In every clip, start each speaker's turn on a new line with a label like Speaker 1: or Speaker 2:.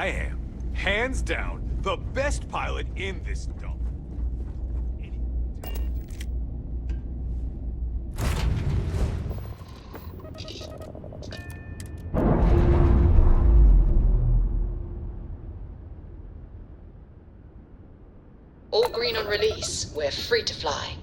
Speaker 1: I am, hands down, the best pilot in this dump.
Speaker 2: All green on release. We're free to fly.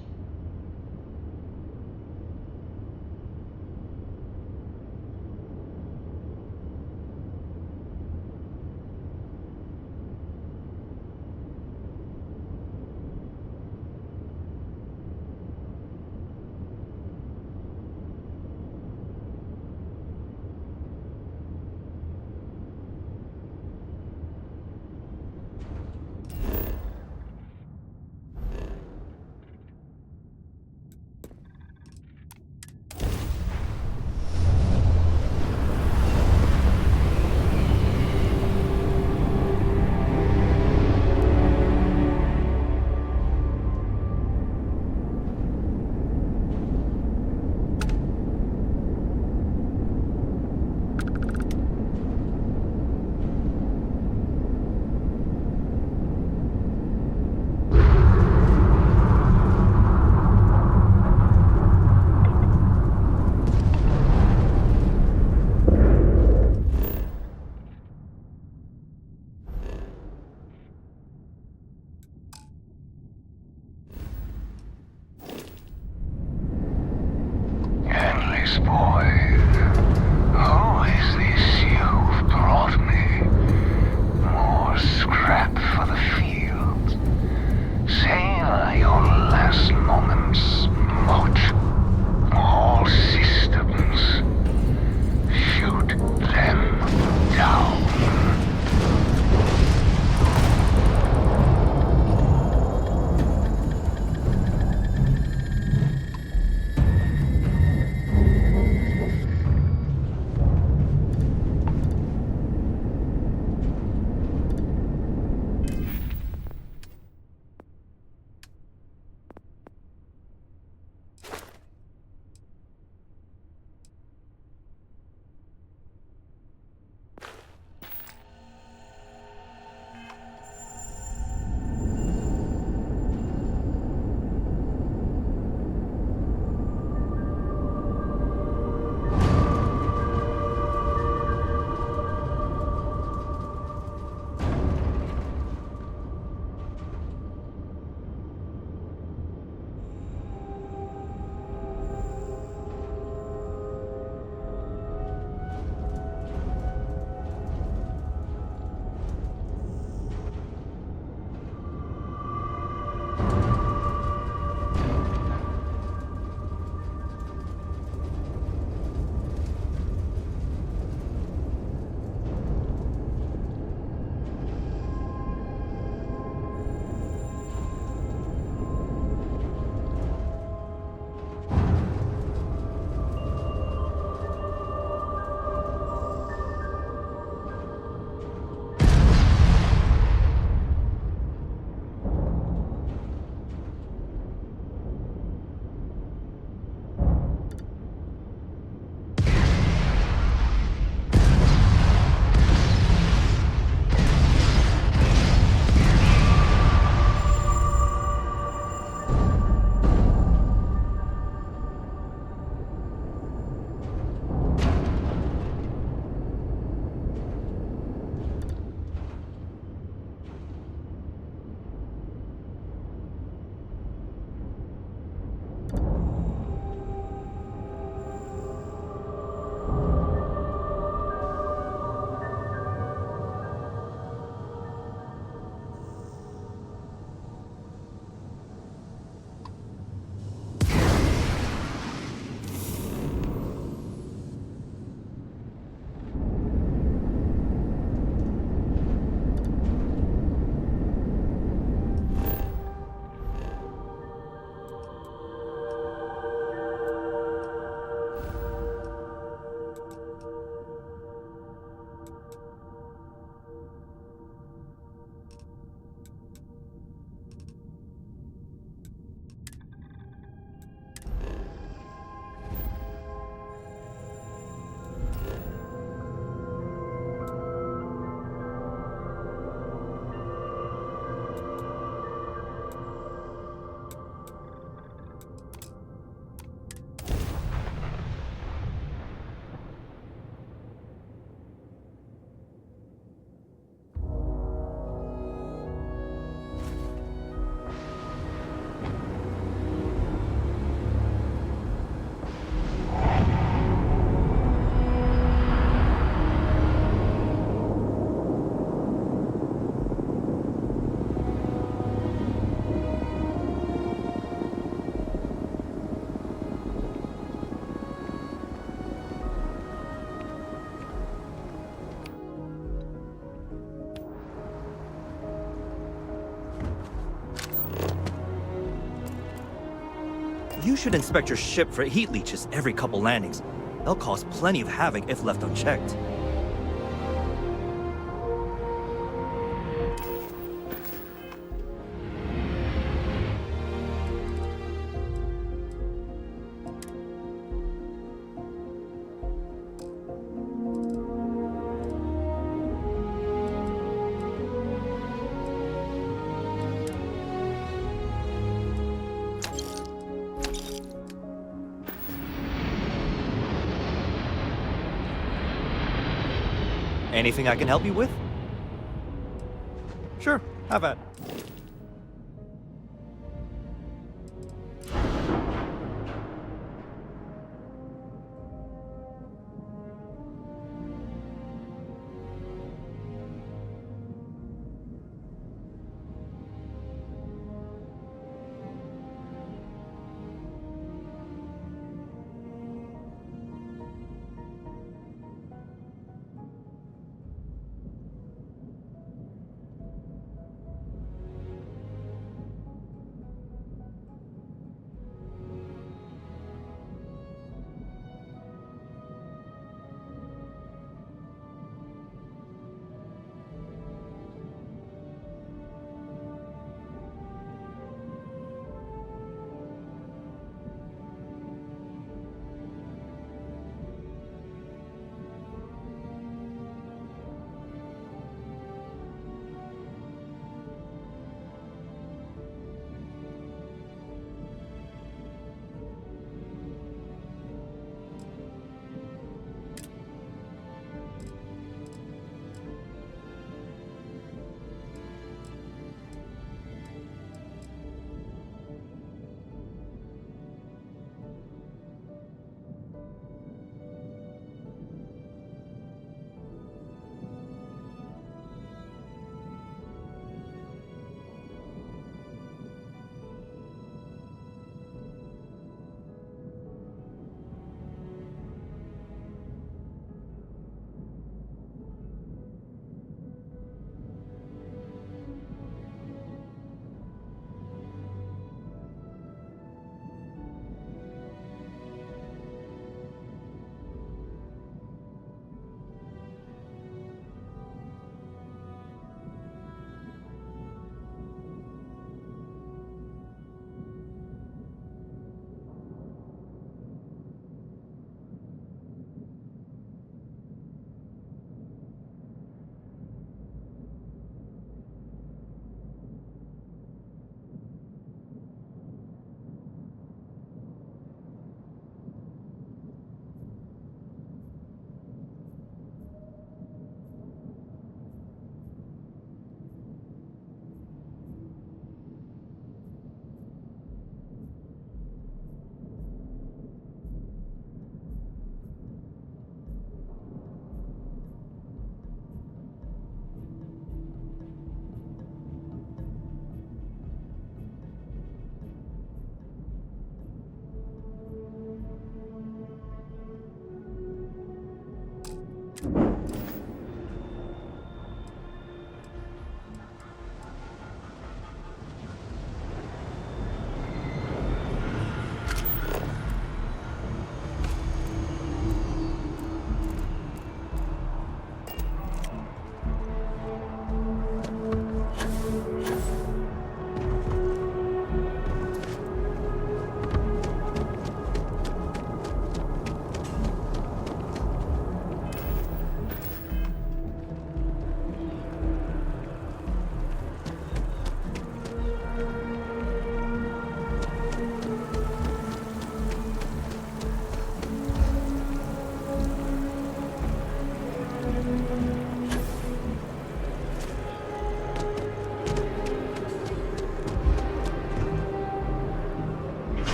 Speaker 3: You should inspect your ship for heat leeches every couple landings. They'll cause plenty of havoc if left unchecked. Anything I can help you with? Sure, have at.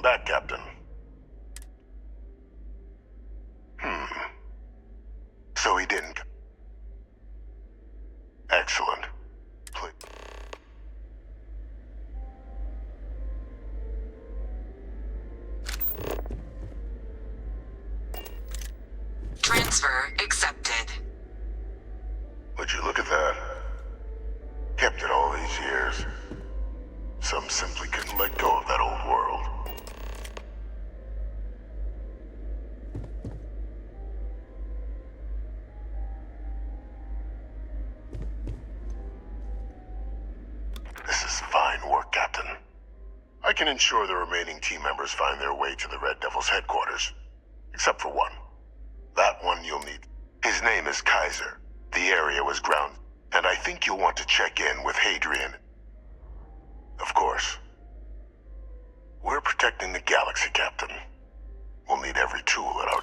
Speaker 4: Welcome back, Captain. So he didn't. Excellent. Please.
Speaker 2: Transfer accepted.
Speaker 4: Would you look at that? Kept it all these years. Some simply couldn't let go of that old world. This is fine work, Captain. I can ensure the remaining team members find their way to the Red Devil's headquarters. Except for one. That one you'll need. His name is Kaiser. The area was ground, and I think you'll want to check in with Hadrian. Of course. We're protecting the galaxy, Captain. We'll need every tool at our...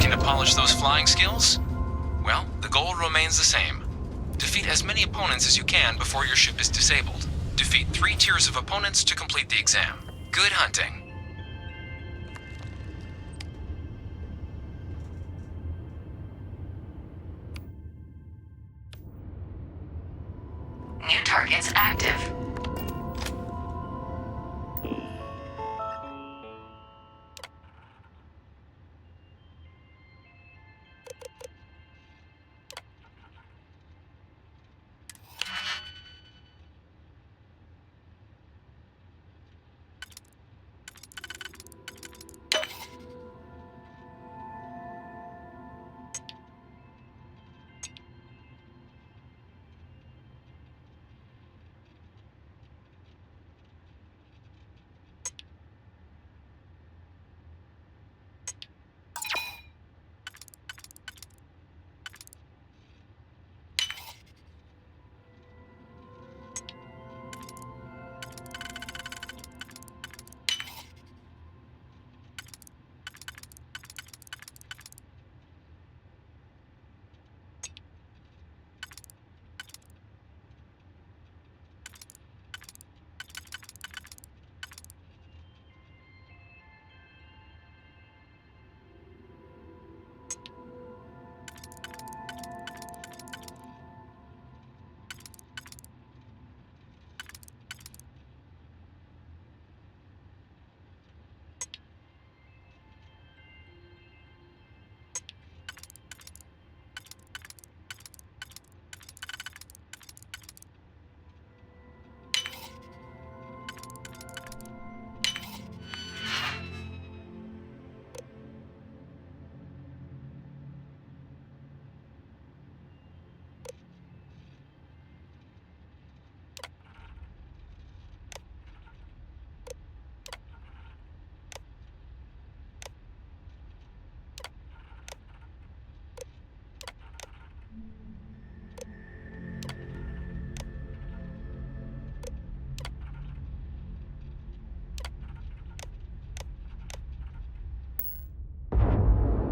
Speaker 5: Looking to polish those flying skills? Well, the goal remains the same. Defeat as many opponents as you can before your ship is disabled. Defeat 3 tiers of opponents to complete the exam. Good hunting.
Speaker 2: New targets active.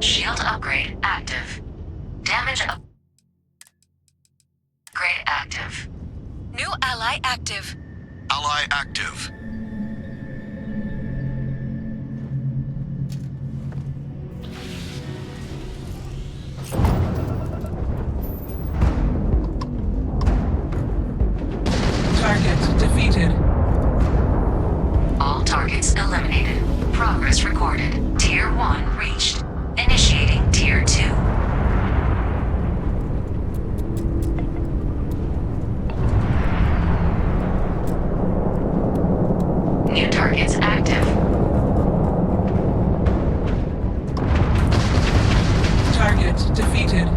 Speaker 2: Shield upgrade active. Damage upgrade active.
Speaker 6: New ally active.
Speaker 4: Ally active.
Speaker 7: Target defeated.
Speaker 2: All targets eliminated. Progress recorded. Tier 1 reached. Initiating Tier 2. New targets active.
Speaker 7: Target defeated.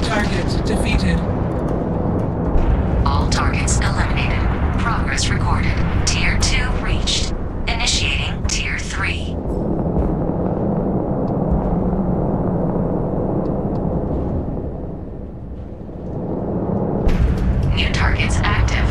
Speaker 7: Target defeated.
Speaker 2: All targets eliminated. Progress recorded. Tier 2 reached. Initiating Tier 3. New targets active.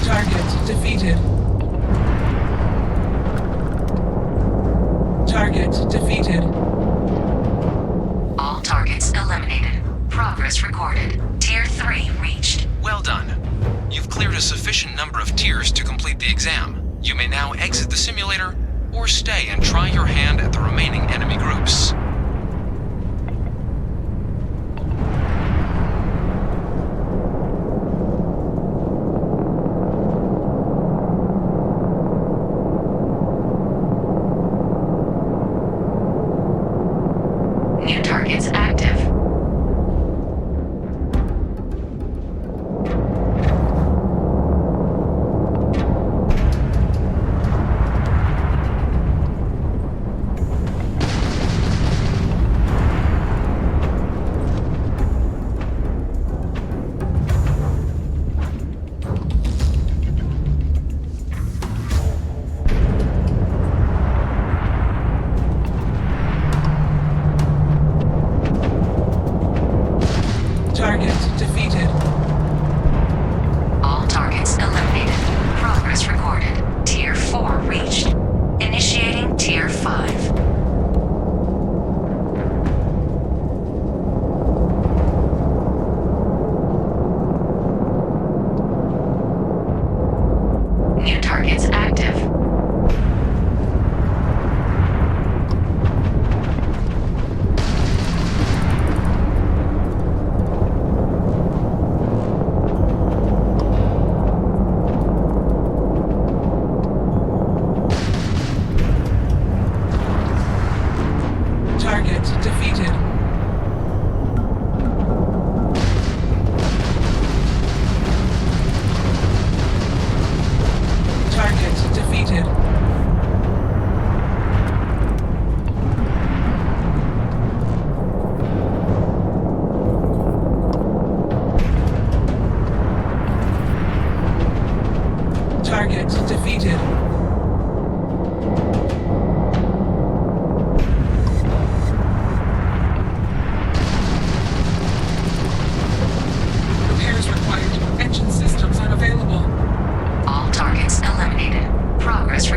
Speaker 7: Target defeated. Target defeated.
Speaker 2: All targets eliminated. Progress recorded. Tier 3 reached.
Speaker 5: Well done. You've cleared a sufficient number of tiers to complete the exam. You may now exit the simulator, or stay and try your hand at the remaining enemy groups.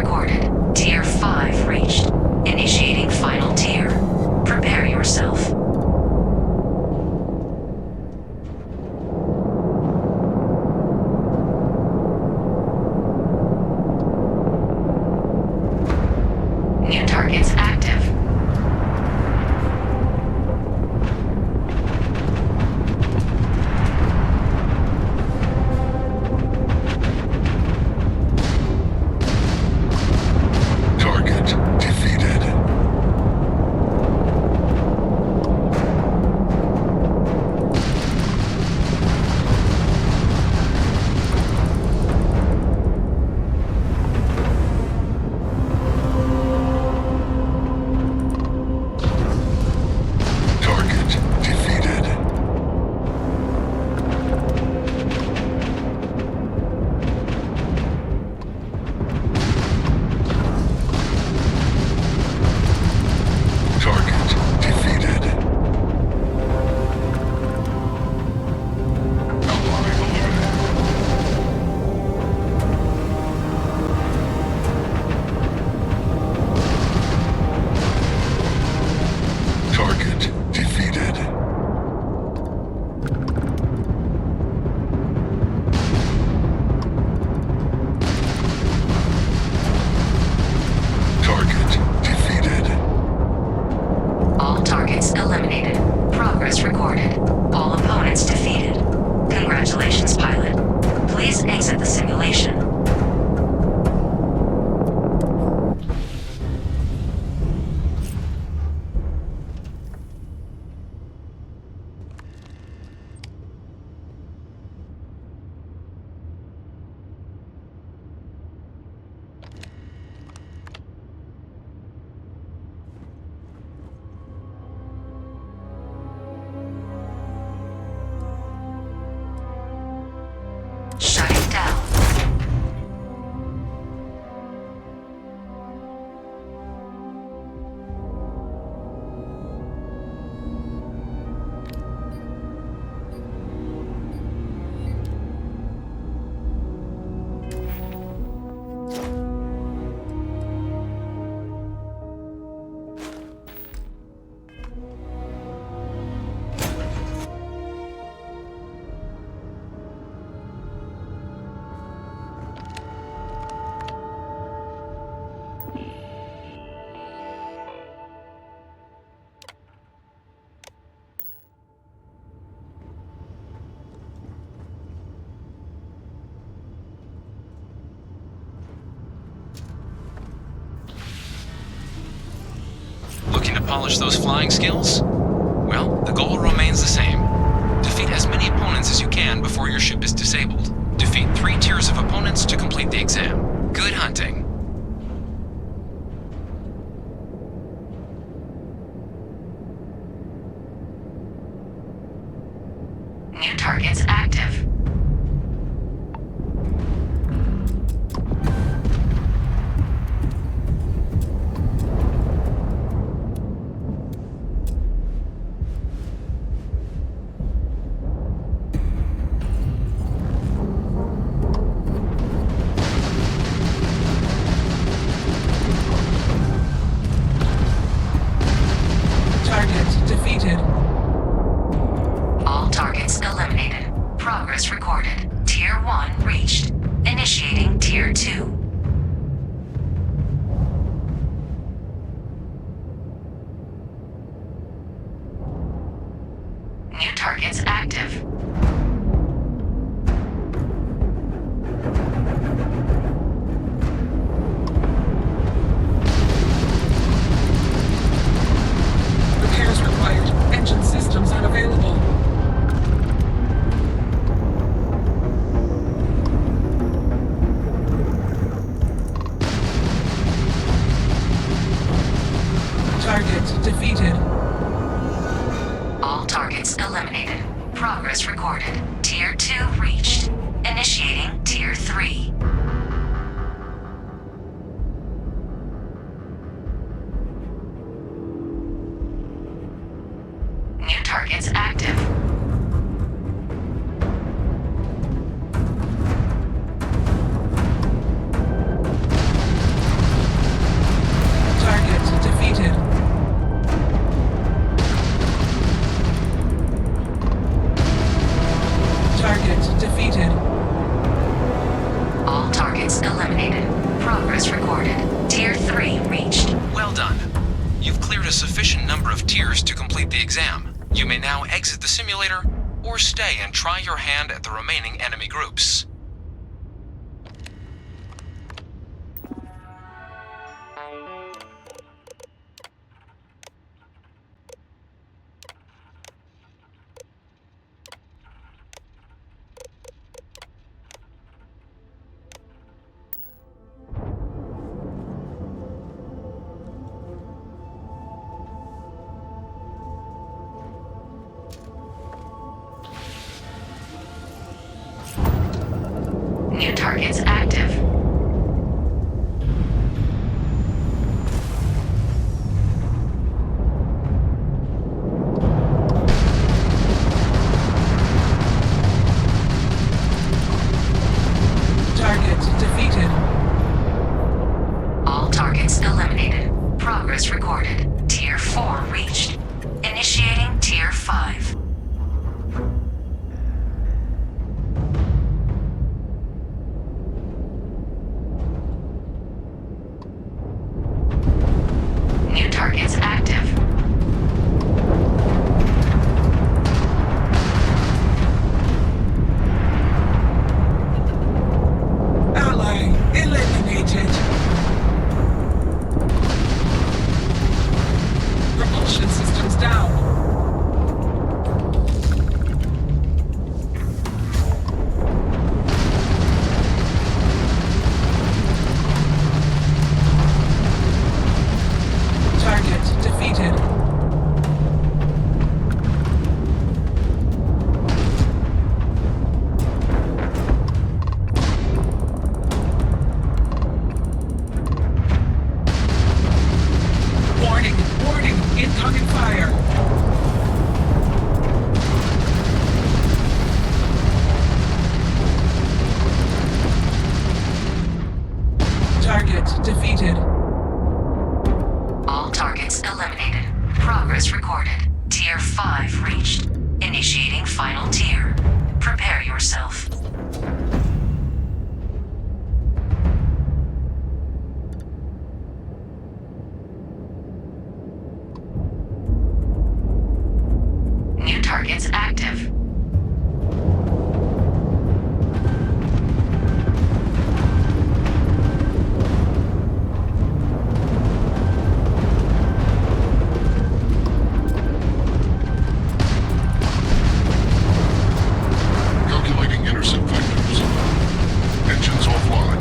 Speaker 2: recorded. Tier 5 reached. Initiating final tier. Prepare yourself. New targets active.
Speaker 4: Target defeated. Target defeated. Target defeated. Target defeated. Target defeated.
Speaker 2: All targets eliminated. Progress recorded. All opponents defeated. Congratulations, pilot. Please exit the simulation. Shutting down.
Speaker 5: Looking to polish those flying skills? Well, the goal remains the same. Defeat as many opponents as you can before your ship is disabled. Defeat 3 tiers of opponents to complete the exam. Good hunting.
Speaker 2: New targets active.
Speaker 7: Target defeated.
Speaker 2: All targets eliminated. Progress recorded. Tier 1 reached. Initiating Tier 2. New targets active.
Speaker 7: Repairs required. Engine systems unavailable. Target defeated.
Speaker 2: All targets eliminated. Progress recorded. Tier 2 reached. Initiating Tier 3. New targets active.
Speaker 5: tiers to complete the exam. You may now exit the simulator or stay and try your hand at the remaining enemy groups.
Speaker 2: New targets active.
Speaker 7: Target defeated.
Speaker 2: All targets eliminated. Progress recorded. Tier 4 reached. Initiating Tier 5. New targets active.
Speaker 7: Ally eliminated. Propulsion systems down. Target defeated. Warning, warning, incoming fire. Target defeated.
Speaker 2: All targets eliminated. Progress recorded. Tier 5 reached. Initiating final tier. Prepare yourself. New targets active.
Speaker 4: Calculating intercept vectors. Engines offline.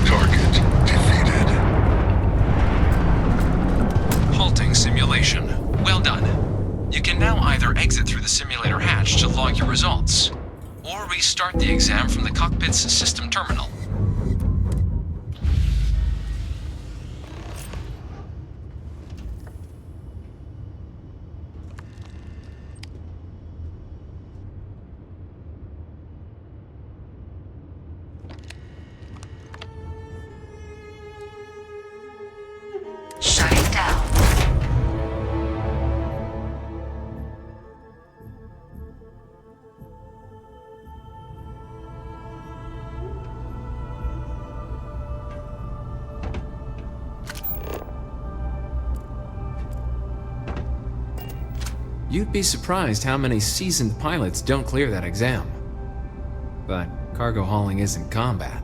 Speaker 4: Target defeated.
Speaker 5: Halting simulation. Well done. You can now either exit through the simulator hatch to log your results, or restart the exam from the cockpit's system terminal.
Speaker 2: Shutting down.
Speaker 8: You'd be surprised how many seasoned pilots don't clear that exam. But cargo hauling isn't combat.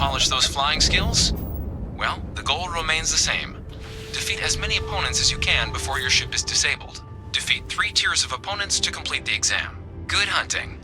Speaker 5: polish those flying skills? Well, the goal remains the same. Defeat as many opponents as you can before your ship is disabled. Defeat 3 tiers of opponents to complete the exam. Good hunting.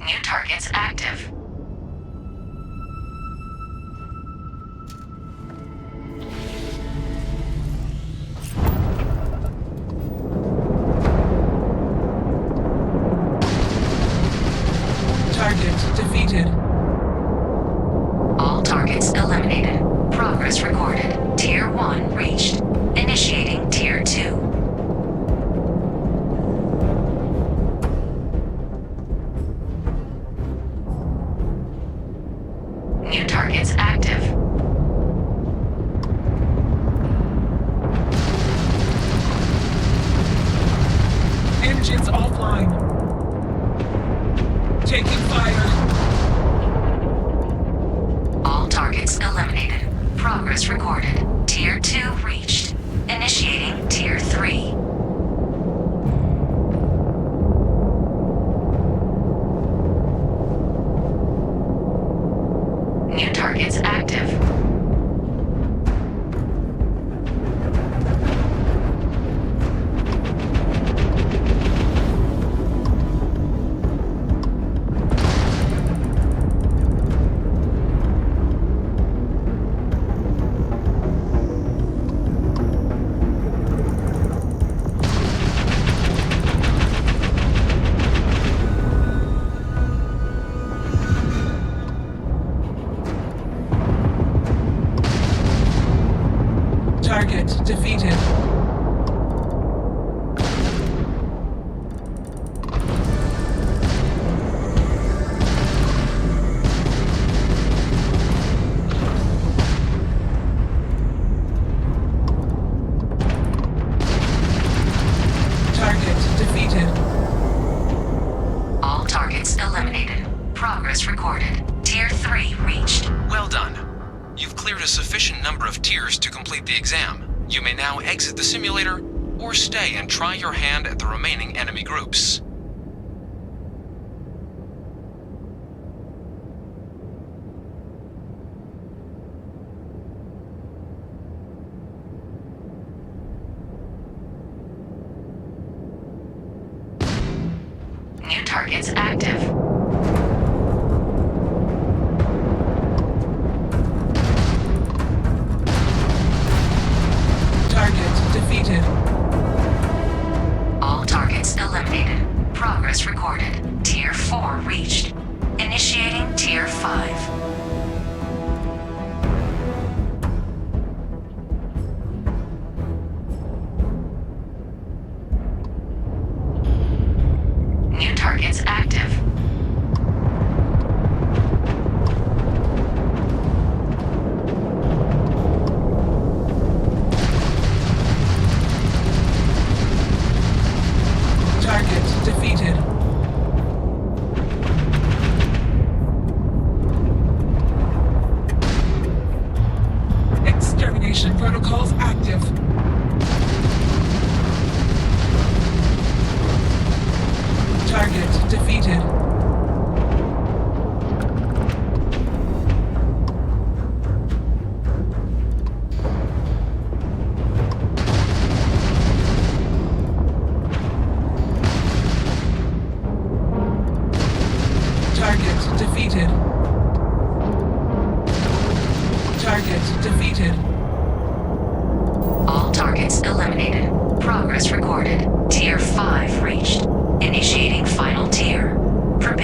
Speaker 2: New targets active.
Speaker 7: Target defeated.
Speaker 2: All targets eliminated. Progress recorded. Tier 1 reached. Initiating Tier 2. New targets active.
Speaker 7: Engines offline. Taking fire.
Speaker 2: All targets eliminated. Progress recorded. Tier 2 reached. Initiating Tier 3. New targets active.
Speaker 7: Target defeated. Target defeated.
Speaker 2: All targets eliminated. Progress recorded. Tier 3 reached.
Speaker 5: Well done. You've cleared a sufficient number of tiers to complete the exam. You may now exit the simulator, or stay and try your hand at the remaining enemy groups.
Speaker 2: New targets active.
Speaker 7: Target defeated.
Speaker 2: All targets eliminated. Progress recorded. Tier 4 reached. Initiating Tier 5. New targets active.
Speaker 7: Target defeated. Extermination protocols active. Target defeated. Target defeated. Target defeated.
Speaker 2: All targets eliminated. Progress recorded. Tier 5 reached. Initiating final tier. Prepare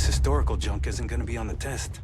Speaker 9: historical junk isn't gonna be on the test.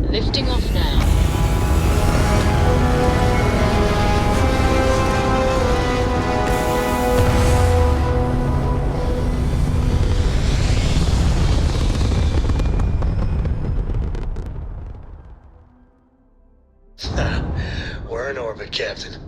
Speaker 10: Lifting off now.
Speaker 11: We're in orbit, Captain.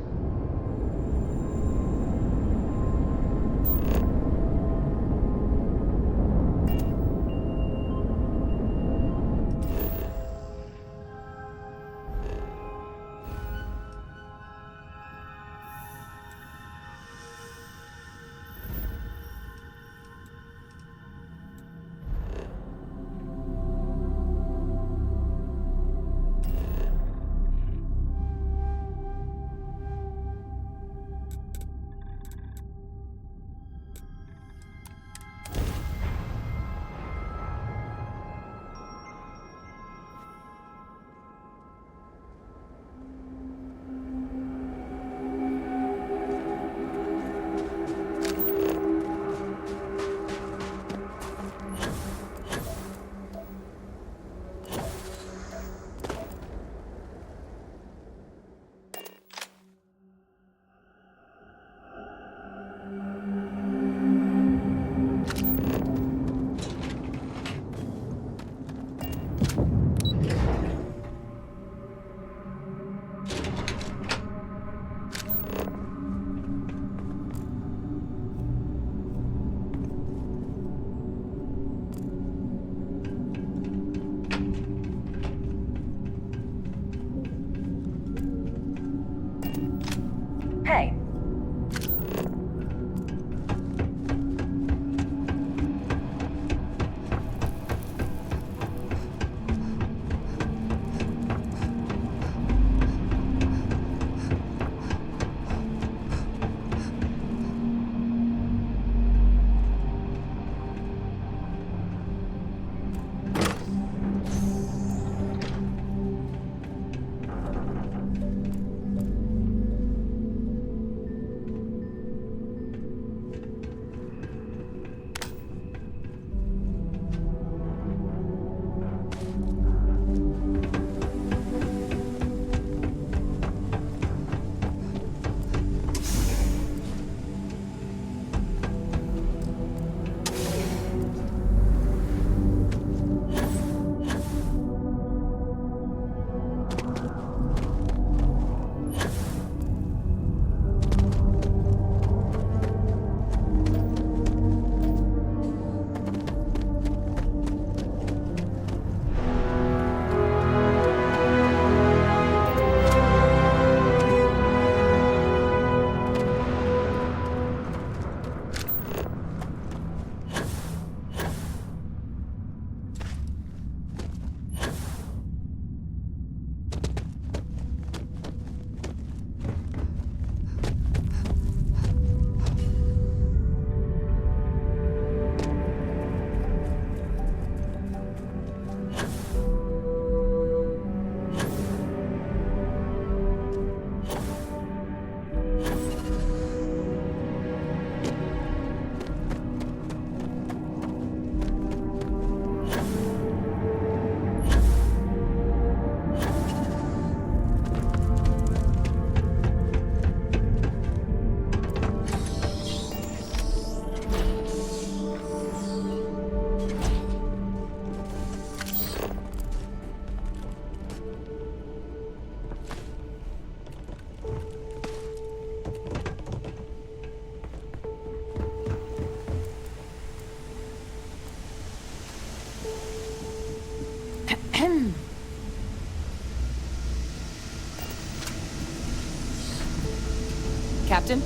Speaker 10: Captain,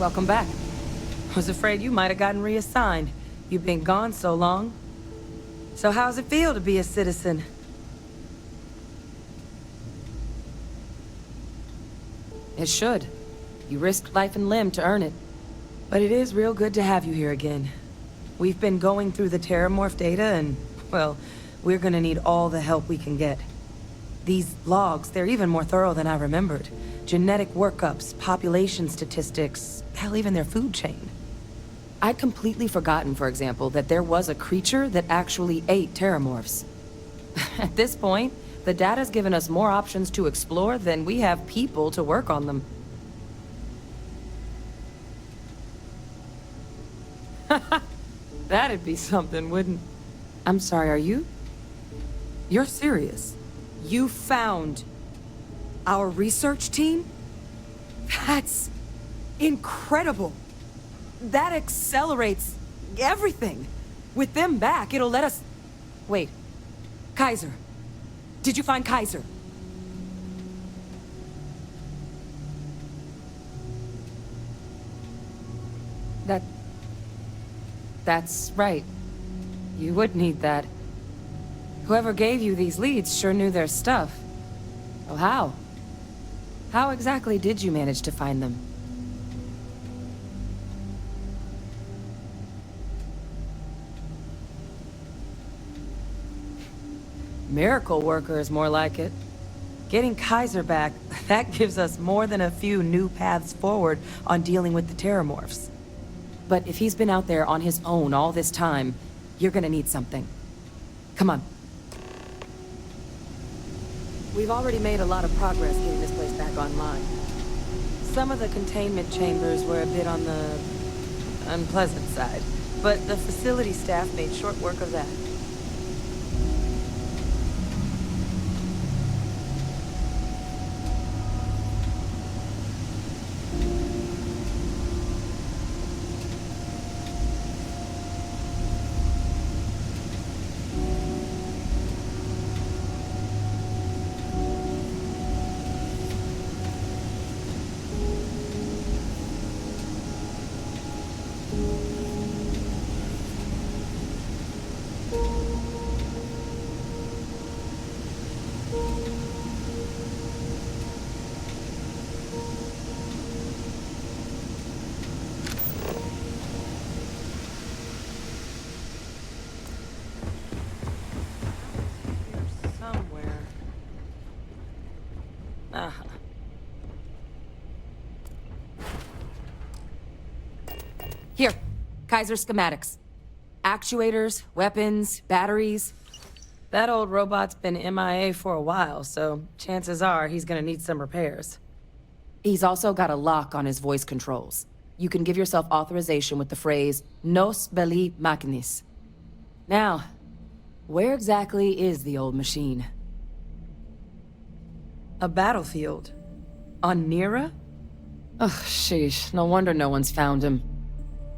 Speaker 10: welcome back. Was afraid you might have gotten reassigned. You've been gone so long. So how's it feel to be a citizen? It should. You risked life and limb to earn it. But it is real good to have you here again. We've been going through the Terramorph data and, well, we're gonna need all the help we can get. These logs, they're even more thorough than I remembered. Genetic workups, population statistics, hell, even their food chain. I'd completely forgotten, for example, that there was a creature that actually ate Terramorphs. At this point, the data's given us more options to explore than we have people to work on them. That'd be something, wouldn't... I'm sorry, are you? You're serious? You found our research team? That's incredible. That accelerates everything. With them back, it'll let us... Wait. Kaiser. Did you find Kaiser? That's right. You would need that. Whoever gave you these leads sure knew their stuff. Well, how? How exactly did you manage to find them? Miracle worker is more like it. Getting Kaiser back, that gives us more than a few new paths forward on dealing with the Terramorphs. But if he's been out there on his own all this time, you're gonna need something. Come on. We've already made a lot of progress getting this place back online. Some of the containment chambers were a bit on the unpleasant side, but the facility staff made short work of that. Here, Kaiser schematics. Actuators, weapons, batteries. That old robot's been MIA for a while, so chances are he's gonna need some repairs. He's also got a lock on his voice controls. You can give yourself authorization with the phrase, Nos belli machinis. Now, where exactly is the old machine? A battlefield. On Nira? Ugh, sheesh. No wonder no one's found him.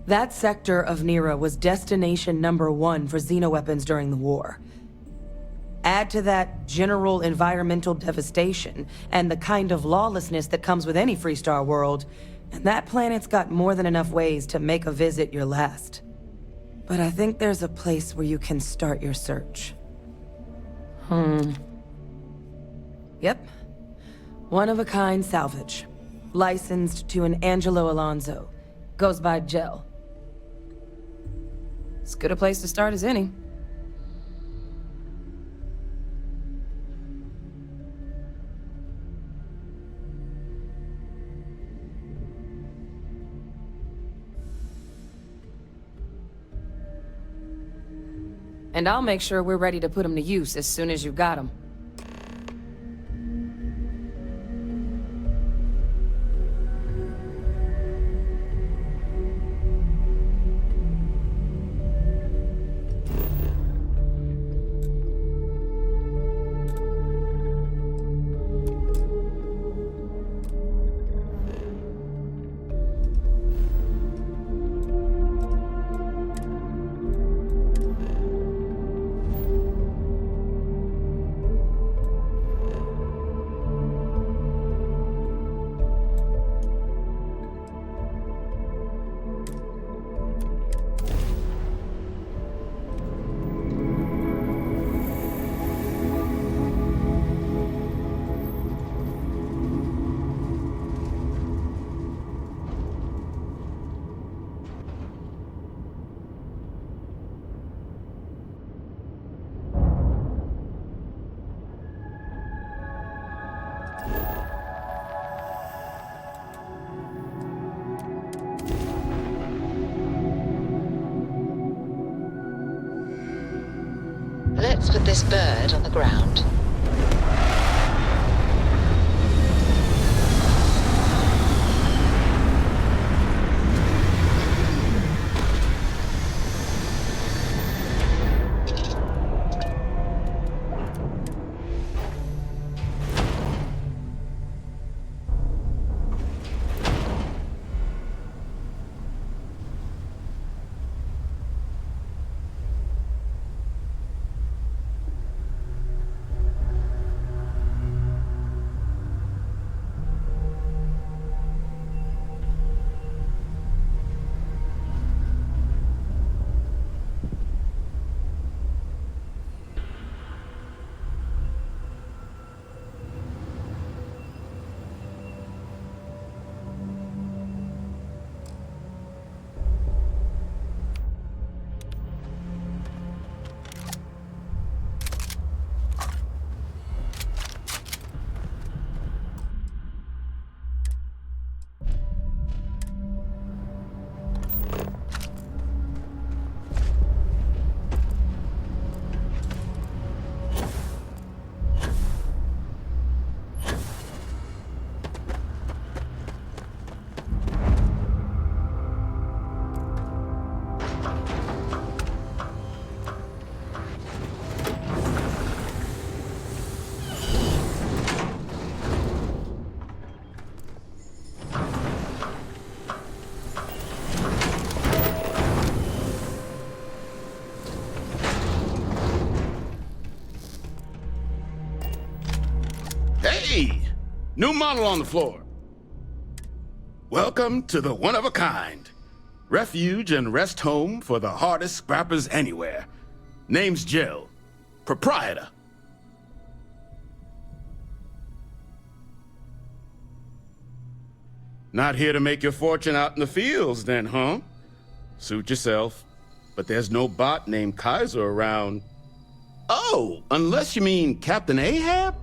Speaker 10: That sector of Nira was destination #1 for xenoweapons during the war. Add to that general environmental devastation and the kind of lawlessness that comes with any Freestar world, and that planet's got more than enough ways to make a visit your last. But I think there's a place where you can start your search. Yep. One-of-a-kind salvage. Licensed to an Angelo Alonso. Goes by Gel. As good a place to start as any. And I'll make sure we're ready to put him to use as soon as you've got him.
Speaker 2: Let's put this bird on the ground.
Speaker 12: Hey! New model on the floor. Welcome to the one-of-a-kind. Refuge and rest home for the hardest scrappers anywhere. Name's Jill. Proprietor. Not here to make your fortune out in the fields then, huh? Suit yourself. But there's no bot named Kaiser around. Oh, unless you mean Captain Ahab?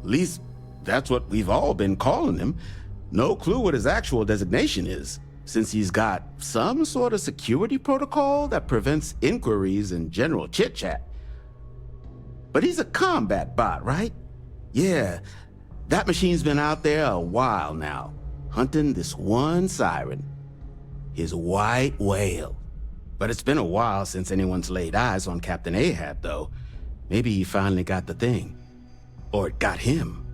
Speaker 12: At least, that's what we've all been calling him. No clue what his actual designation is, since he's got some sort of security protocol that prevents inquiries and general chit-chat. But he's a combat bot, right? Yeah, that machine's been out there a while now, hunting this one siren, his white whale. But it's been a while since anyone's laid eyes on Captain Ahab, though. Maybe he finally got the thing. Or it got him.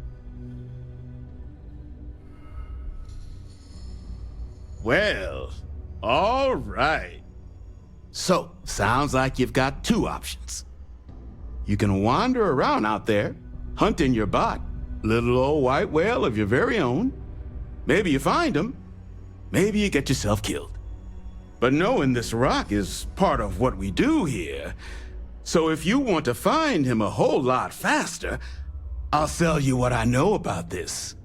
Speaker 12: Well, all right. So, sounds like you've got two options. You can wander around out there, hunting your bot, little old white whale of your very own. Maybe you find him, maybe you get yourself killed. But knowing this rock is part of what we do here. So if you want to find him a whole lot faster, I'll sell you what I know about this.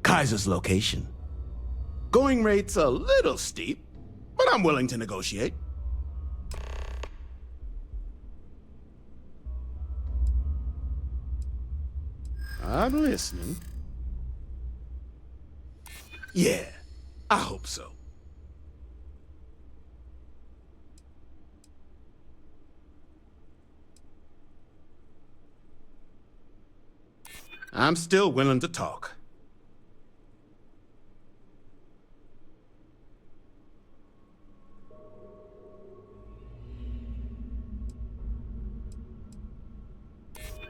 Speaker 12: Kaiser's location. Going rate's a little steep, but I'm willing to negotiate. I'm listening. Yeah, I hope so. I'm still willing to talk.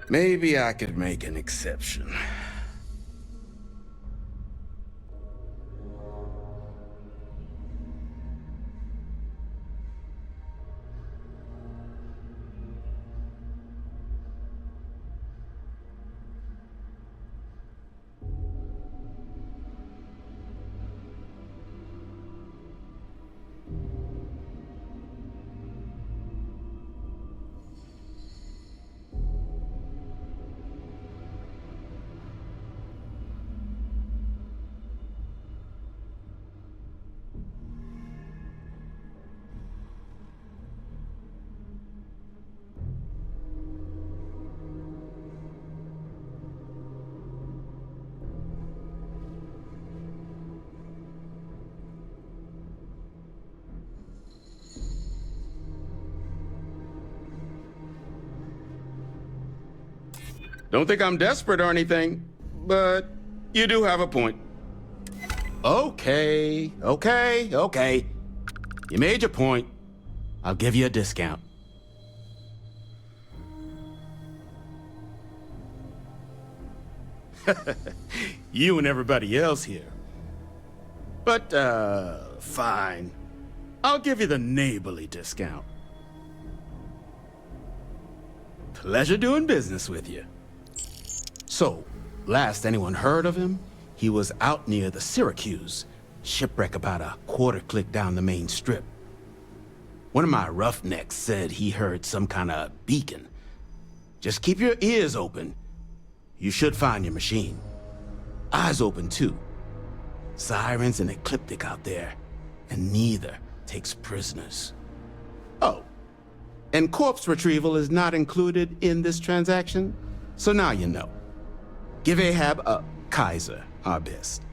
Speaker 12: Maybe I could make an exception. Don't think I'm desperate or anything, but you do have a point. Okay. You made your point. I'll give you a discount. You and everybody else here. But, fine. I'll give you the neighborly discount. Pleasure doing business with you. So, last anyone heard of him, he was out near the Syracuse, shipwreck about a quarter click down the main strip. One of my roughnecks said he heard some kind of beacon. Just keep your ears open. You should find your machine. Eyes open too. Sirens and ecliptic out there, and neither takes prisoners. Oh, and corpse retrieval is not included in this transaction, so now you know. Give Ahab a Kaiser our best.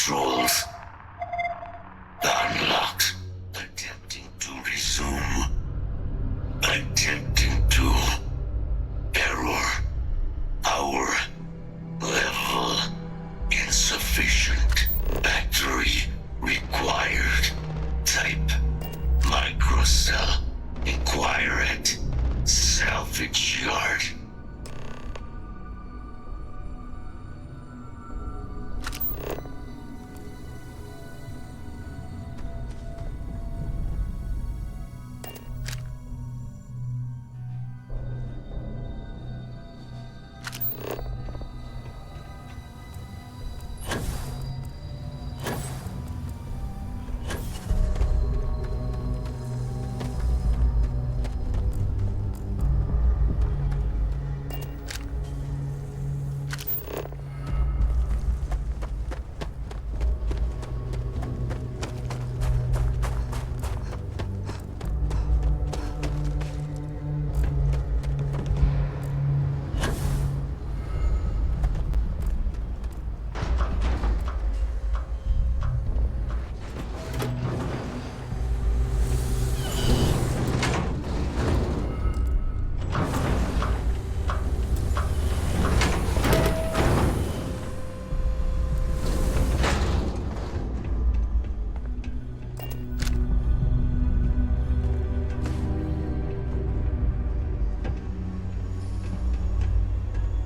Speaker 11: controls. Unlocked. Attempting to resume. Attempting to. Error. Power. Level. Insufficient. Battery. Required. Type. Microcell. Inquire at. Salvage yard.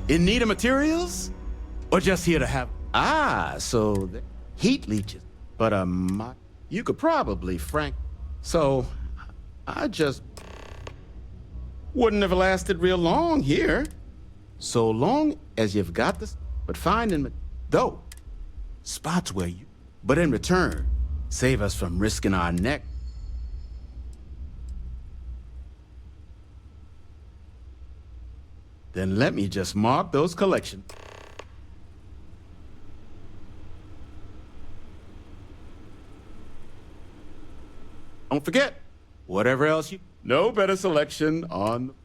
Speaker 12: In need of materials? Or just here to have... Ah, so the heat leeches. But you could probably, Frank. So, I just... wouldn't have lasted real long here. So long as you've got this, but finding... Though, spots where you... But in return, save us from risking our neck. Then let me just mark those collections. Don't forget, whatever else you... No better selection on...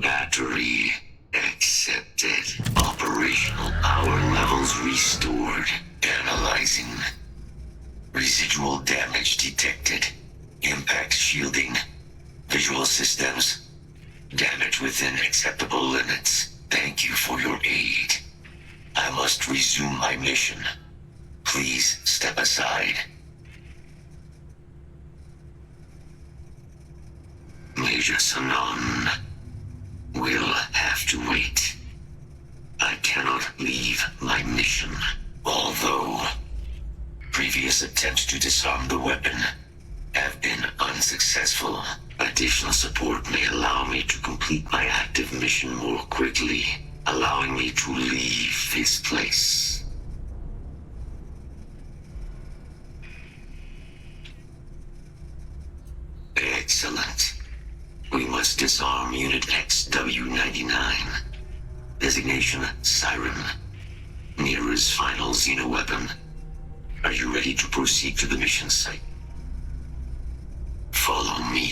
Speaker 12: Battery accepted. Operational power levels restored. Analyzing. Residual damage detected.
Speaker 11: Impact shielding. Visual systems. Damage within acceptable limits. Thank you for your aid. I must resume my mission. Please step aside. Major Sanon will have to wait. I cannot leave my mission, although previous attempts to disarm the weapon have been unsuccessful. Additional support may allow me to complete my active mission more quickly, allowing me to leave this place. Excellent. We must disarm Unit XW-99. Designation Siren. Nearest final Xeno weapon. Are you ready to proceed to the mission site? Follow me.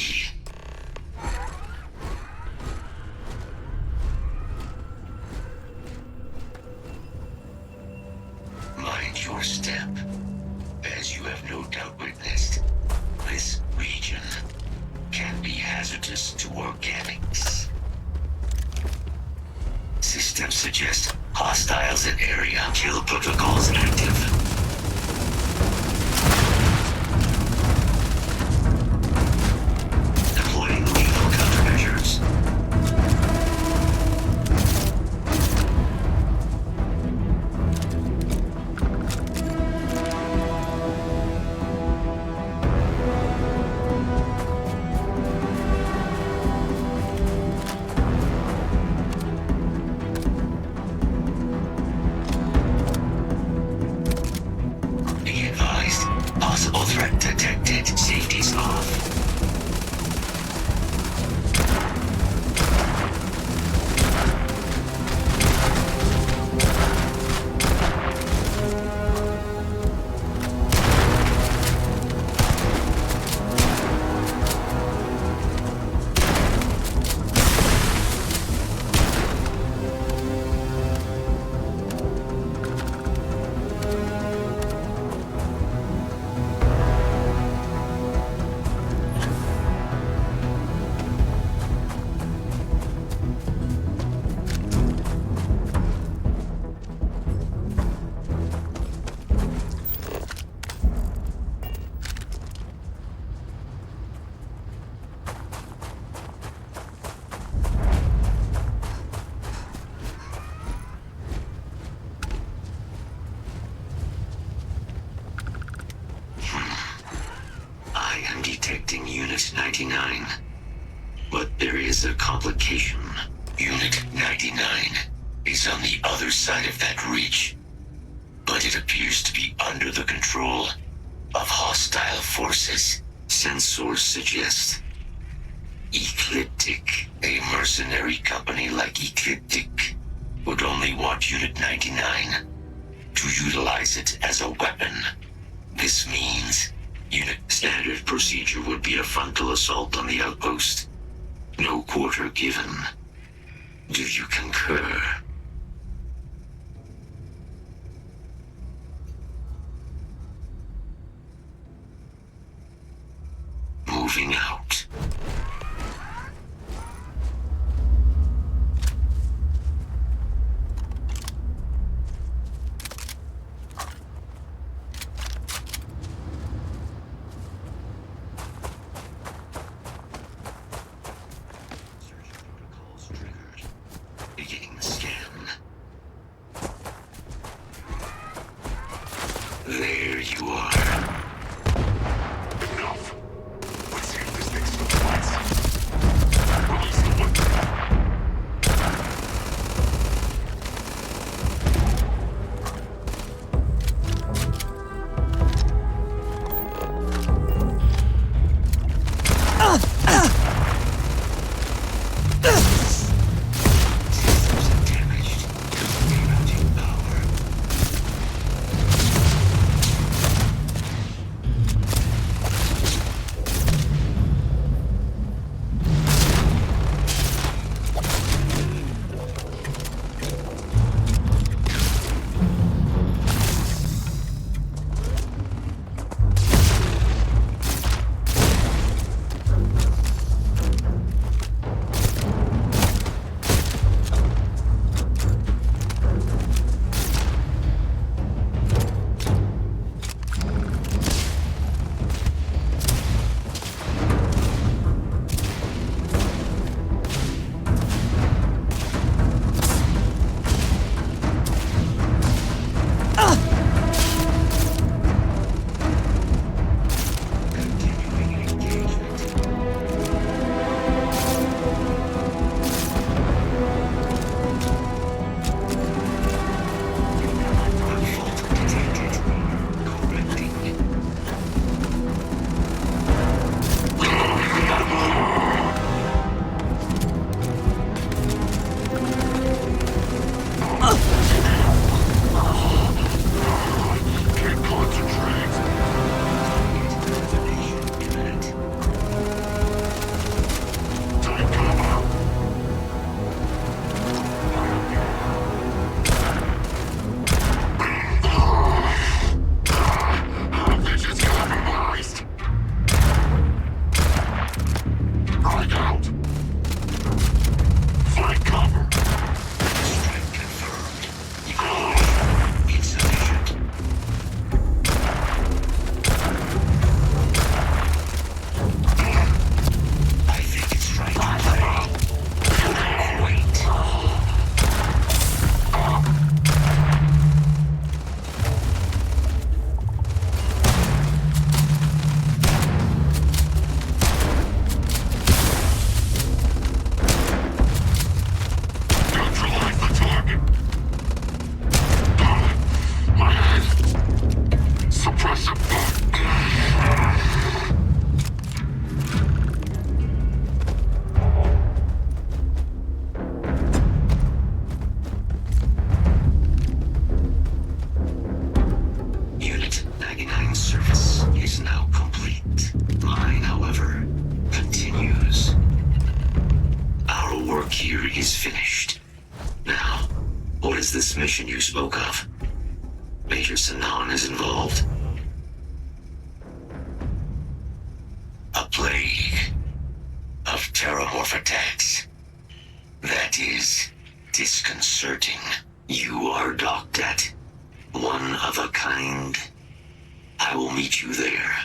Speaker 11: Mind your step. As you have no doubt witnessed, this region can be hazardous to organics. Systems suggest hostiles in area. Kill protocols active. Deploying lethal countermeasures. Detecting Unit 99. But there is a complication. Unit 99 is on the other side of that reach. But it appears to be under the control of hostile forces. Sensors suggest Ecliptic, a mercenary company like Ecliptic, would only want Unit 99 to utilize it as a weapon. This means Unit standard procedure would be a frontal assault on the outpost. No quarter given. Do you concur? Moving out.
Speaker 4: There you are. Enough. Let's get this thing
Speaker 11: Kovrik is finished. Now, what is this mission you spoke of? Major Sanan is involved. A plague of terramorph attacks. That is disconcerting. You are docked at one of a kind. I will meet you there.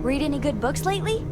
Speaker 6: Read any good books lately?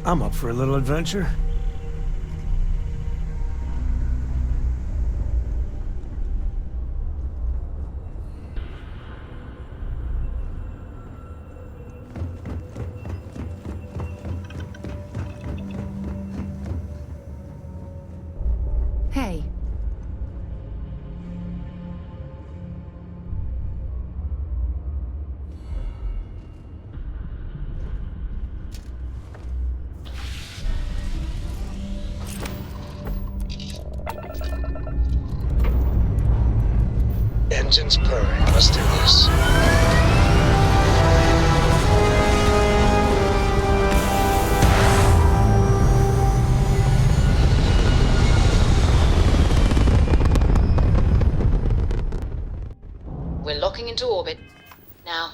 Speaker 9: I'm up for a little adventure.
Speaker 6: Hey.
Speaker 13: Engines purring. Let's do this.
Speaker 2: We're locking into orbit. Now.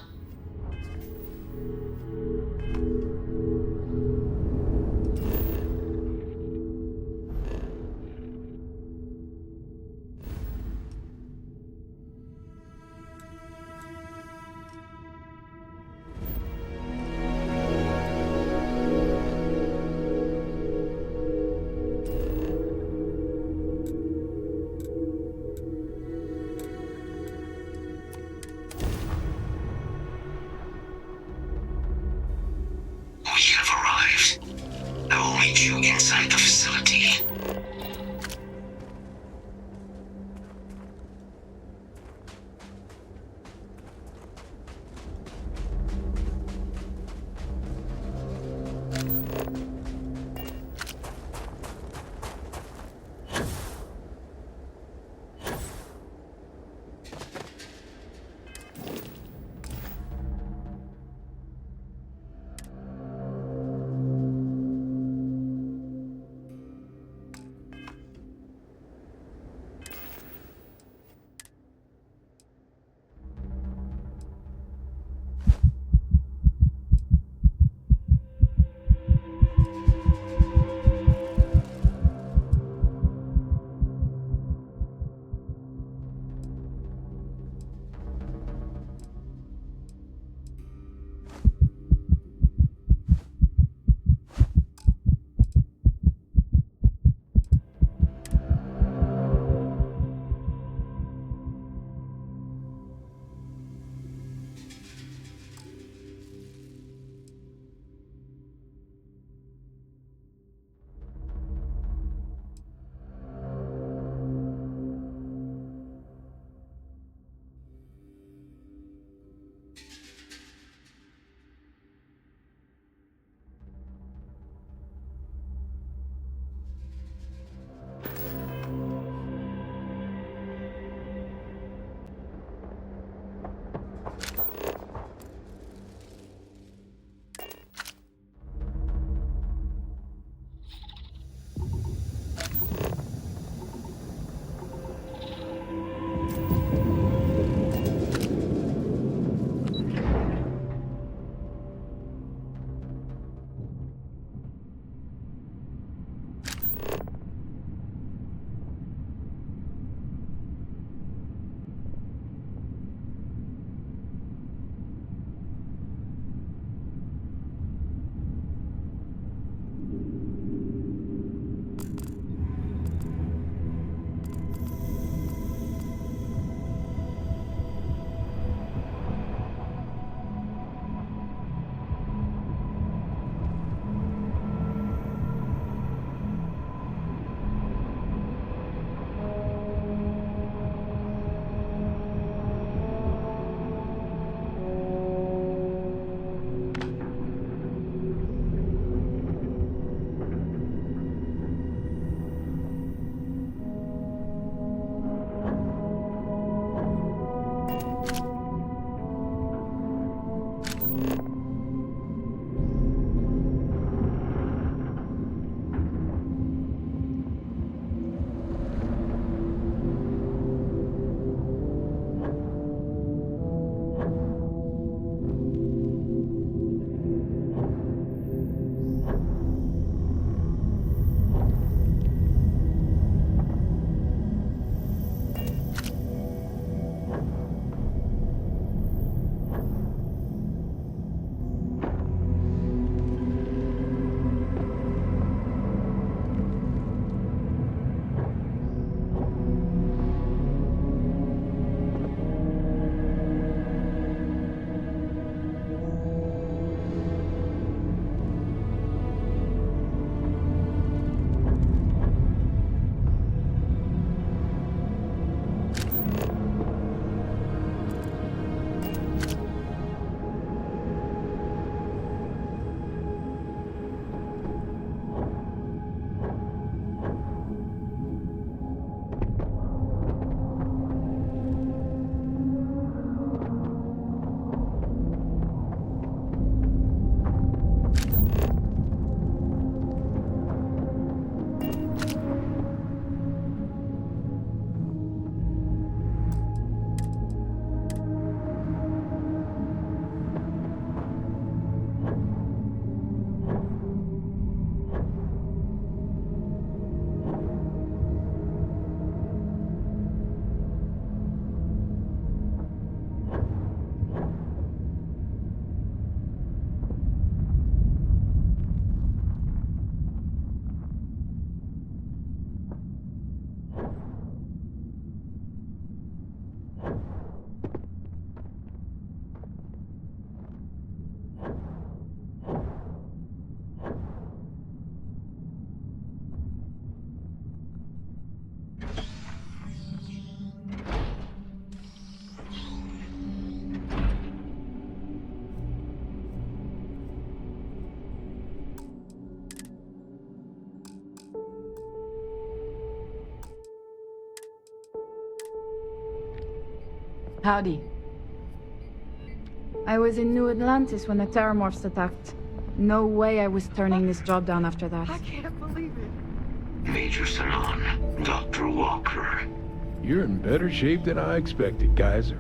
Speaker 14: Howdy. I was in New Atlantis when the Terramorphs attacked. No way I was turning this job down after that.
Speaker 6: I can't believe it.
Speaker 11: Major Sanon, Dr. Walker.
Speaker 15: You're in better shape than I expected, Kaiser.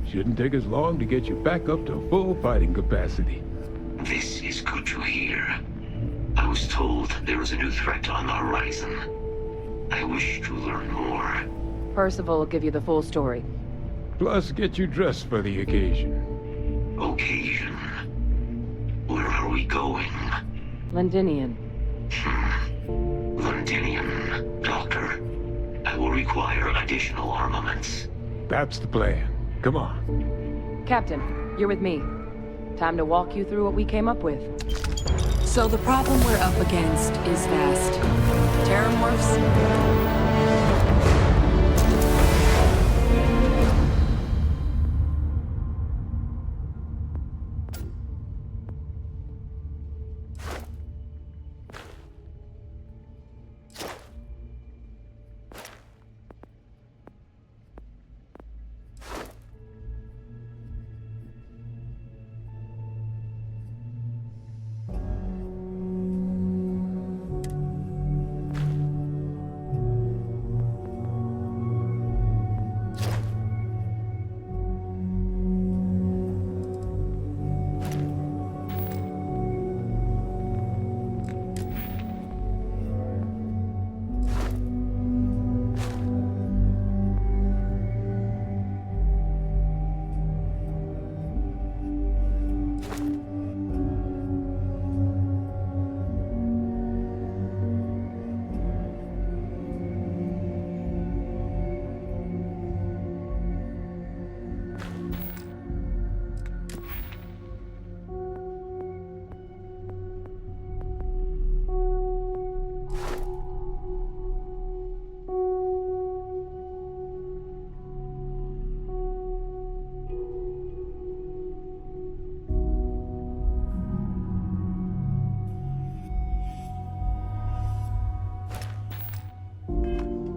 Speaker 15: Shouldn't take us long to get you back up to full fighting capacity.
Speaker 11: This is good to hear. I was told there was a new threat on the horizon. I wish to learn more.
Speaker 10: Percival will give you the full story.
Speaker 15: Plus, get you dressed for the occasion.
Speaker 11: Occasion? Where are we going?
Speaker 10: Londinian.
Speaker 11: Londinian. Doctor, I will require additional armaments.
Speaker 15: That's the plan. Come on.
Speaker 10: Captain, you're with me. Time to walk you through what we came up with.
Speaker 16: So the problem we're up against is vast. Terramorphs?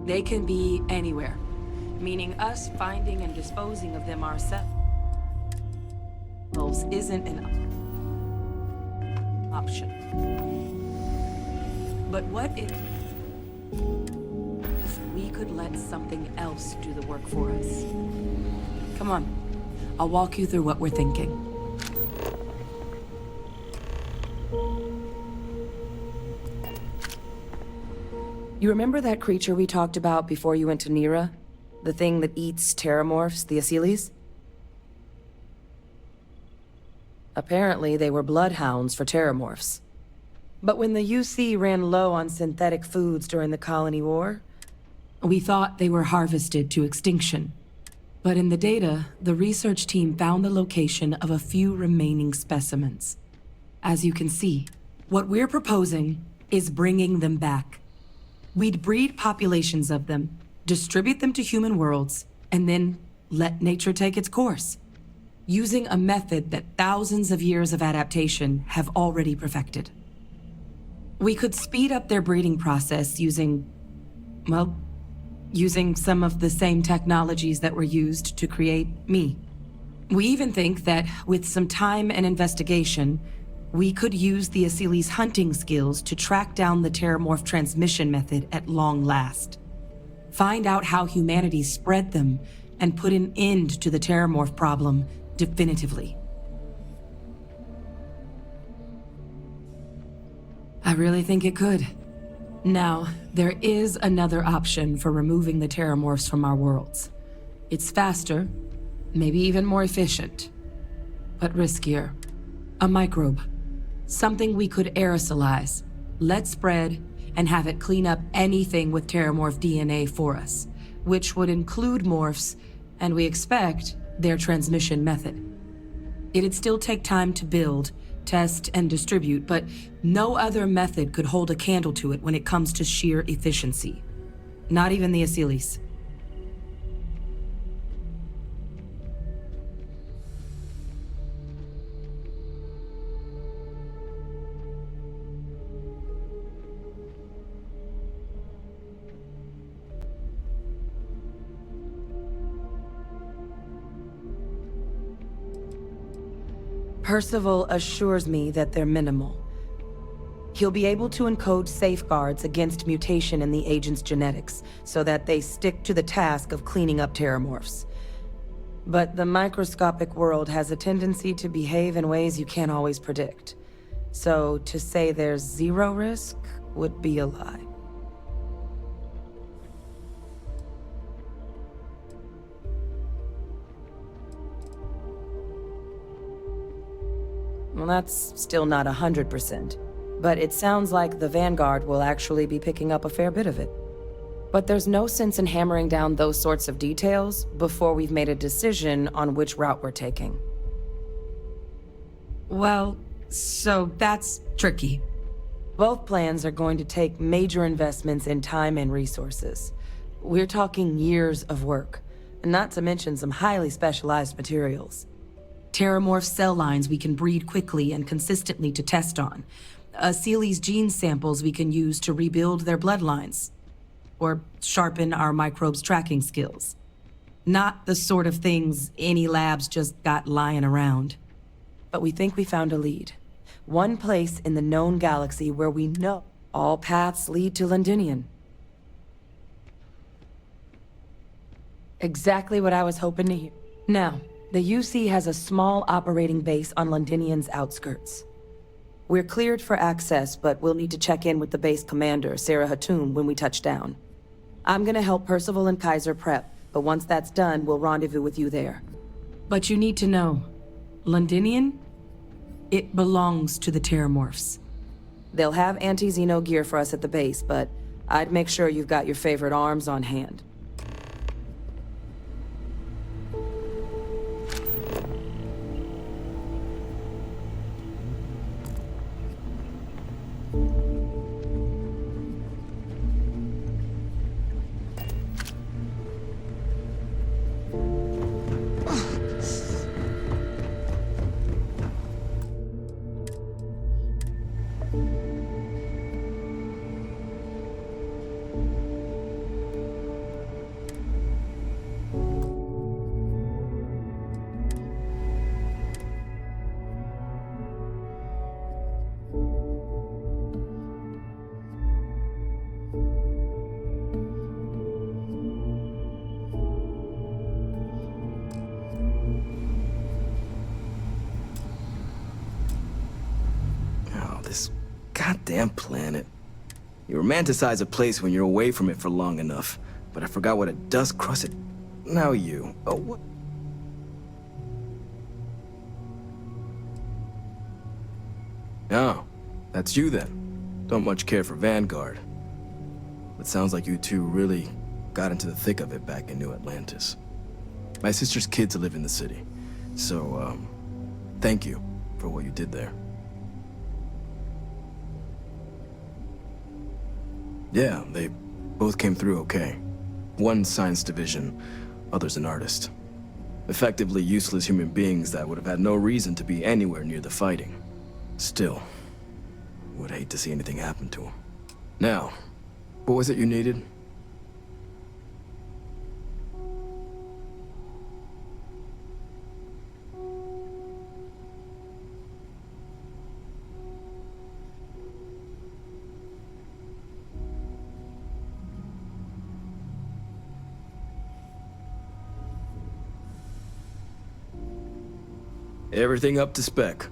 Speaker 16: They can be anywhere, meaning us finding and disposing of them ourselves isn't an option. But what if we could let something else do the work for us? Come on, I'll walk you through what we're thinking.
Speaker 10: You remember that creature we talked about before you went to Nira? The thing that eats terramorphs, the Asyles? Apparently, they were bloodhounds for terramorphs. But when the UC ran low on synthetic foods during the Colony War,
Speaker 16: we thought they were harvested to extinction. But in the data, the research team found the location of a few remaining specimens. As you can see, what we're proposing is bringing them back. We'd breed populations of them, distribute them to human worlds, and then let nature take its course, using a method that thousands of years of adaptation have already perfected. We could speed up their breeding process using some of the same technologies that were used to create me. We even think that with some time and investigation, we could use the Asyles' hunting skills to track down the terramorph transmission method at long last. Find out how humanity spread them and put an end to the terramorph problem definitively. I really think it could. Now, there is another option for removing the terramorphs from our worlds. It's faster, maybe even more efficient, but riskier. A microbe. Something we could aerosolize, let spread, and have it clean up anything with terramorph DNA for us, which would include morphs, and we expect their transmission method. It'd still take time to build, test, and distribute, but no other method could hold a candle to it when it comes to sheer efficiency. Not even the Asyles.
Speaker 10: Percival assures me that they're minimal. He'll be able to encode safeguards against mutation in the agent's genetics, so that they stick to the task of cleaning up terramorphs. But the microscopic world has a tendency to behave in ways you can't always predict. So to say there's zero risk would be a lie. Well, that's still not 100%. But it sounds like the Vanguard will actually be picking up a fair bit of it. But there's no sense in hammering down those sorts of details before we've made a decision on which route we're taking. Well, so that's tricky. Both plans are going to take major investments in time and resources. We're talking years of work, not to mention some highly specialized materials. Terramorph cell lines we can breed quickly and consistently to test on. Seely's gene samples we can use to rebuild their bloodlines. Or sharpen our microbes tracking skills. Not the sort of things any labs just got lying around. But we think we found a lead. One place in the known galaxy where we know all paths lead to Londinian. Exactly what I was hoping to hear. Now, the UC has a small operating base on Londinian's outskirts. We're cleared for access, but we'll need to check in with the base commander, Sarah Hatum, when we touch down. I'm gonna help Percival and Kaiser prep, but once that's done, we'll rendezvous with you there. But you need to know, Londinian? It belongs to the Terramorphs. They'll have anti-Xeno gear for us at the base, but I'd make sure you've got your favorite arms on hand.
Speaker 17: Goddamn planet. You romanticize a place when you're away from it for long enough, but I forgot what a dust-crusted... Now you... Oh, what? Oh, that's you then. Don't much care for Vanguard. It sounds like you two really got into the thick of it back in New Atlantis. My sister's kids live in the city, so, thank you for what you did there. Yeah, they both came through okay. One science division, other's an artist. Effectively useless human beings that would have had no reason to be anywhere near the fighting. Still, would hate to see anything happen to them. Now, what was it you needed? Everything up to spec.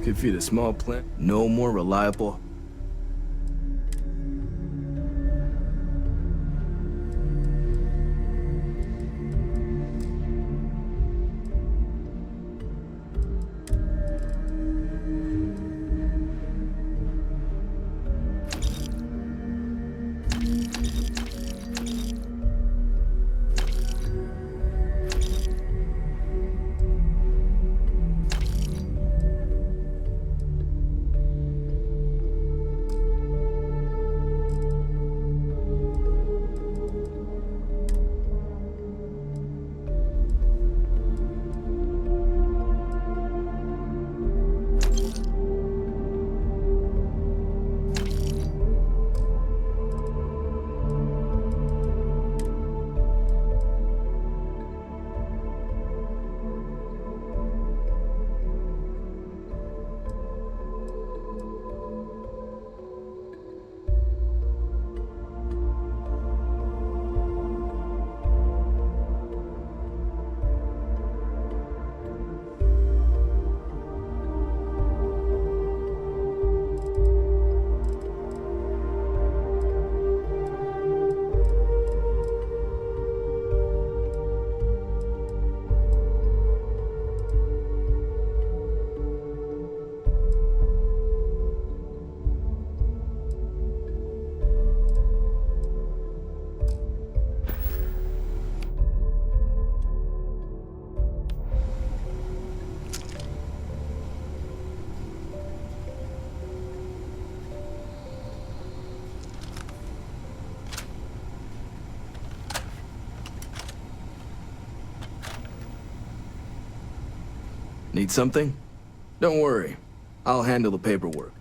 Speaker 17: Could feed a small plant. No more reliable. Need something? Don't worry. I'll handle the paperwork.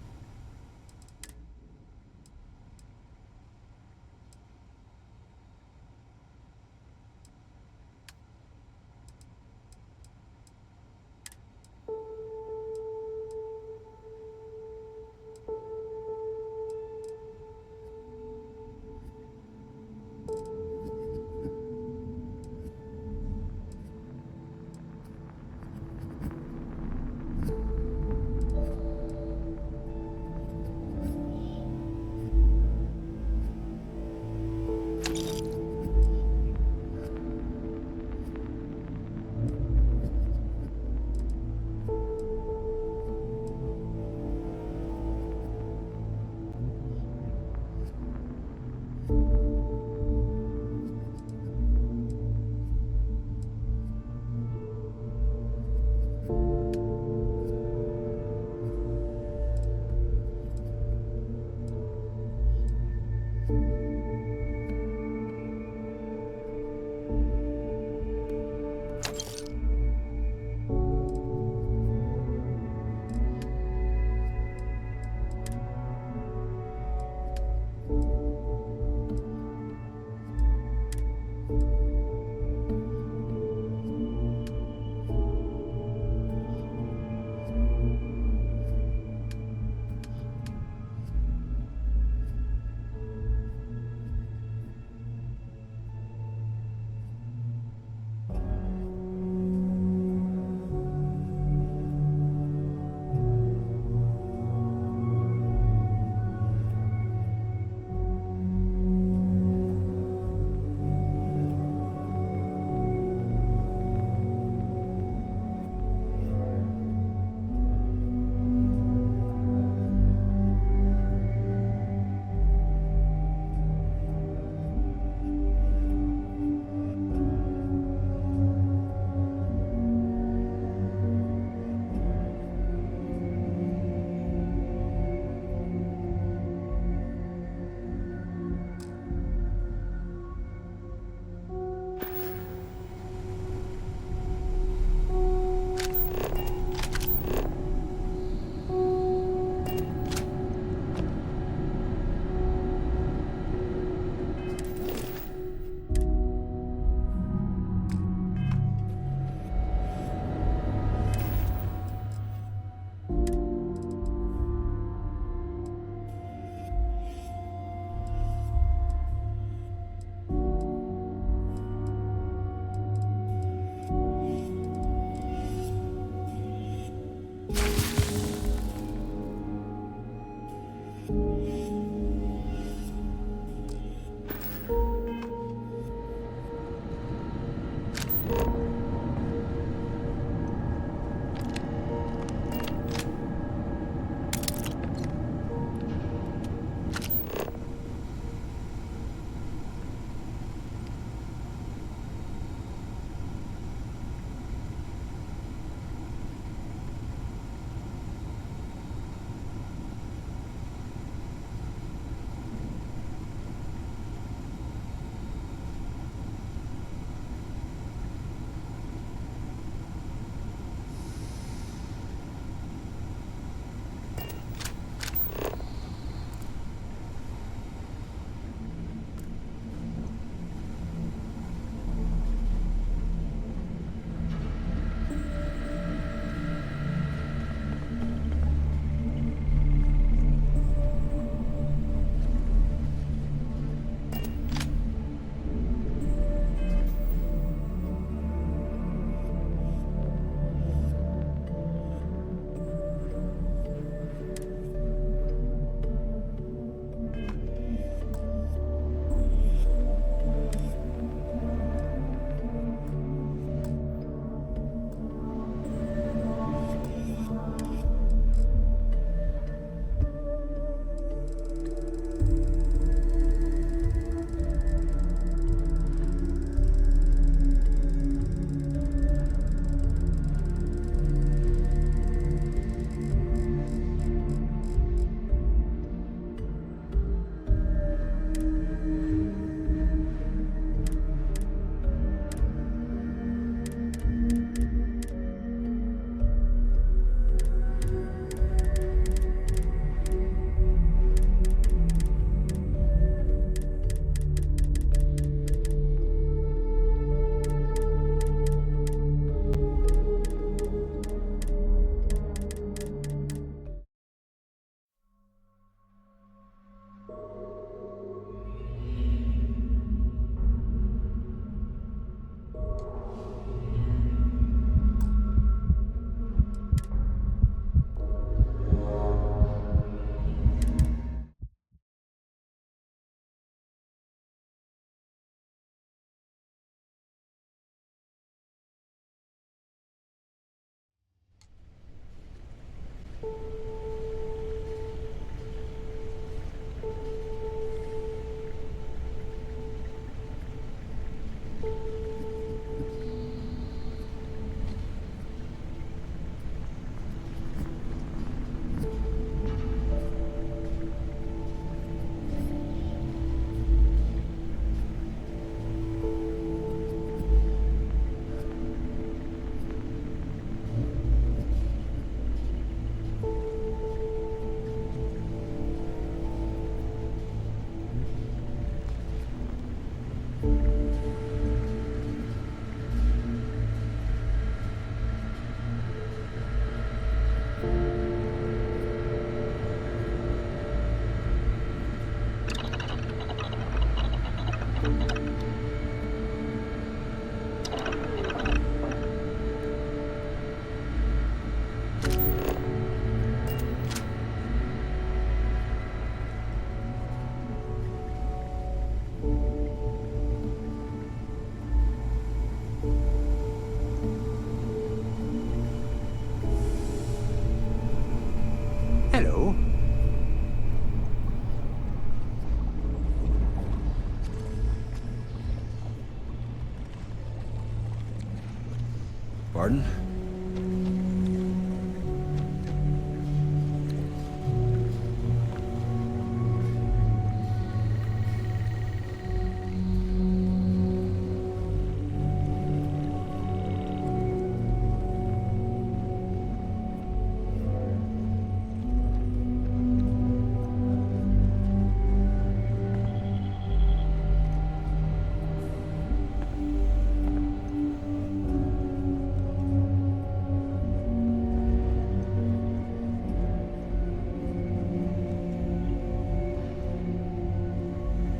Speaker 17: Pardon?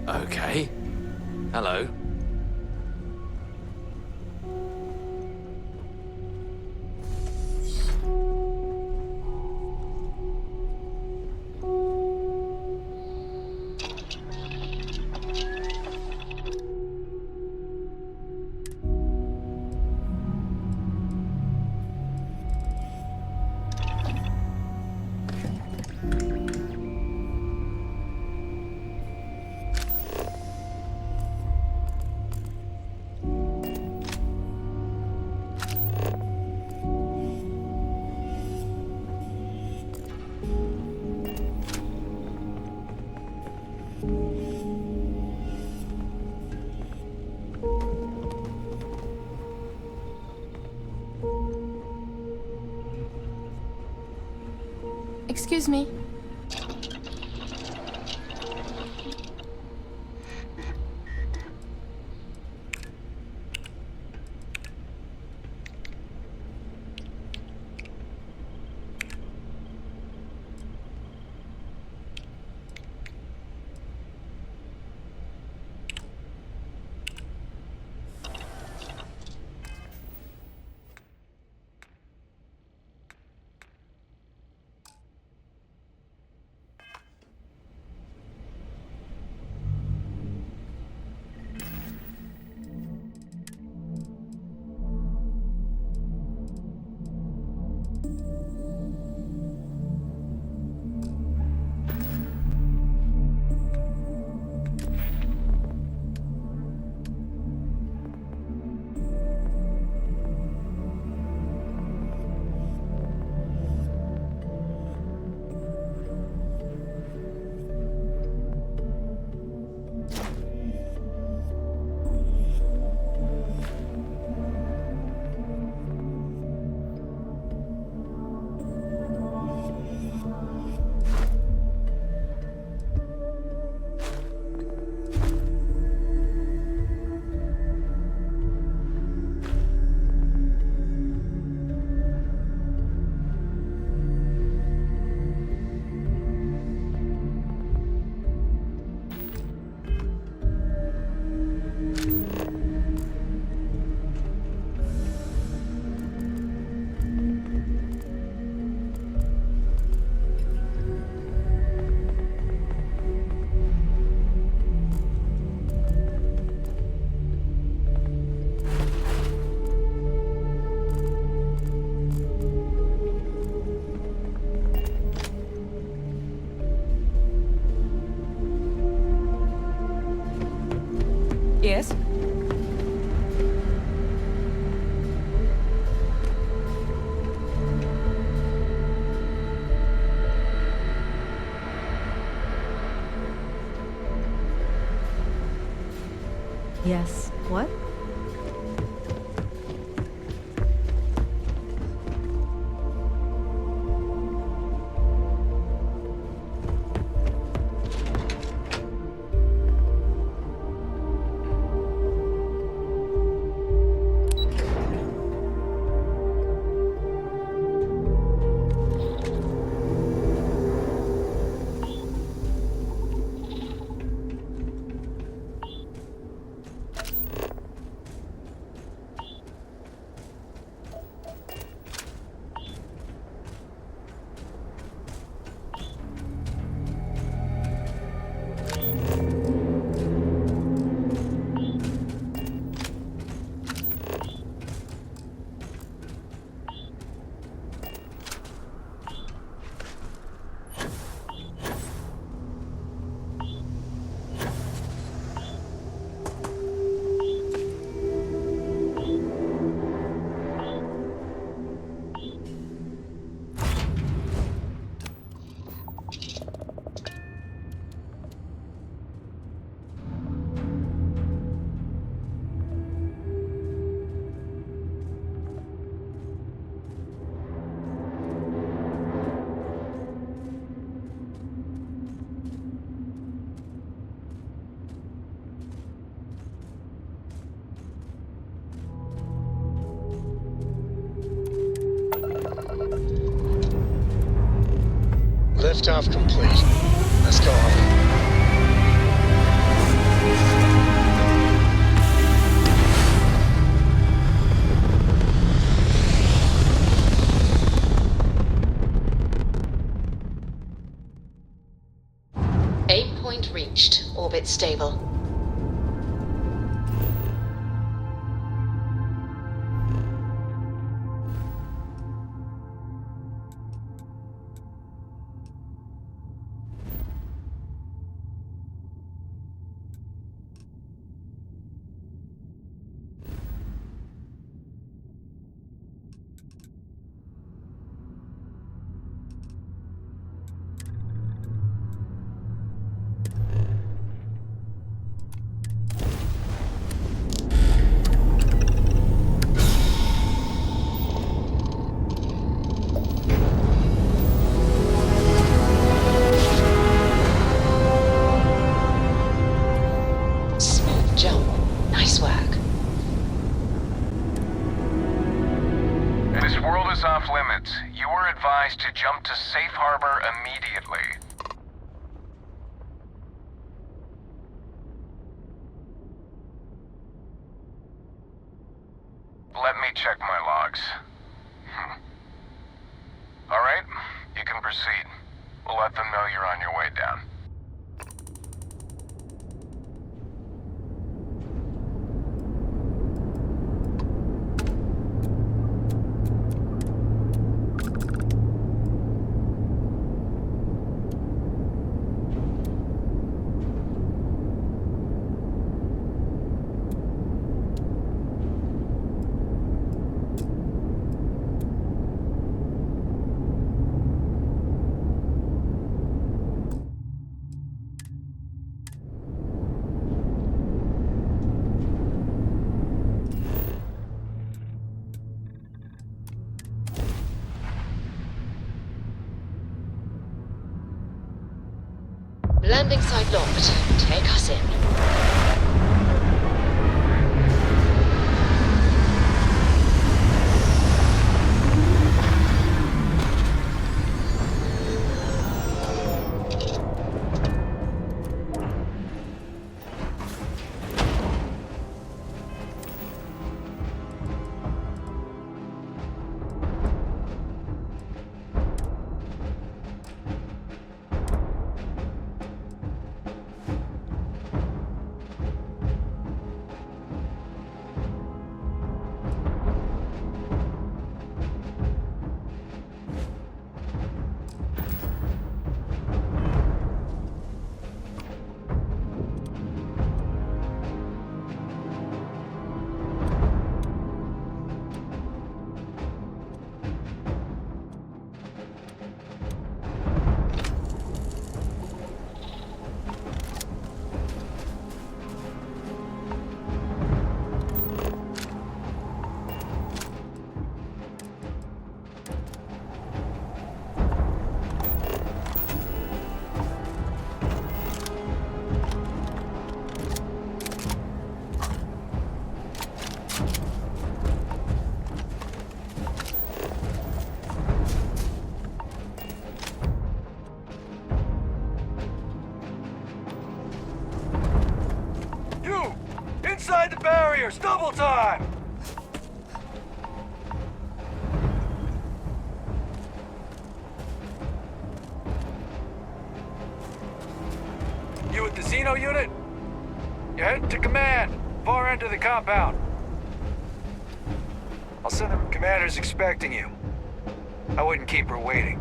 Speaker 18: Okay. Hello.
Speaker 19: Excuse me.
Speaker 10: Yes?
Speaker 14: Yes. What?
Speaker 13: Liftoff complete. Let's go home.
Speaker 2: Aim point reached. Orbit stable.
Speaker 20: You were advised to jump to safe harbor immediately. Let me check my logs. Alright, you can proceed. We'll let them know you're on your way down.
Speaker 2: Landing site locked. Take us in.
Speaker 1: Inside the barriers, double time! You with the Xeno unit? You're heading to command, far end of the compound. I'll send the commander's expecting you. I wouldn't keep her waiting.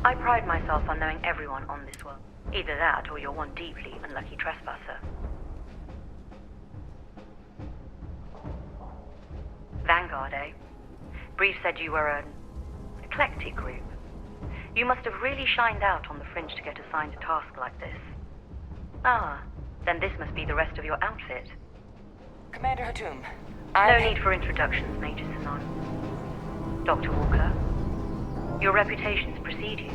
Speaker 21: I pride myself on knowing everyone on this world. Either that, or you're one deeply unlucky trespasser. Vanguard, eh? Brief said you were an eclectic group. You must have really shined out on the fringe to get assigned a task like this. Ah, then this must be the rest of your outfit.
Speaker 10: Commander Hatum,
Speaker 21: No need for introductions, Major Sanon. Dr. Walker, your reputations precede you,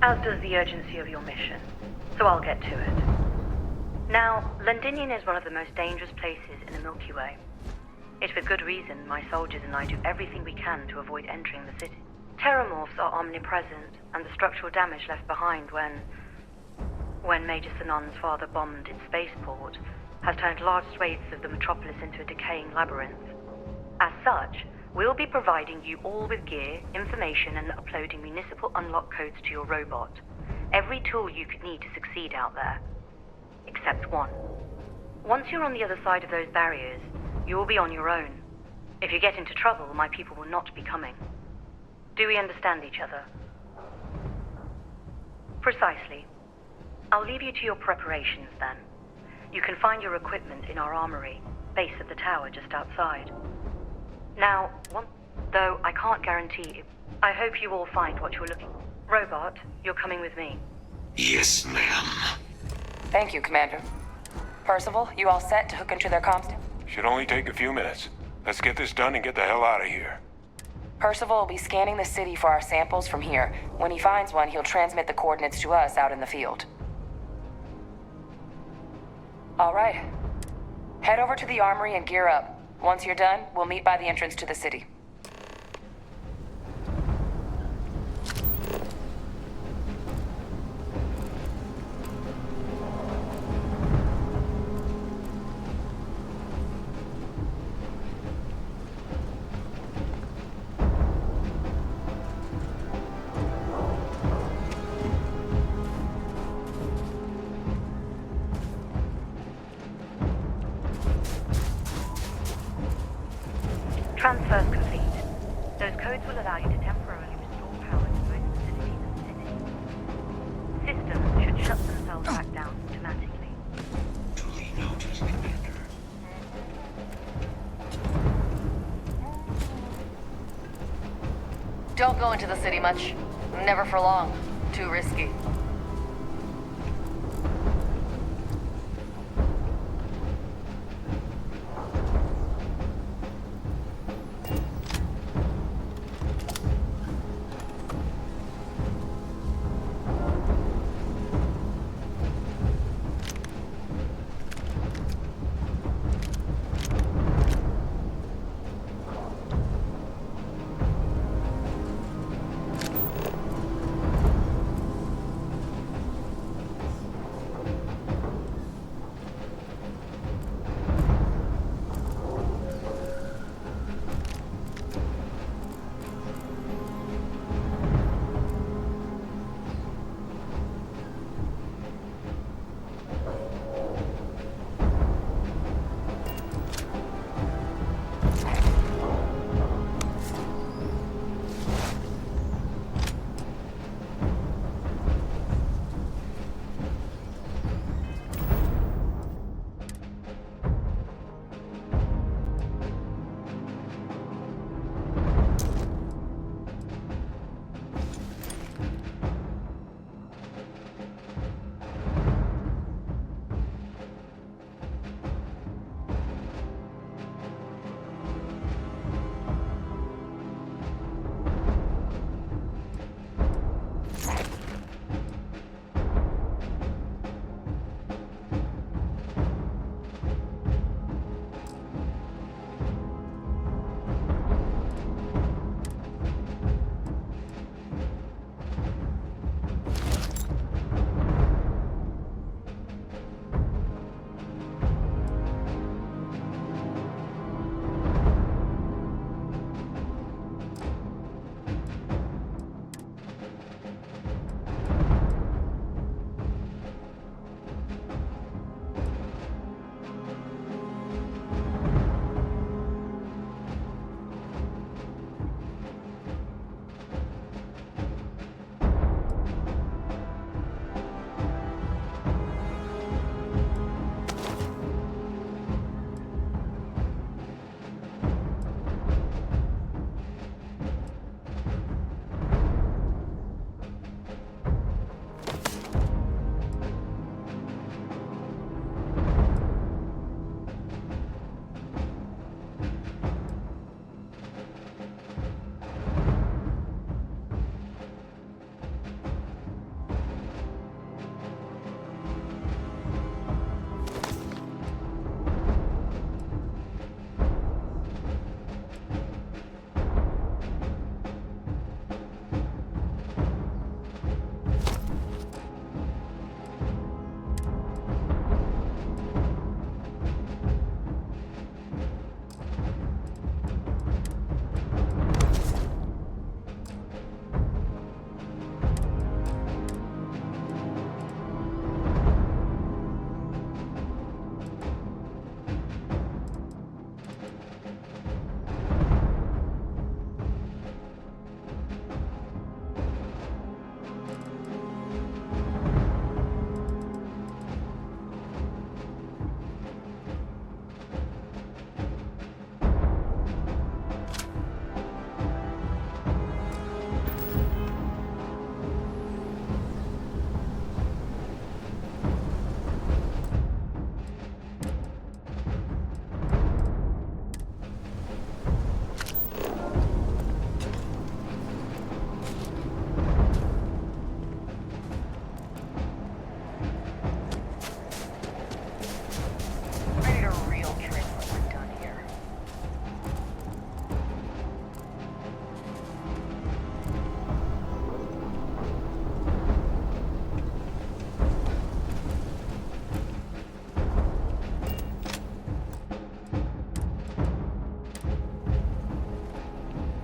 Speaker 21: as does the urgency of your mission, so I'll get to it. Now, Londinian is one of the most dangerous places in the Milky Way. It's with good reason my soldiers and I do everything we can to avoid entering the city. Terramorphs are omnipresent, and the structural damage left behind when Major Sanon's father bombed its spaceport has turned large swathes of the metropolis into a decaying labyrinth. As such, we'll be providing you all with gear, information, and uploading municipal unlock codes to your robot. Every tool you could need to succeed out there. Except one. Once you're on the other side of those barriers, you will be on your own. If you get into trouble, my people will not be coming. Do we understand each other? Precisely. I'll leave you to your preparations then. You can find your equipment in our armory, base of the tower just outside. Now, though I can't guarantee it, I hope you all find what you're looking for. Robot, you're coming with me.
Speaker 11: Yes, ma'am.
Speaker 10: Thank you, Commander. Percival, you all set to hook into their comms?
Speaker 20: Should only take a few minutes. Let's get this done and get the hell out of here.
Speaker 10: Percival will be scanning the city for our samples from here. When he finds one, he'll transmit the coordinates to us out in the field. All right. Head over to the armory and gear up. Once you're done, we'll meet by the entrance to the city.
Speaker 21: Transfers complete. Those codes will allow you to temporarily restore power to most facilities in the city. Systems should shut themselves back down automatically.
Speaker 11: Duly noted, Commander.
Speaker 22: Don't go into the city much. Never for long. Too risky.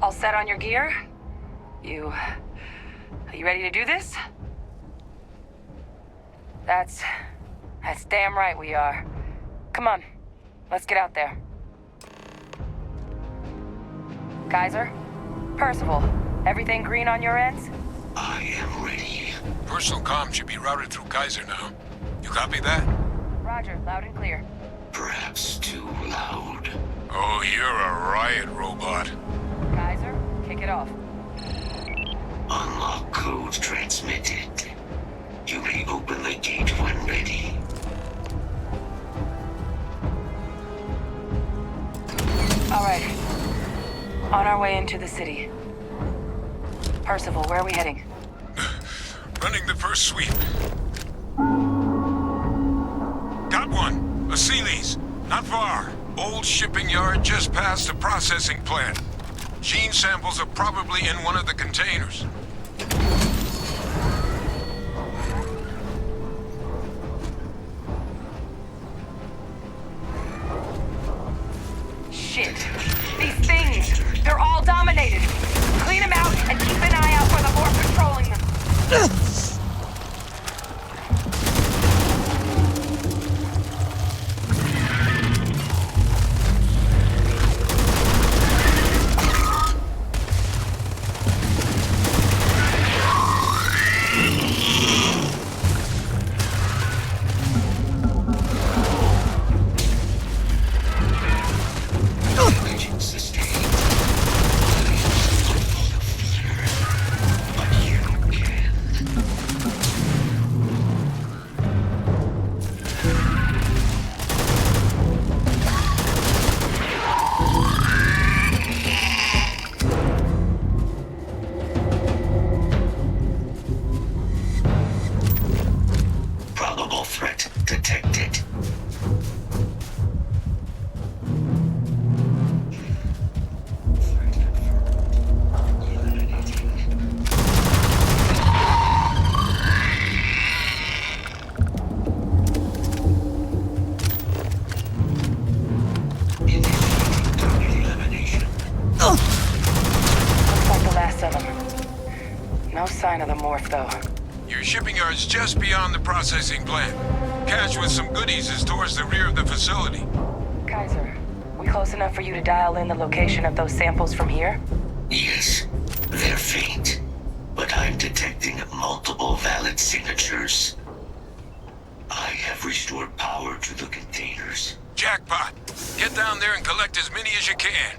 Speaker 10: All set on your gear? Are you ready to do this? That's damn right we are. Come on, let's get out there. Kaiser? Percival, everything green on your ends?
Speaker 11: I am ready.
Speaker 1: Personal comm should be routed through Kaiser now. You copy that?
Speaker 10: Roger, loud and clear.
Speaker 11: Perhaps too loud.
Speaker 1: Oh, you're a riot robot.
Speaker 10: Kaiser, kick it off.
Speaker 11: Unlock code transmitted. You may open the gate when ready.
Speaker 10: All right. On our way into the city. Percival, where are we heading?
Speaker 1: Running the first sweep. Got one. A Sealy's. Not far. Old shipping yard just past the processing plant. Gene samples are probably in one of the containers.
Speaker 10: Shit. These things, they're all dominated. Clean them out and keep an eye out for the more patrolling them. Sign of the morph, though.
Speaker 1: Your shipping yard's just beyond the processing plant. Cache with some goodies is towards the rear of the facility.
Speaker 10: Kaiser, we close enough for you to dial in the location of those samples from here?
Speaker 11: Yes, they're faint, but I'm detecting multiple valid signatures. I have restored power to the containers.
Speaker 1: Jackpot! Get down there and collect as many as you can.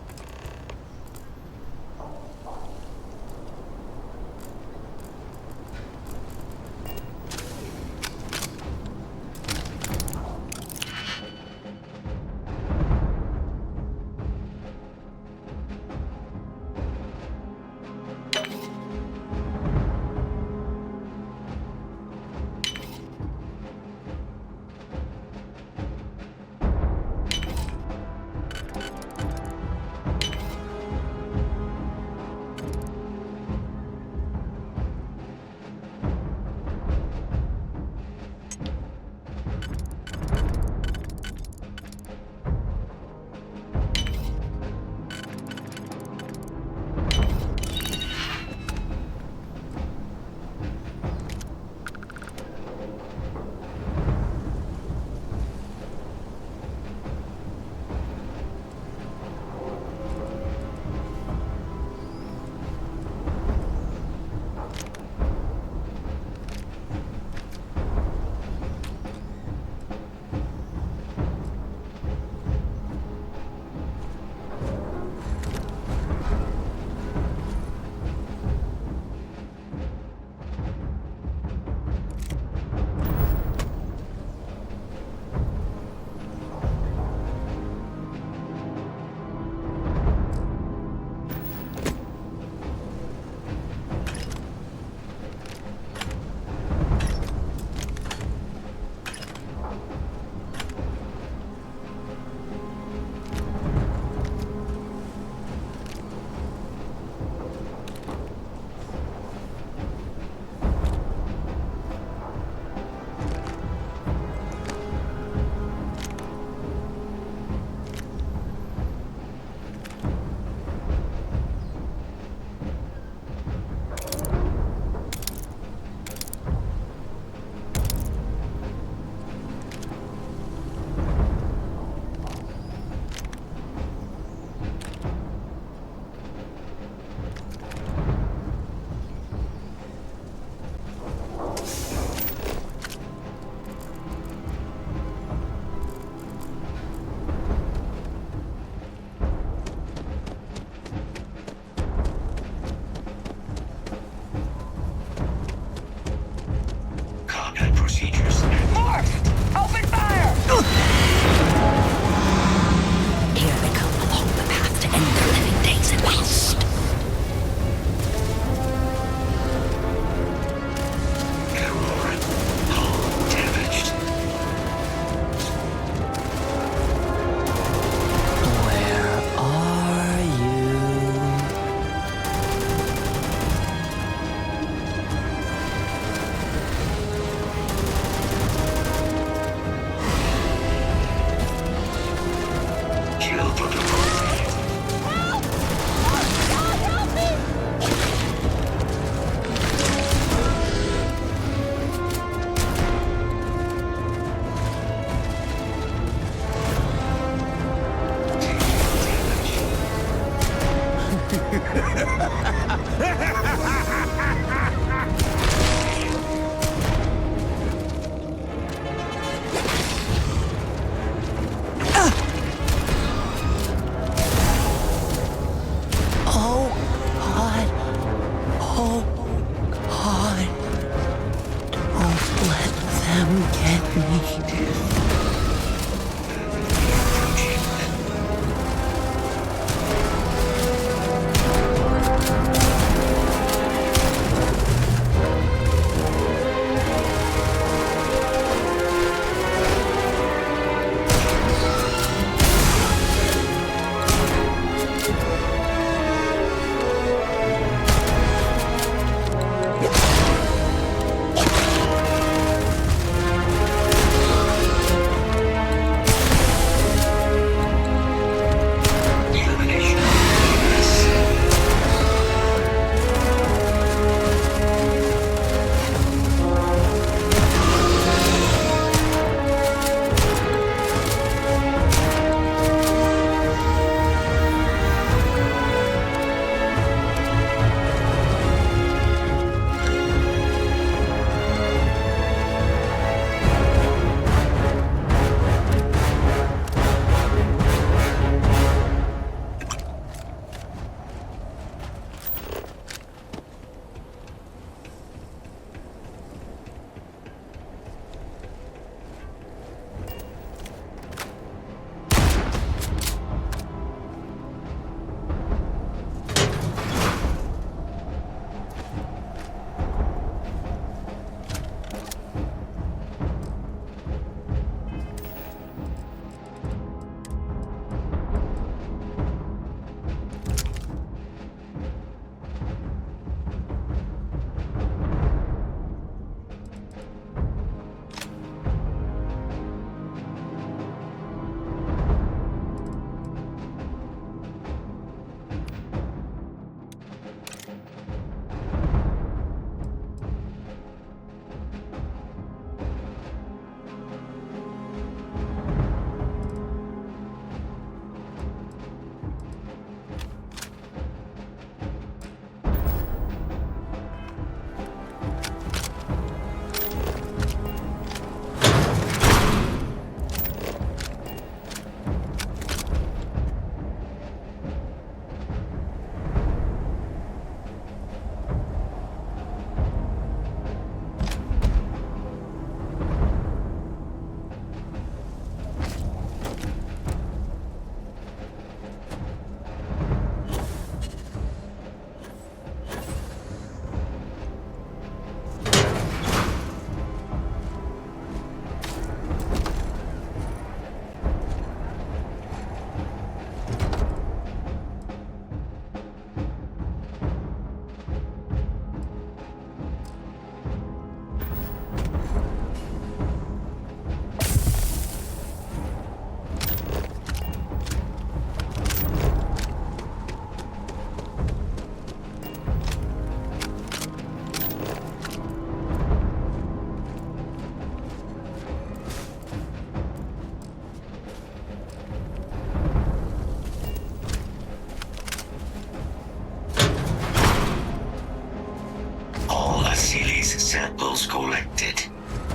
Speaker 11: Samples collected.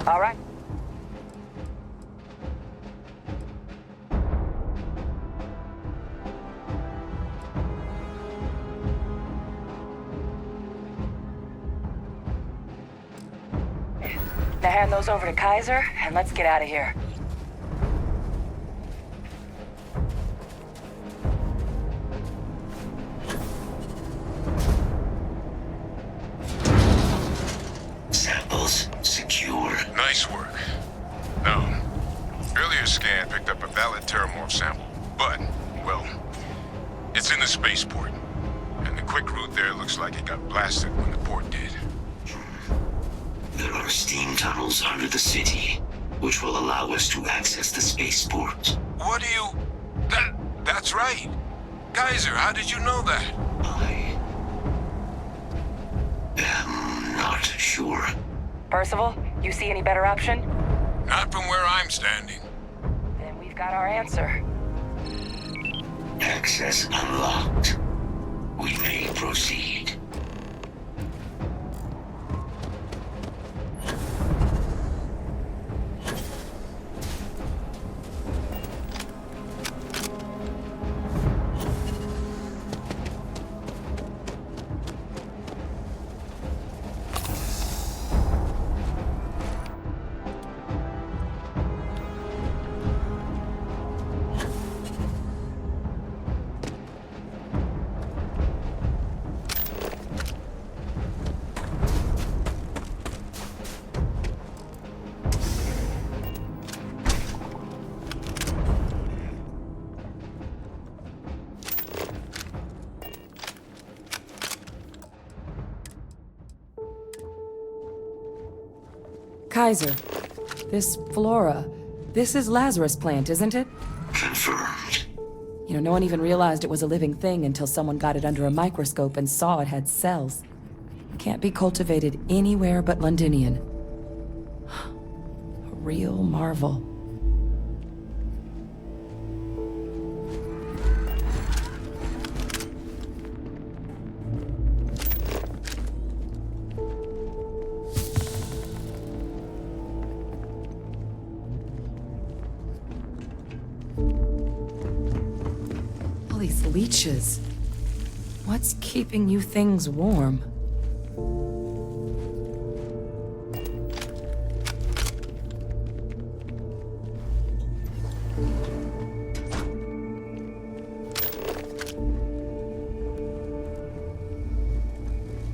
Speaker 10: All right. Now hand those over to Kaiser, and let's get out of here.
Speaker 11: Samples secure.
Speaker 1: Nice work. Now, earlier scan picked up a valid Terramorph sample, but, well, it's in the spaceport. And the quick route there looks like it got blasted when the port did.
Speaker 11: There are steam tunnels under the city, which will allow us to access the spaceport.
Speaker 1: What do you... That's right. Kaiser, how did you know that?
Speaker 11: I am not sure.
Speaker 10: Percival, you see any better option?
Speaker 1: Not from where I'm standing.
Speaker 10: Then we've got our answer.
Speaker 11: Access unlocked. We may proceed.
Speaker 10: Kaiser, this flora, this is Lazarus plant, isn't it?
Speaker 11: Confirmed.
Speaker 10: You know, no one even realized it was a living thing until someone got it under a microscope and saw it had cells. Can't be cultivated anywhere but Londinian. A real marvel. All these leeches. What's keeping you things warm?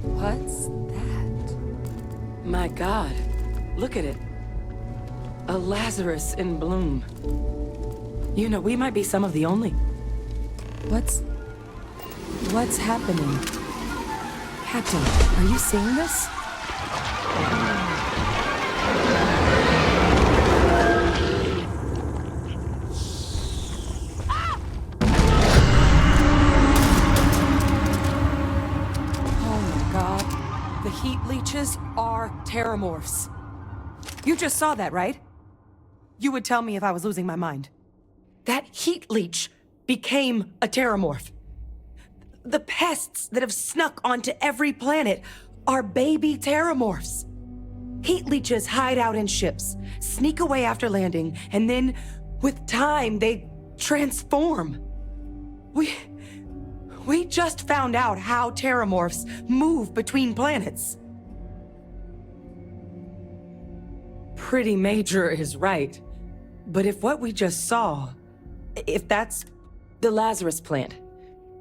Speaker 10: What's that? My God, look at it. A Lazarus in bloom. You know, we might be some of the only... What's happening? Captain, are you seeing this? Oh my God. The heat leeches are terramorphs. You just saw that, right? You would tell me if I was losing my mind. That heat leech became a terramorph. The pests that have snuck onto every planet are baby terramorphs. Heat leeches hide out in ships, sneak away after landing, and then, with time, they transform. We just found out how terramorphs move between planets. Pretty Major is right. But if what we just saw, if that's the Lazarus plant,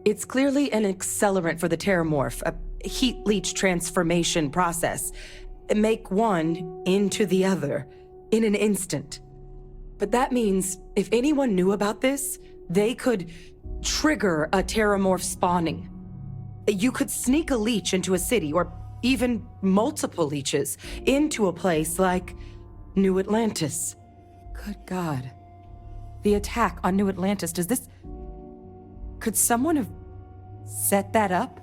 Speaker 10: it's clearly an accelerant for the terramorph, a heat leech transformation process. Make one into the other in an instant. But that means if anyone knew about this, they could trigger a terramorph spawning. You could sneak a leech into a city, or even multiple leeches, into a place like New Atlantis. Good God. The attack on New Atlantis, does this... Could someone have set that up?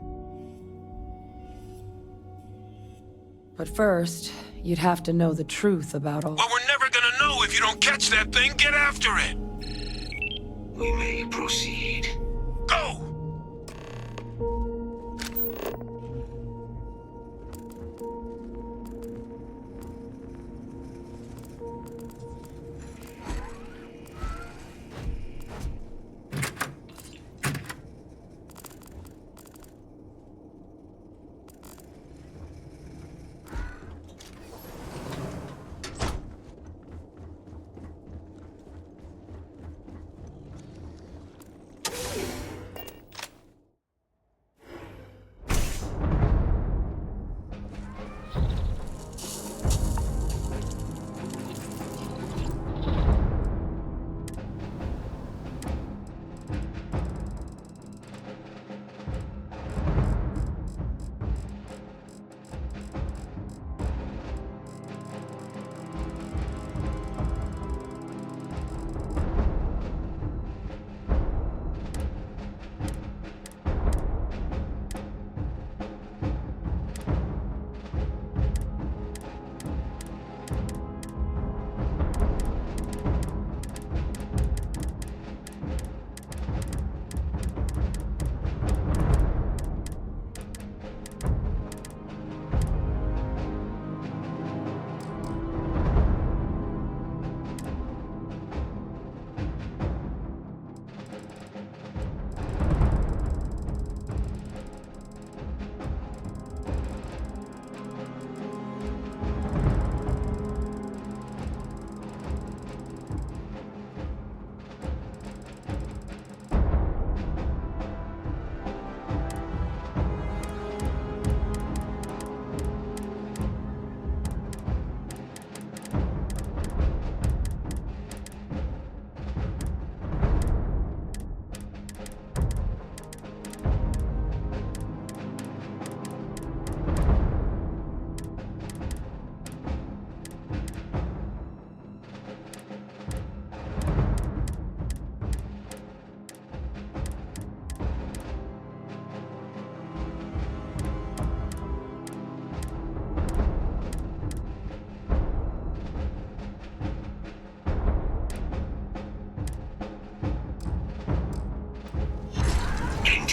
Speaker 10: But first, you'd have to know the truth about all...
Speaker 1: Well, we're never gonna know if you don't catch that thing. Get after it!
Speaker 11: We may proceed.
Speaker 1: Go!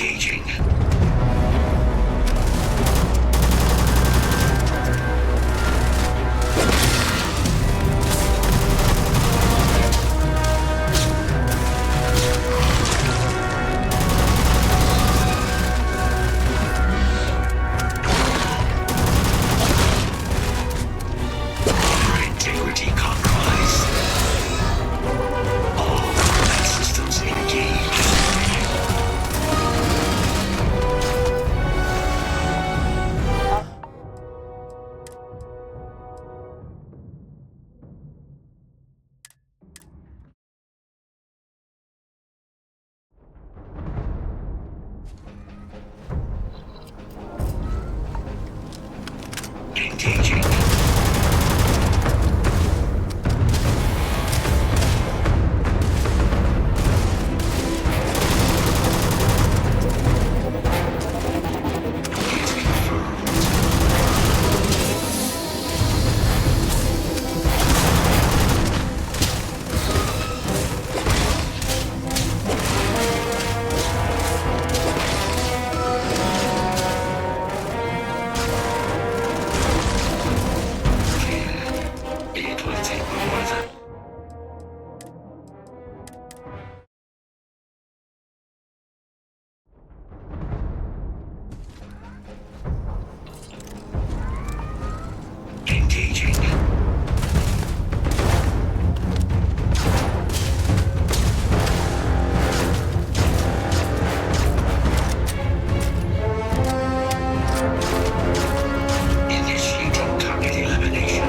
Speaker 11: Engaging. Integrity compromised. All combat systems engaged. Engaging. It will take more than engaging. Initiating target elimination.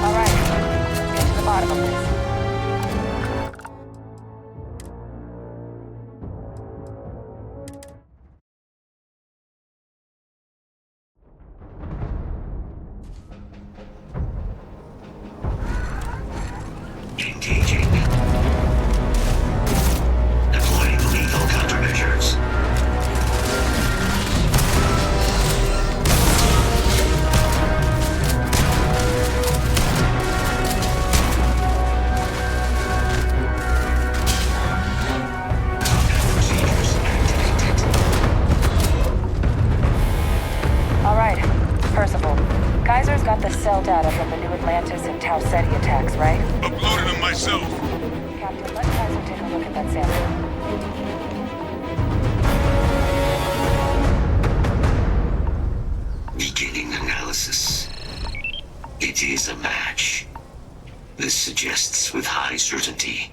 Speaker 2: All right, get to the bottom of this.
Speaker 11: Engaging. Deploying lethal countermeasures. Procedures activated.
Speaker 2: All right, Percival. Kaiser's got the cell data from the New Atlantis and Tau Ceti attacks, right?
Speaker 1: Uploaded them myself.
Speaker 2: Captain, let Kaiser take a look at that sample.
Speaker 11: Beginning analysis. It is a match. This suggests with high certainty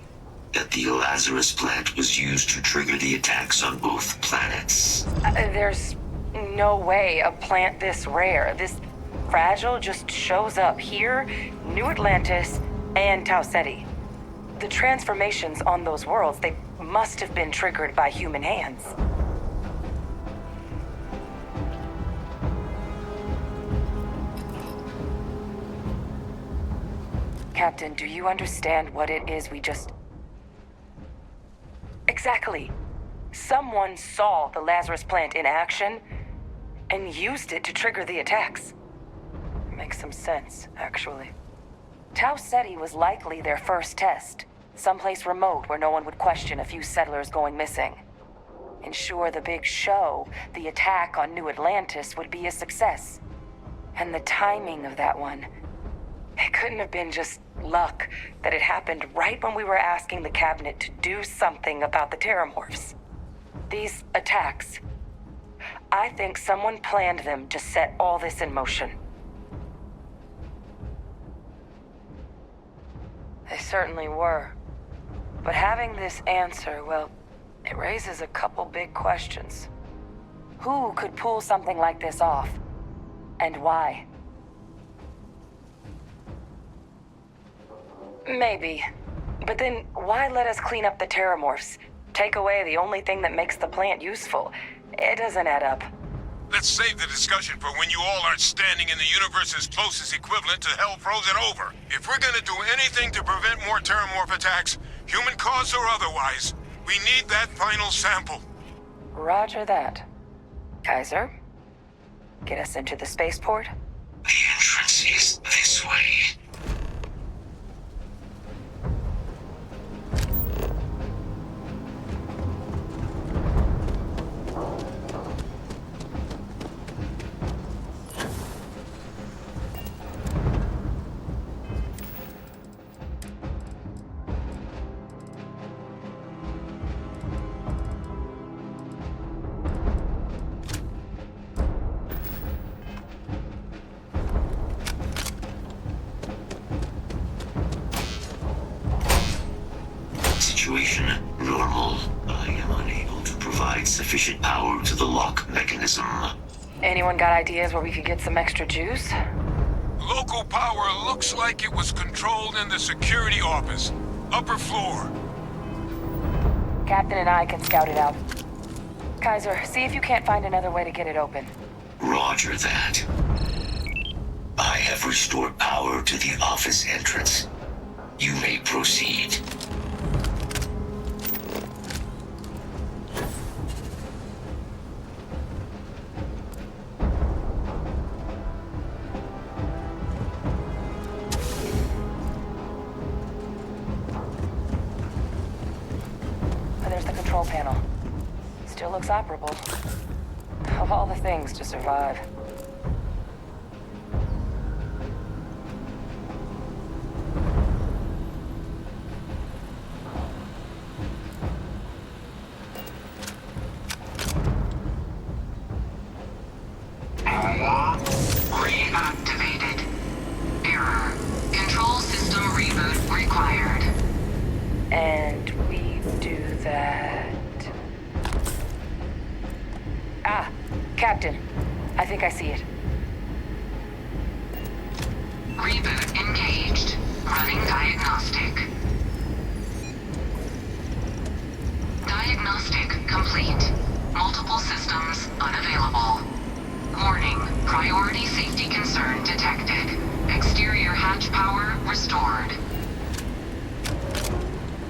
Speaker 11: that the Lazarus plant was used to trigger the attacks on both planets.
Speaker 2: There's no way a plant this rare, this fragile, just shows up here, New Atlantis, and Tau Ceti. The transformations on those worlds, they must have been triggered by human hands. Captain, do you understand what it is we just... Exactly. Someone saw the Lazarus plant in action and used it to trigger the attacks. Makes some sense, actually. Tau Ceti was likely their first test. Someplace remote where no one would question a few settlers going missing. Ensure the big show, the attack on New Atlantis, would be a success. And the timing of that one, it couldn't have been just luck that it happened right when we were asking the cabinet to do something about the terramorphs. These attacks, I think someone planned them to set all this in motion. They certainly were. But having this answer, well, it raises a couple big questions. Who could pull something like this off? And why? Maybe. But then why let us clean up the terramorphs? Take away the only thing that makes the plant useful. It doesn't add up.
Speaker 1: Let's save the discussion for when you all aren't standing in the universe's closest equivalent to hell frozen over. If we're gonna do anything to prevent more terramorph attacks, Human cause or otherwise, we need that final sample.
Speaker 2: Roger that. Kaiser, get us into the spaceport?
Speaker 11: The entrance is this way. Situation normal. I am unable to provide sufficient power to the lock mechanism.
Speaker 2: Anyone got ideas where we could get some extra juice?
Speaker 1: Local power looks like it was controlled in the security office. Upper floor.
Speaker 2: Captain and I can scout it out. Kaiser, see if you can't find another way to get it open.
Speaker 11: Roger that. I have restored power to the office entrance. You may proceed.
Speaker 2: There's the control panel. Still looks operable. Of all the things to survive.
Speaker 11: Reactivated. Error. Control system reboot required.
Speaker 2: And we do that. Ah, Captain. I think I see it.
Speaker 11: Reboot engaged. Running diagnostic. Diagnostic complete. Multiple systems unavailable. Warning, priority safety concern detected. Exterior hatch power restored.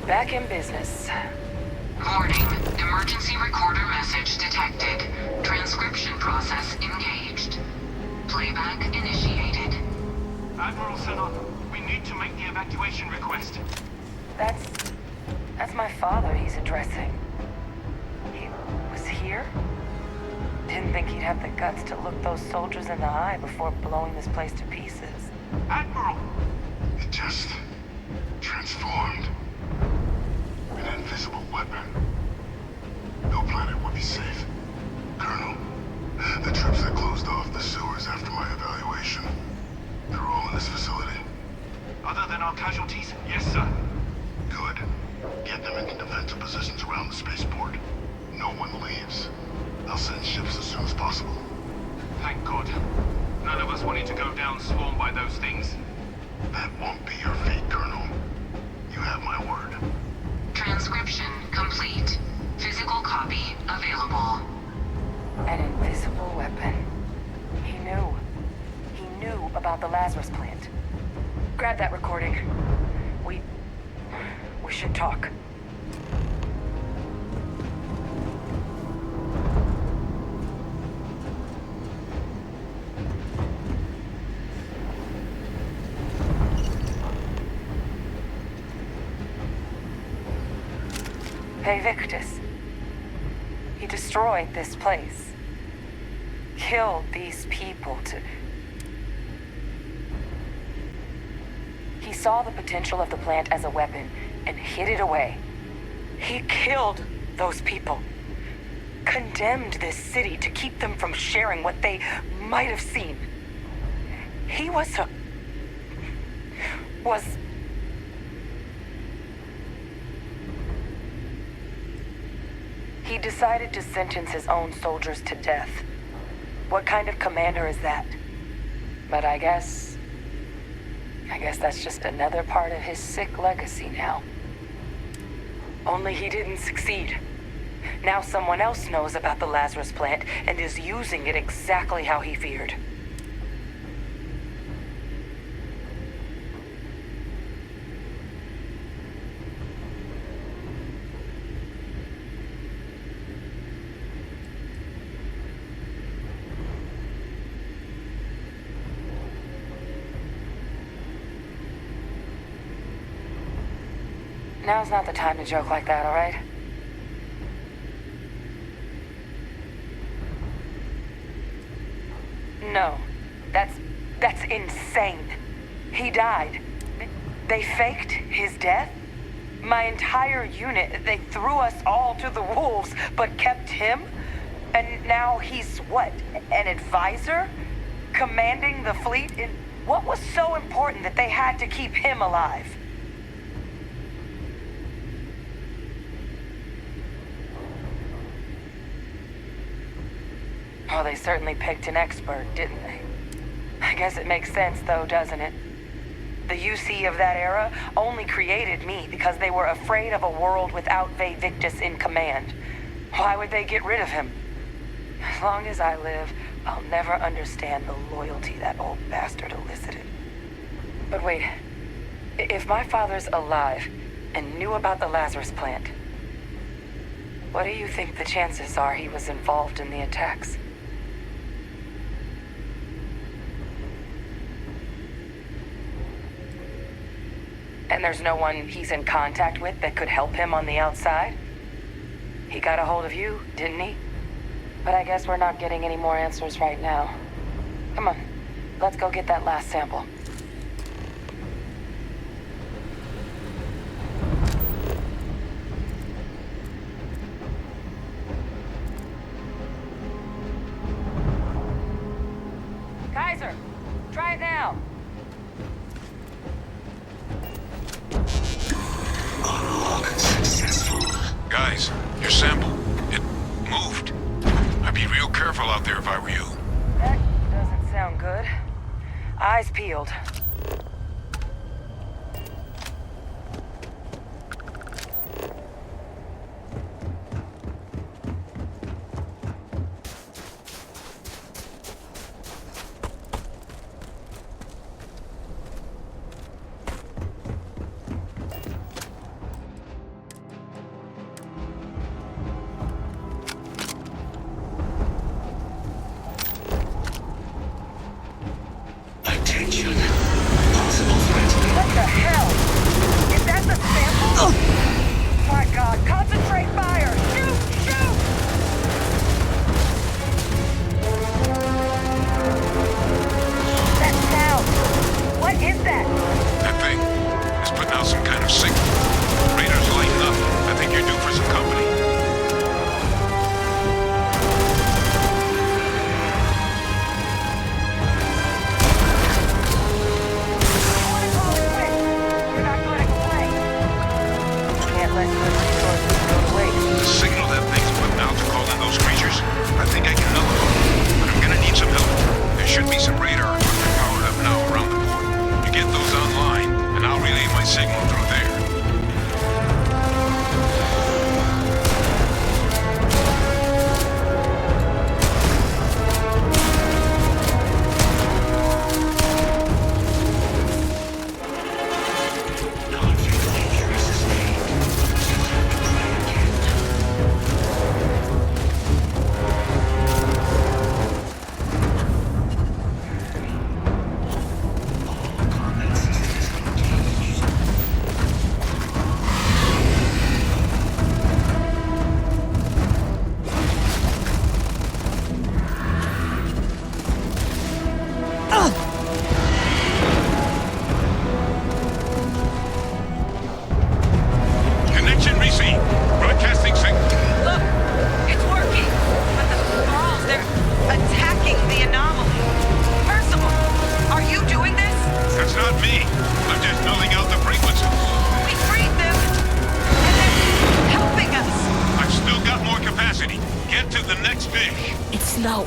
Speaker 2: Back in business.
Speaker 11: Warning, emergency recorder message detected. Transcription process engaged. Playback initiated.
Speaker 20: Admiral Sanon, we need to make the evacuation request.
Speaker 2: That's my father he's addressing. He was here? Didn't think he'd have the guts to look those soldiers in the eye before blowing this place to pieces.
Speaker 20: Admiral!
Speaker 4: It just transformed. An invisible weapon. No planet would be safe. Colonel, the troops that closed off the sewers after my evaluation, they're all in this facility.
Speaker 20: Other than our casualties? Yes, sir.
Speaker 4: Good. Get them into defensive positions around the spaceport. No one leaves. I'll send ships as soon as possible.
Speaker 20: Thank God. None of us wanted to go down swarmed by those things.
Speaker 4: That won't be your fate, Colonel. You have my word.
Speaker 11: Transcription complete. Physical copy available.
Speaker 2: An invisible weapon. He knew. He knew about the Lazarus plant. Grab that recording. We should talk. Hey, Victus. He destroyed this place. Killed these people to... He saw the potential of the plant as a weapon and hid it away. He killed those people. Condemned this city to keep them from sharing what they might have seen. He was He decided to sentence his own soldiers to death. What kind of commander is that? But I guess that's just another part of his sick legacy now. Only he didn't succeed. Now someone else knows about the Lazarus plant and is using it exactly how he feared. now's not the time to joke like that, all right? No, that's insane. He died. They faked his death? My entire unit, they threw us all to the wolves, but kept him? And now he's what, an advisor? Commanding the fleet? What was so important that they had to keep him alive? Well, they certainly picked an expert, didn't they? I guess it makes sense, though, doesn't it? The UC of that era only created me because they were afraid of a world without Victus in command. Why would they get rid of him? As long as I live, I'll never understand the loyalty that old bastard elicited. But wait, if my father's alive and knew about the Lazarus plant, what do you think the chances are he was involved in the attacks? And there's no one he's in contact with that could help him on the outside? He got a hold of you, didn't he? But I guess we're not getting any more answers right now. Come on, let's go get that last sample. Kaiser, try it now.
Speaker 1: Guys, your sample, it moved. I'd be real careful out there if I were you.
Speaker 2: That doesn't sound good. Eyes peeled.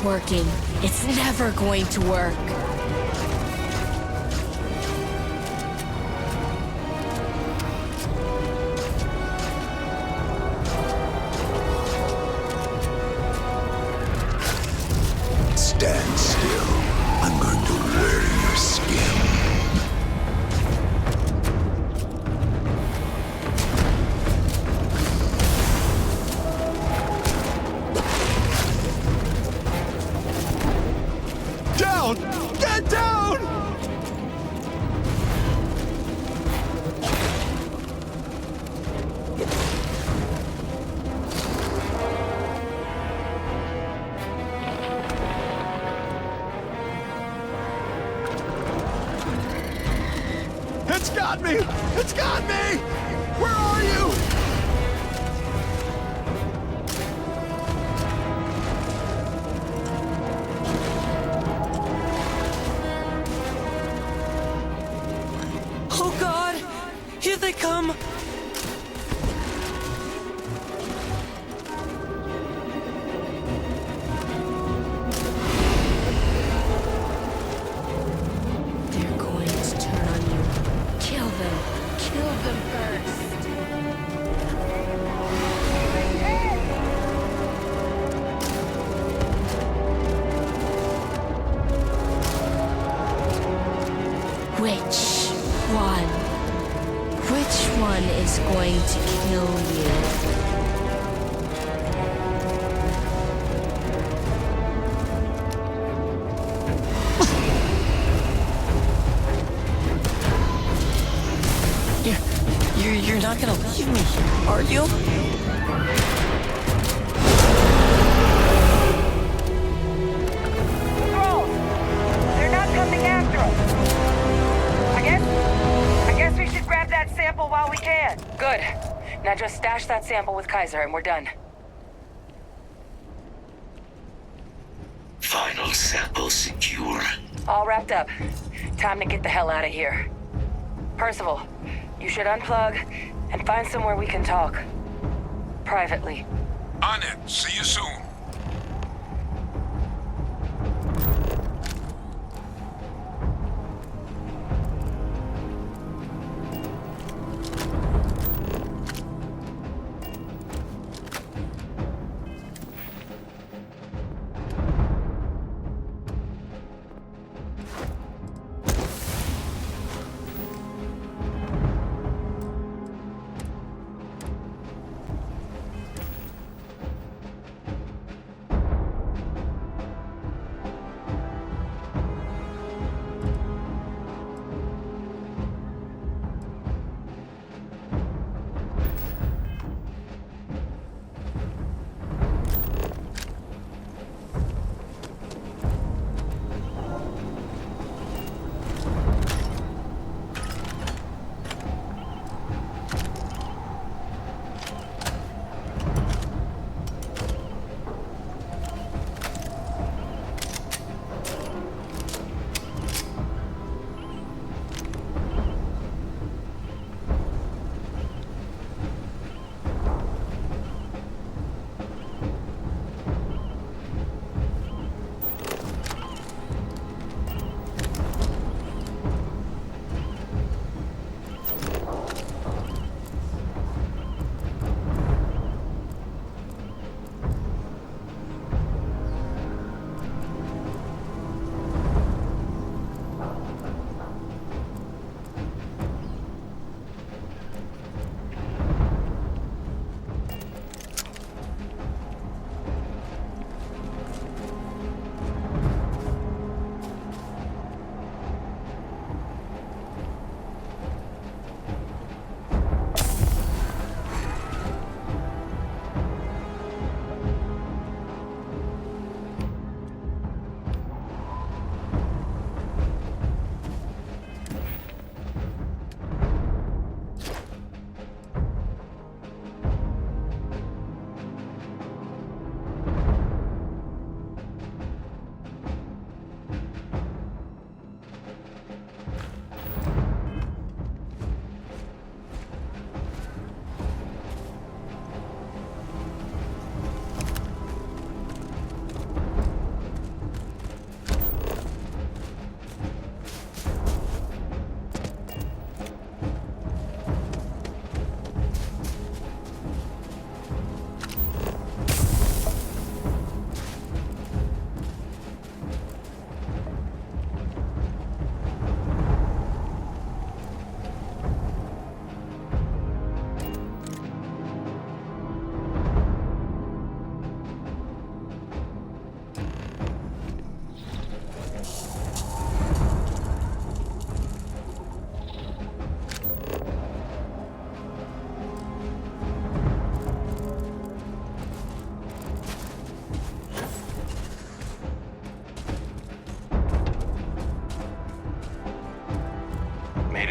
Speaker 19: Working. It's never going to work.
Speaker 3: Stand still. I'm going to wear your skin. got me! It's got me! Where are you?
Speaker 5: Oh God! Here they come!
Speaker 19: They're going to turn on you. Kill them. Kill them first. Which one? Which one is going to kill you?
Speaker 5: You're not gonna leave me, are you?
Speaker 2: Trolls! They're not coming after us. I guess we should grab that sample while we can. Good. Now just stash that sample with Kaiser and we're done.
Speaker 11: Final sample secure.
Speaker 2: All wrapped up. Time to get the hell out of here. Percival, you should unplug and find somewhere we can talk. Privately.
Speaker 1: On it. See you soon.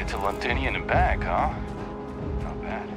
Speaker 7: it to Londinian and back, huh? Not bad.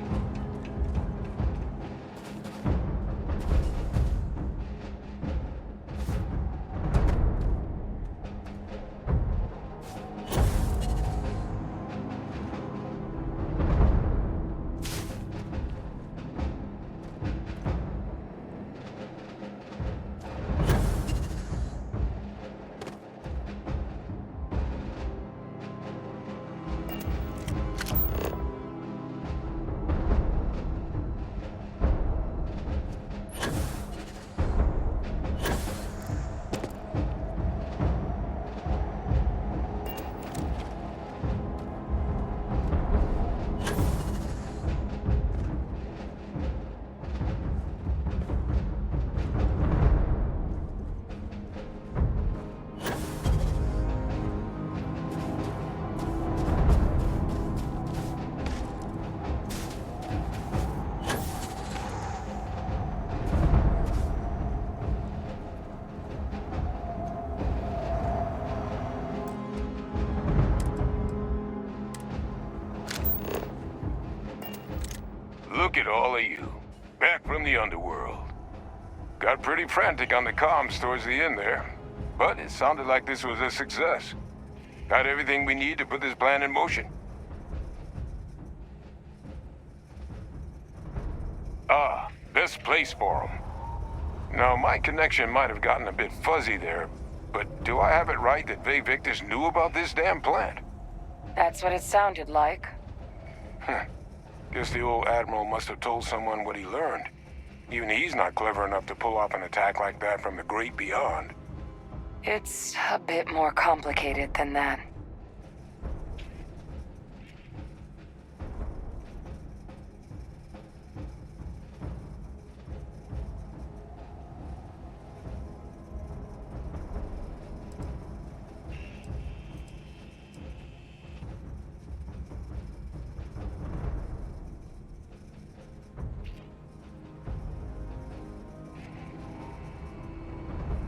Speaker 8: Look at all of you, back from the underworld. Got pretty frantic on the comms towards the end there, but it sounded like this was a success. Got everything we need to put this plan in motion. Ah, best place for them. Now, my connection might have gotten a bit fuzzy there, but do I have it right that Vay Victus knew about this damn plant?
Speaker 2: That's what it sounded like.
Speaker 8: Guess the old Admiral must have told someone what he learned. Even he's not clever enough to pull off an attack like that from the great beyond.
Speaker 2: It's a bit more complicated than that.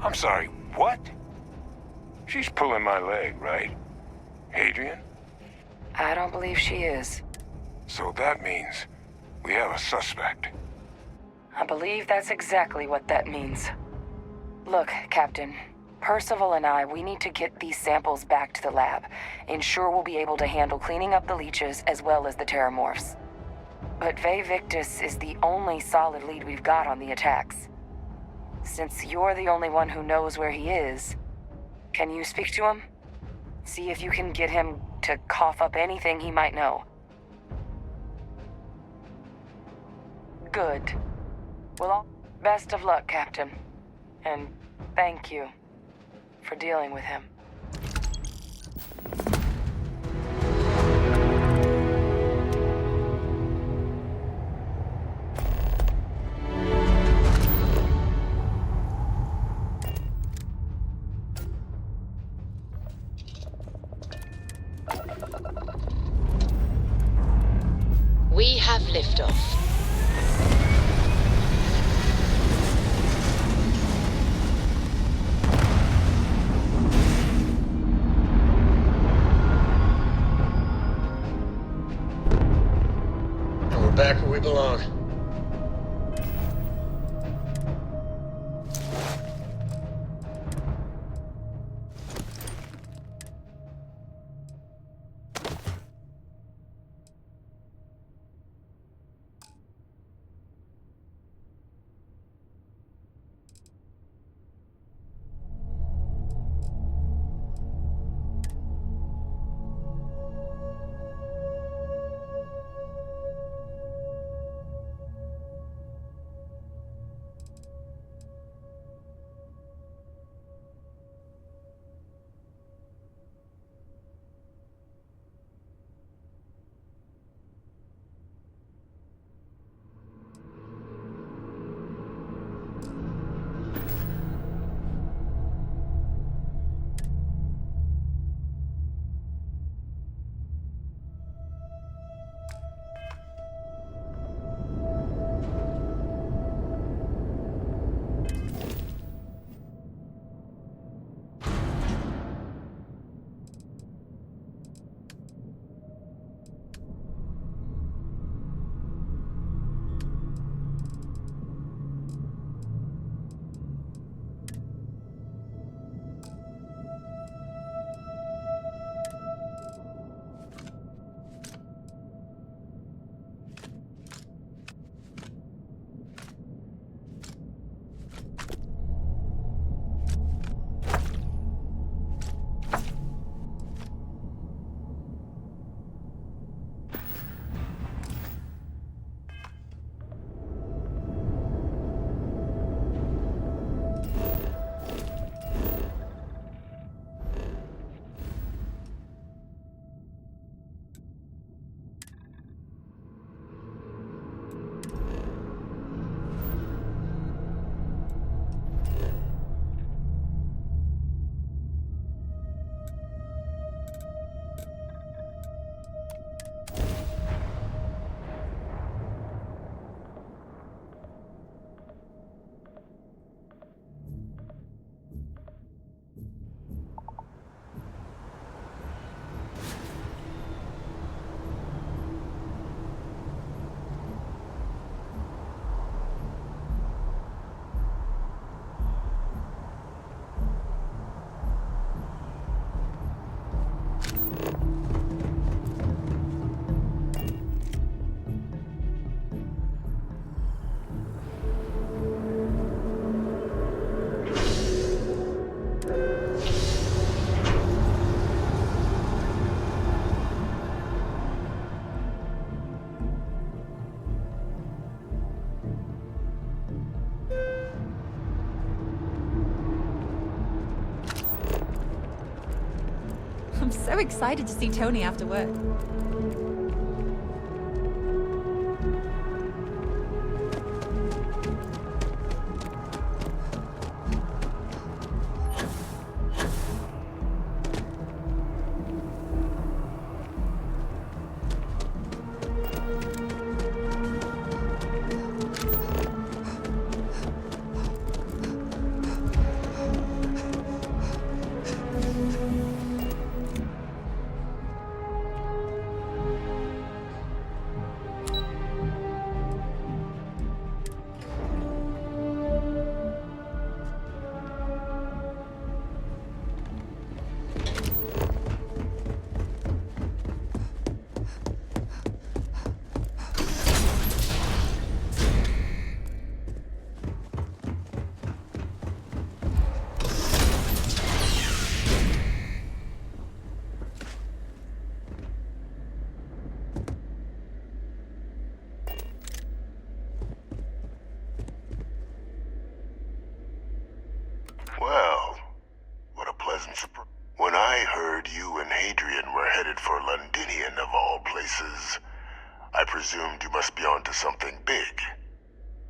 Speaker 8: I'm sorry, what? She's pulling my leg, right? Adrian?
Speaker 2: I don't believe she is.
Speaker 8: So that means we have a suspect.
Speaker 2: I believe that's exactly what that means. Look, Captain. Percival and we need to get these samples back to the lab. Ensure we'll be able to handle cleaning up the leeches as well as the terramorphs. But Vay Victus is the only solid lead we've got on the attacks. Since you're the only one who knows where he is, can you speak to him? See if you can get him to cough up anything he might know. Good. Well, best of luck, Captain. And thank you for dealing with him.
Speaker 23: We have liftoff.
Speaker 13: And we're back where we belong.
Speaker 6: so excited to see Tony after work.
Speaker 4: Well, what a pleasant surprise. When I heard you and Hadrian were headed for Londinian of all places, I presumed you must be onto something big.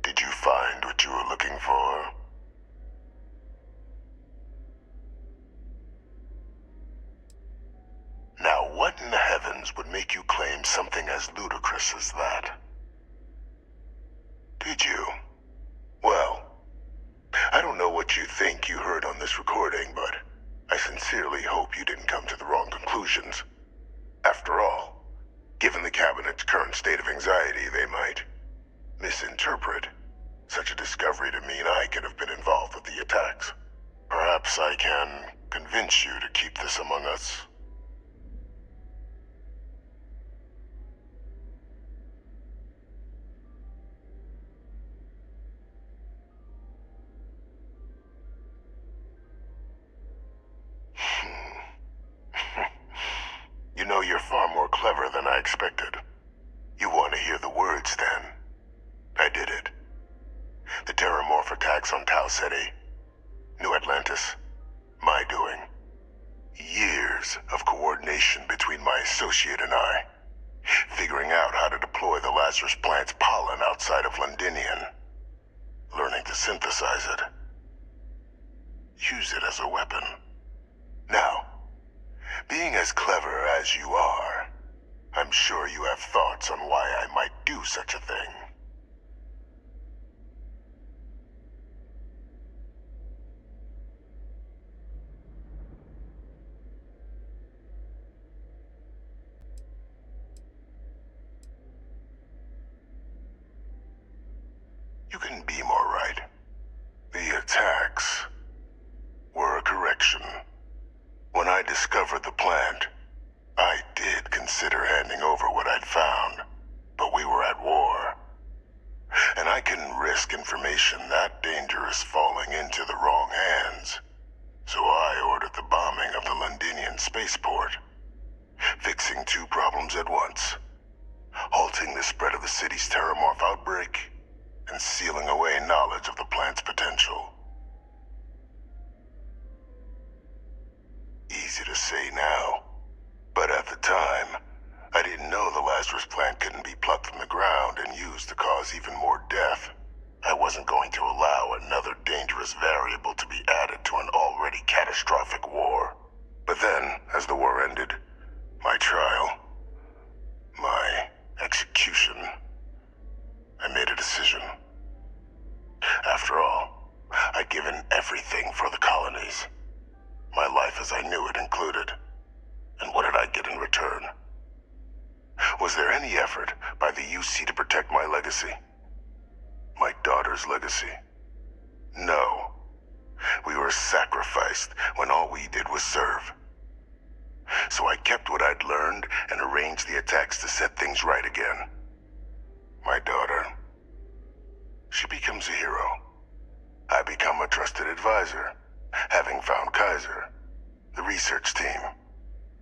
Speaker 4: Did you find what you were looking for? Now, what in the heavens would make you claim something as ludicrous as that? Did you? Well, I don't know what you think you heard on this recording, but I sincerely hope you didn't come to the wrong conclusions. After all, given the Cabinet's current state of anxiety, they might misinterpret such a discovery to mean I could have been involved with the attacks. Perhaps I can convince you to keep this among us. You know, you're far more clever than I expected. You want to hear the words, then? I did it. The Terramorph attacks on Tau Ceti, New Atlantis, my doing. Years of coordination between my associate and I, figuring out how to deploy the Lazarus plant's pollen outside of Londinian, learning to synthesize it, use it as a weapon. Now, being as clever as you are, I'm sure you have thoughts on why I might do such a thing. You can be more right. The attacks were a correction. When I discovered the plant, I did consider handing over what I'd found, but we were at war. And I couldn't risk information that dangerous falling into the wrong hands. So I ordered the bombing of the Londinian spaceport, fixing two problems at once: halting the spread of the city's Terramorph outbreak, and sealing away knowledge of the plant's potential. Easy to say now, but at the time, I didn't know the Lazarus plant couldn't be plucked from the ground and used to cause even more death. I wasn't going to allow another dangerous variable to be added to an already catastrophic war. But then, as the war ended, my trial, my execution, I made a decision. After all, I'd given everything for the colonies. My life as I knew it included. And what did I get in return? Was there any effort by the UC to protect my legacy? My daughter's legacy? No. We were sacrificed when all we did was serve. So I kept what I'd learned and arranged the attacks to set things right again. My daughter, she becomes a hero. I become a trusted advisor, having found Kaiser, the research team,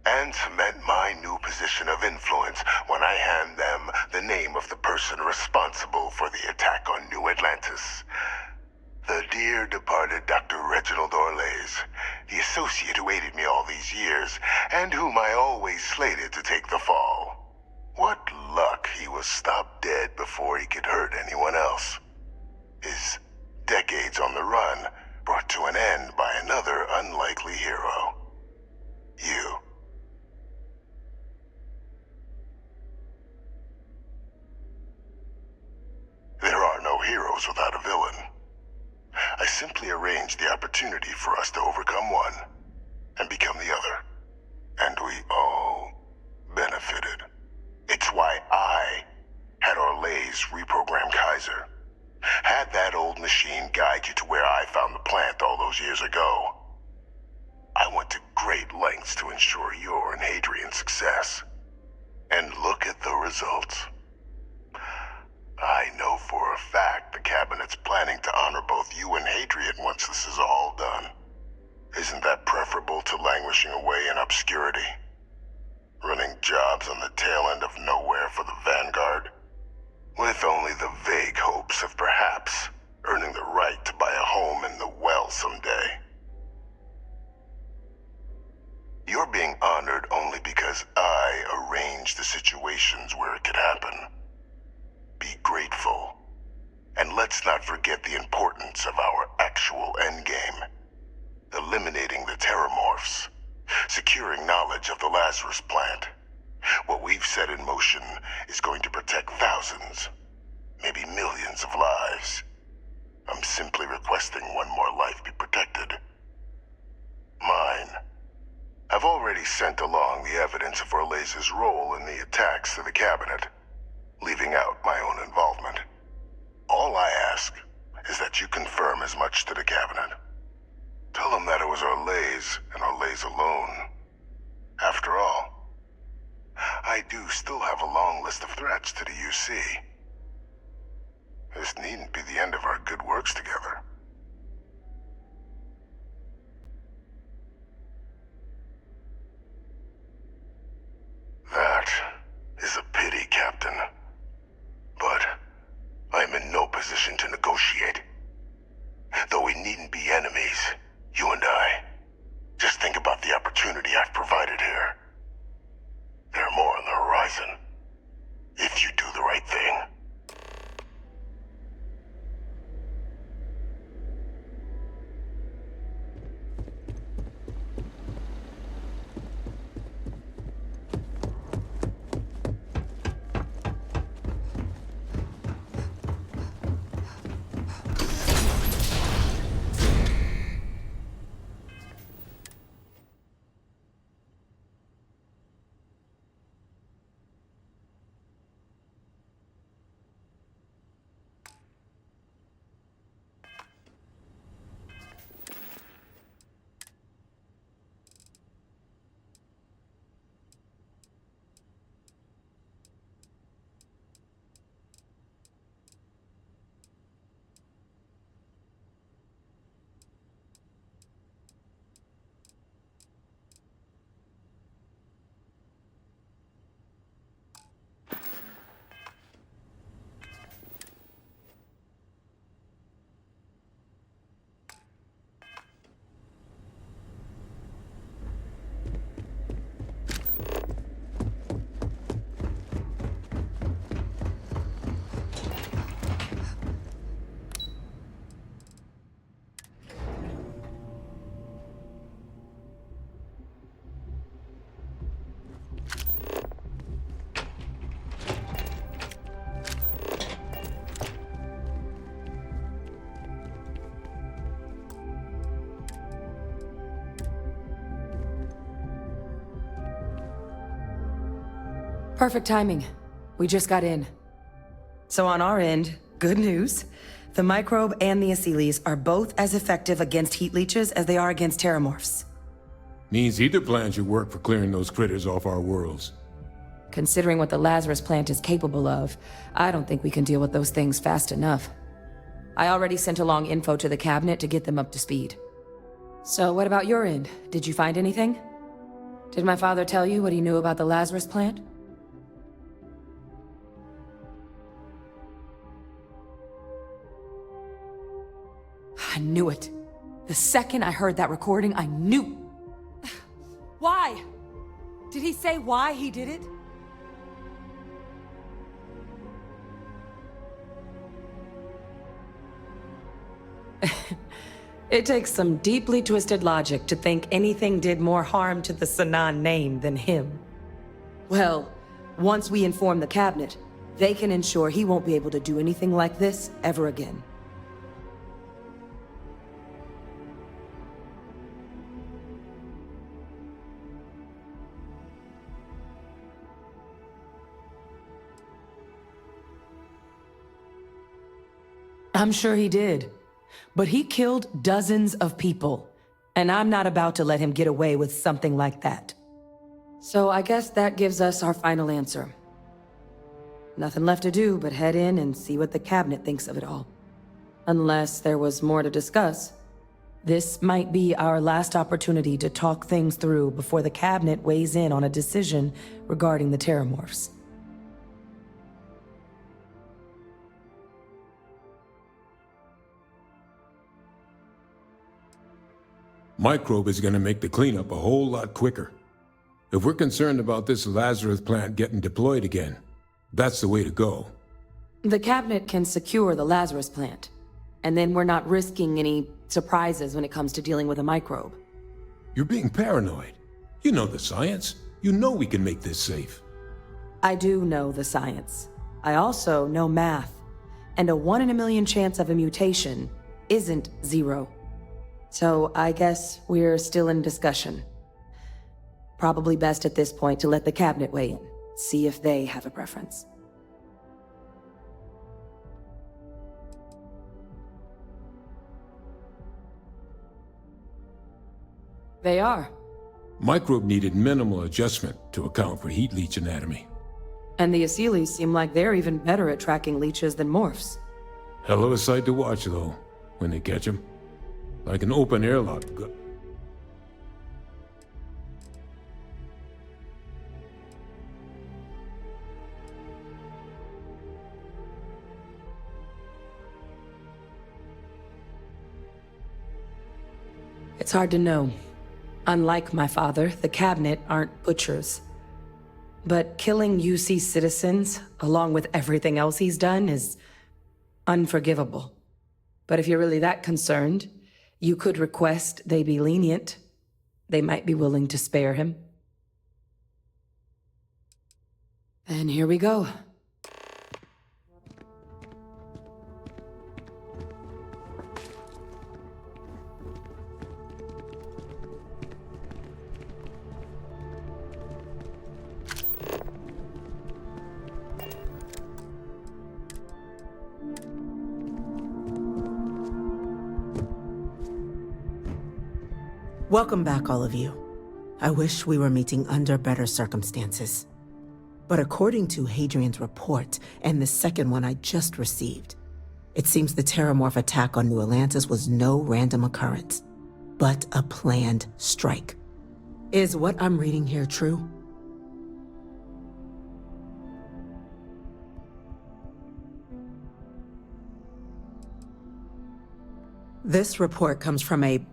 Speaker 4: and cement my new position of influence when I hand them the name of the person responsible for the attack on New Atlantis. The dear departed Dr. Reginald Orlays, the associate who aided me all these years, and whom I always slated to take the fall. What luck he was stopped dead before he could hurt anyone else. His decades on the run brought to an end by another unlikely hero. You. There are no heroes without a villain. I simply arranged the opportunity for us to overcome one and become the other. And we all benefited. It's why I had Orlays reprogram Kaiser. Had that old machine guide you to where I found the plant all those years ago. I went to great lengths to ensure your and Hadrian's success. And look at the results. I know for a fact the Cabinet's planning to honor both you and Hadrian once this is all done. Isn't that preferable to languishing away in obscurity? Running jobs on the tail end of nowhere for the Vanguard? With only the vague hopes of perhaps earning the right to buy a home in the well someday. You're being honored only because I arranged the situations where it could happen. Be grateful. And let's not forget the importance of our actual endgame. Eliminating the Terramorphs. Securing knowledge of the Lazarus plant. What we've set in motion is going to protect thousands, maybe millions of lives. I'm simply requesting one more life be protected. Mine. I've already sent along the evidence of Orlays' role in the attacks to the Cabinet, leaving out my own involvement. All I ask is that you confirm as much to the Cabinet. Tell them that it was Orlays and Orlays alone. After all, I do still have a long list of threats to the UC. This needn't be the end of our good works together. That is a pity, Captain. But I'm in no position to negotiate. Though we needn't be enemies, you and I. Just think about the opportunity I've provided here. There are more on the horizon. If you do the right thing.
Speaker 10: Perfect timing. We just got in. So on our end, good news. The microbe and the acyles are both as effective against heat leeches as they are against terramorphs.
Speaker 9: Means either plan should work for clearing those critters off our worlds.
Speaker 10: Considering what the Lazarus plant is capable of, I don't think we can deal with those things fast enough. I already sent along info to the Cabinet to get them up to speed. So what about your end? Did you find anything? Did my father tell you what he knew about the Lazarus plant? I knew it. The second I heard that recording, I knew. Why? Did he say why he did it? It takes some deeply twisted logic to think anything did more harm to the Sanan name than him. Well, once we inform the cabinet, they can ensure he won't be able to do anything like this ever again. I'm sure he did. But he killed dozens of people, and I'm not about to let him get away with something like that. So I guess that gives us our final answer. Nothing left to do but head in and see what the cabinet thinks of it all. Unless there was more to discuss. This might be our last opportunity to talk things through before the cabinet weighs in on a decision regarding the Terramorphs.
Speaker 9: Microbe is gonna make the cleanup a whole lot quicker. If we're concerned about this Lazarus plant getting deployed again, that's the way to go.
Speaker 10: The cabinet can secure the Lazarus plant, and then we're not risking any surprises when it comes to dealing with a microbe.
Speaker 9: You're being paranoid. You know the science. You know we can make this safe.
Speaker 10: I do know the science. I also know math. And a 1 in a million chance of a mutation isn't 0. So I guess we're still in discussion. Probably best at this point to let the cabinet weigh in, see if they have a preference. They are.
Speaker 9: Microbe needed minimal adjustment to account for heat leech anatomy.
Speaker 10: And the Aseles seem like they're even better at tracking leeches than morphs.
Speaker 9: Hell of a sight to watch, though, when they catch them. Like an open airlock.
Speaker 10: It's hard to know. Unlike my father, the cabinet aren't butchers. But killing UC citizens, along with everything else he's done, is unforgivable. But if you're really that concerned, you could request they be lenient. They might be willing to spare him. And here we go.
Speaker 12: Welcome back, all of you. I wish we were meeting under better circumstances. But according to Hadrian's report, and the second one I just received, it seems the Terramorph attack on New Atlantis was no random occurrence, but a planned strike. Is what I'm reading here true? This report comes from a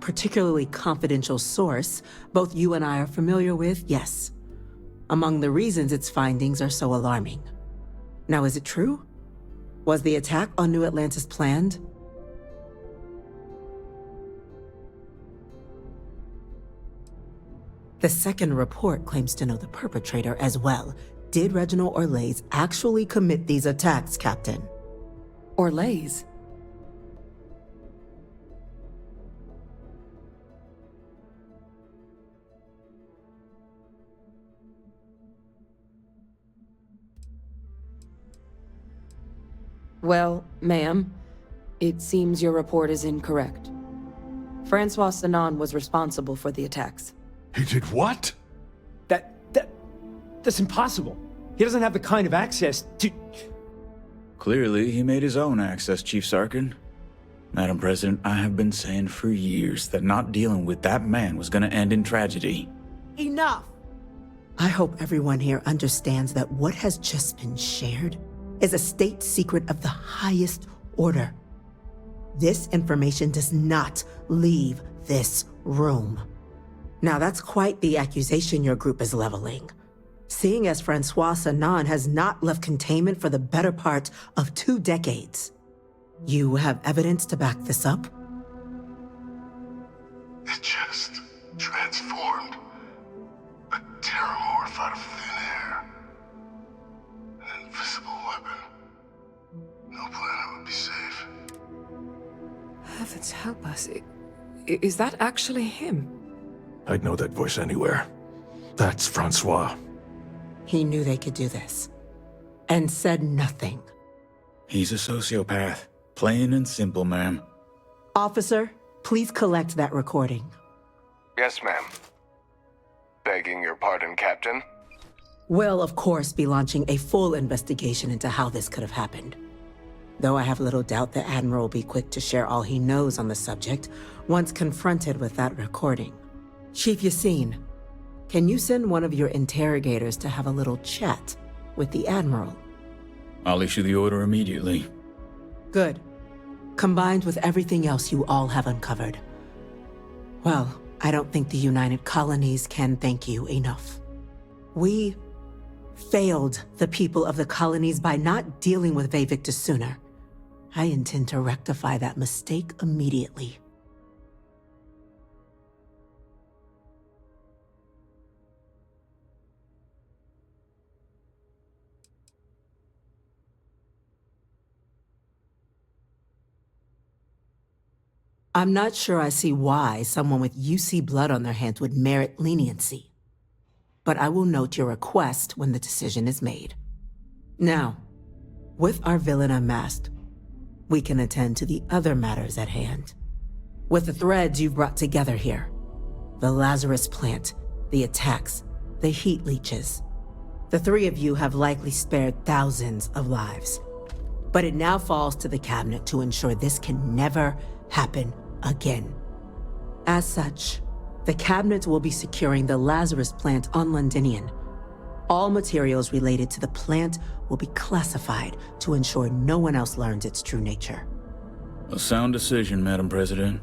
Speaker 12: particularly confidential source both you and I are familiar with, yes. Among the reasons its findings are so alarming. Now, is it true? Was the attack on New Atlantis planned? The second report claims to know the perpetrator as well. Did Reginald Orlays actually commit these attacks, Captain?
Speaker 10: Orlays? Well, ma'am, it seems your report is incorrect. Francois Sanan was responsible for the attacks.
Speaker 15: He did what?
Speaker 16: That's impossible. He doesn't have the kind of access to...
Speaker 24: Clearly, he made his own access, Chief Sarkin. Madam President, I have been saying for years that not dealing with that man was gonna end in tragedy.
Speaker 12: Enough! I hope everyone here understands that what has just been shared is a state secret of the highest order. this information does not leave this room. Now that's quite the accusation your group is leveling. Seeing as Francois Sanan has not left containment for the better part of 2 decades. You have evidence to back this up?
Speaker 4: It just transformed. A terramorph out of thin air. An invisible weapon. No planet would be safe.
Speaker 10: Heavens help us. Is that actually him?
Speaker 14: I'd know that voice anywhere. That's Francois.
Speaker 12: He knew they could do this. And said nothing.
Speaker 24: He's a sociopath. Plain and simple, ma'am.
Speaker 12: Officer, please collect that recording.
Speaker 20: Yes, ma'am. Begging your pardon, Captain.
Speaker 12: We'll, of course, be launching a full investigation into how this could have happened. Though I have little doubt the Admiral will be quick to share all he knows on the subject once confronted with that recording. Chief Yassine, can you send one of your interrogators to have a little chat with the Admiral?
Speaker 24: I'll issue the order immediately.
Speaker 12: Good. Combined with everything else you all have uncovered. Well, I don't think the United Colonies can thank you enough. We failed the people of the colonies by not dealing with Vivictus sooner. I intend to rectify that mistake immediately. I'm not sure I see why someone with UC blood on their hands would merit leniency. But I will note your request when the decision is made. Now, with our villain unmasked, we can attend to the other matters at hand. With the threads you've brought together here, the Lazarus plant, the attacks, the heat leeches, the 3 of you have likely spared thousands of lives. But it now falls to the cabinet to ensure this can never happen again. As such, the cabinet will be securing the Lazarus plant on Londinian. All materials related to the plant will be classified to ensure no one else learns its true nature.
Speaker 24: A sound decision, Madam President.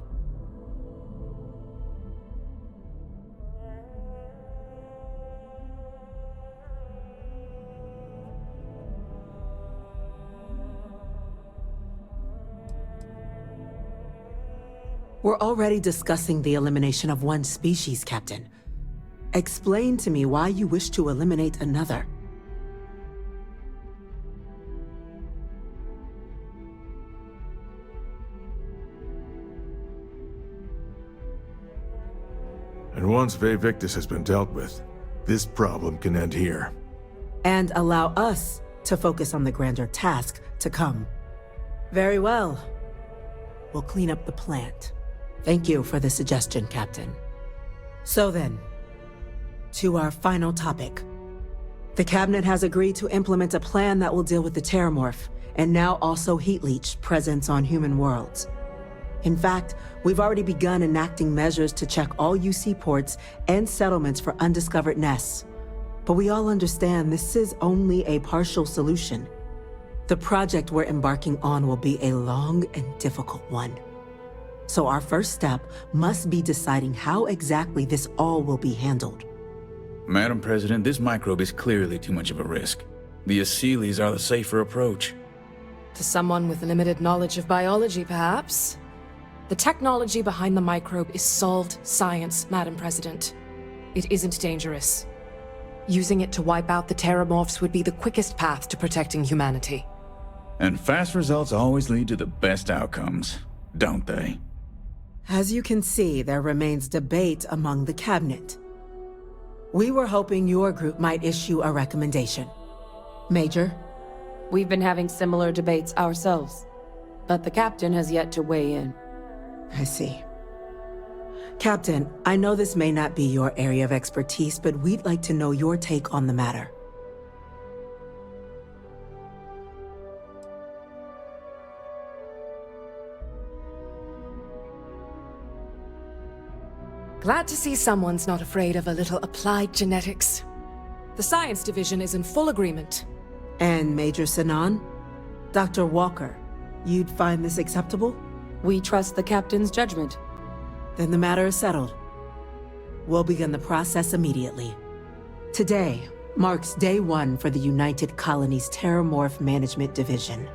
Speaker 12: We're already discussing the elimination of one species, Captain. Explain to me why you wish to eliminate another.
Speaker 14: And once Vivictus has been dealt with, this problem can end here.
Speaker 12: And allow us to focus on the grander task to come. Very well. We'll clean up the plant. Thank you for the suggestion, Captain. So then, to our final topic. The Cabinet has agreed to implement a plan that will deal with the Terramorph, and now also Heat Leech presence on human worlds. In fact, we've already begun enacting measures to check all UC ports and settlements for undiscovered nests. But we all understand this is only a partial solution. The project we're embarking on will be a long and difficult one. So our first step must be deciding how exactly this all will be handled.
Speaker 24: Madam President, this microbe is clearly too much of a risk. The Aseles are the safer approach.
Speaker 10: To someone with limited knowledge of biology, perhaps? The technology behind the microbe is solved science, Madam President. It isn't dangerous. Using it to wipe out the Terramorphs would be the quickest path to protecting humanity.
Speaker 24: And fast results always lead to the best outcomes, don't they?
Speaker 12: As you can see, there remains debate among the Cabinet. We were hoping your group might issue a recommendation. Major?
Speaker 10: We've been having similar debates ourselves, but the Captain has yet to weigh in.
Speaker 12: I see. Captain, I know this may not be your area of expertise, but we'd like to know your take on the matter.
Speaker 10: Glad to see someone's not afraid of a little applied genetics. The science division is in full agreement.
Speaker 12: And Major Sanan? Dr. Walker, you'd find this acceptable?
Speaker 10: We trust the captain's judgment.
Speaker 12: Then the matter is settled. We'll begin the process immediately. Today marks day one for the United Colonies Terramorph Management Division,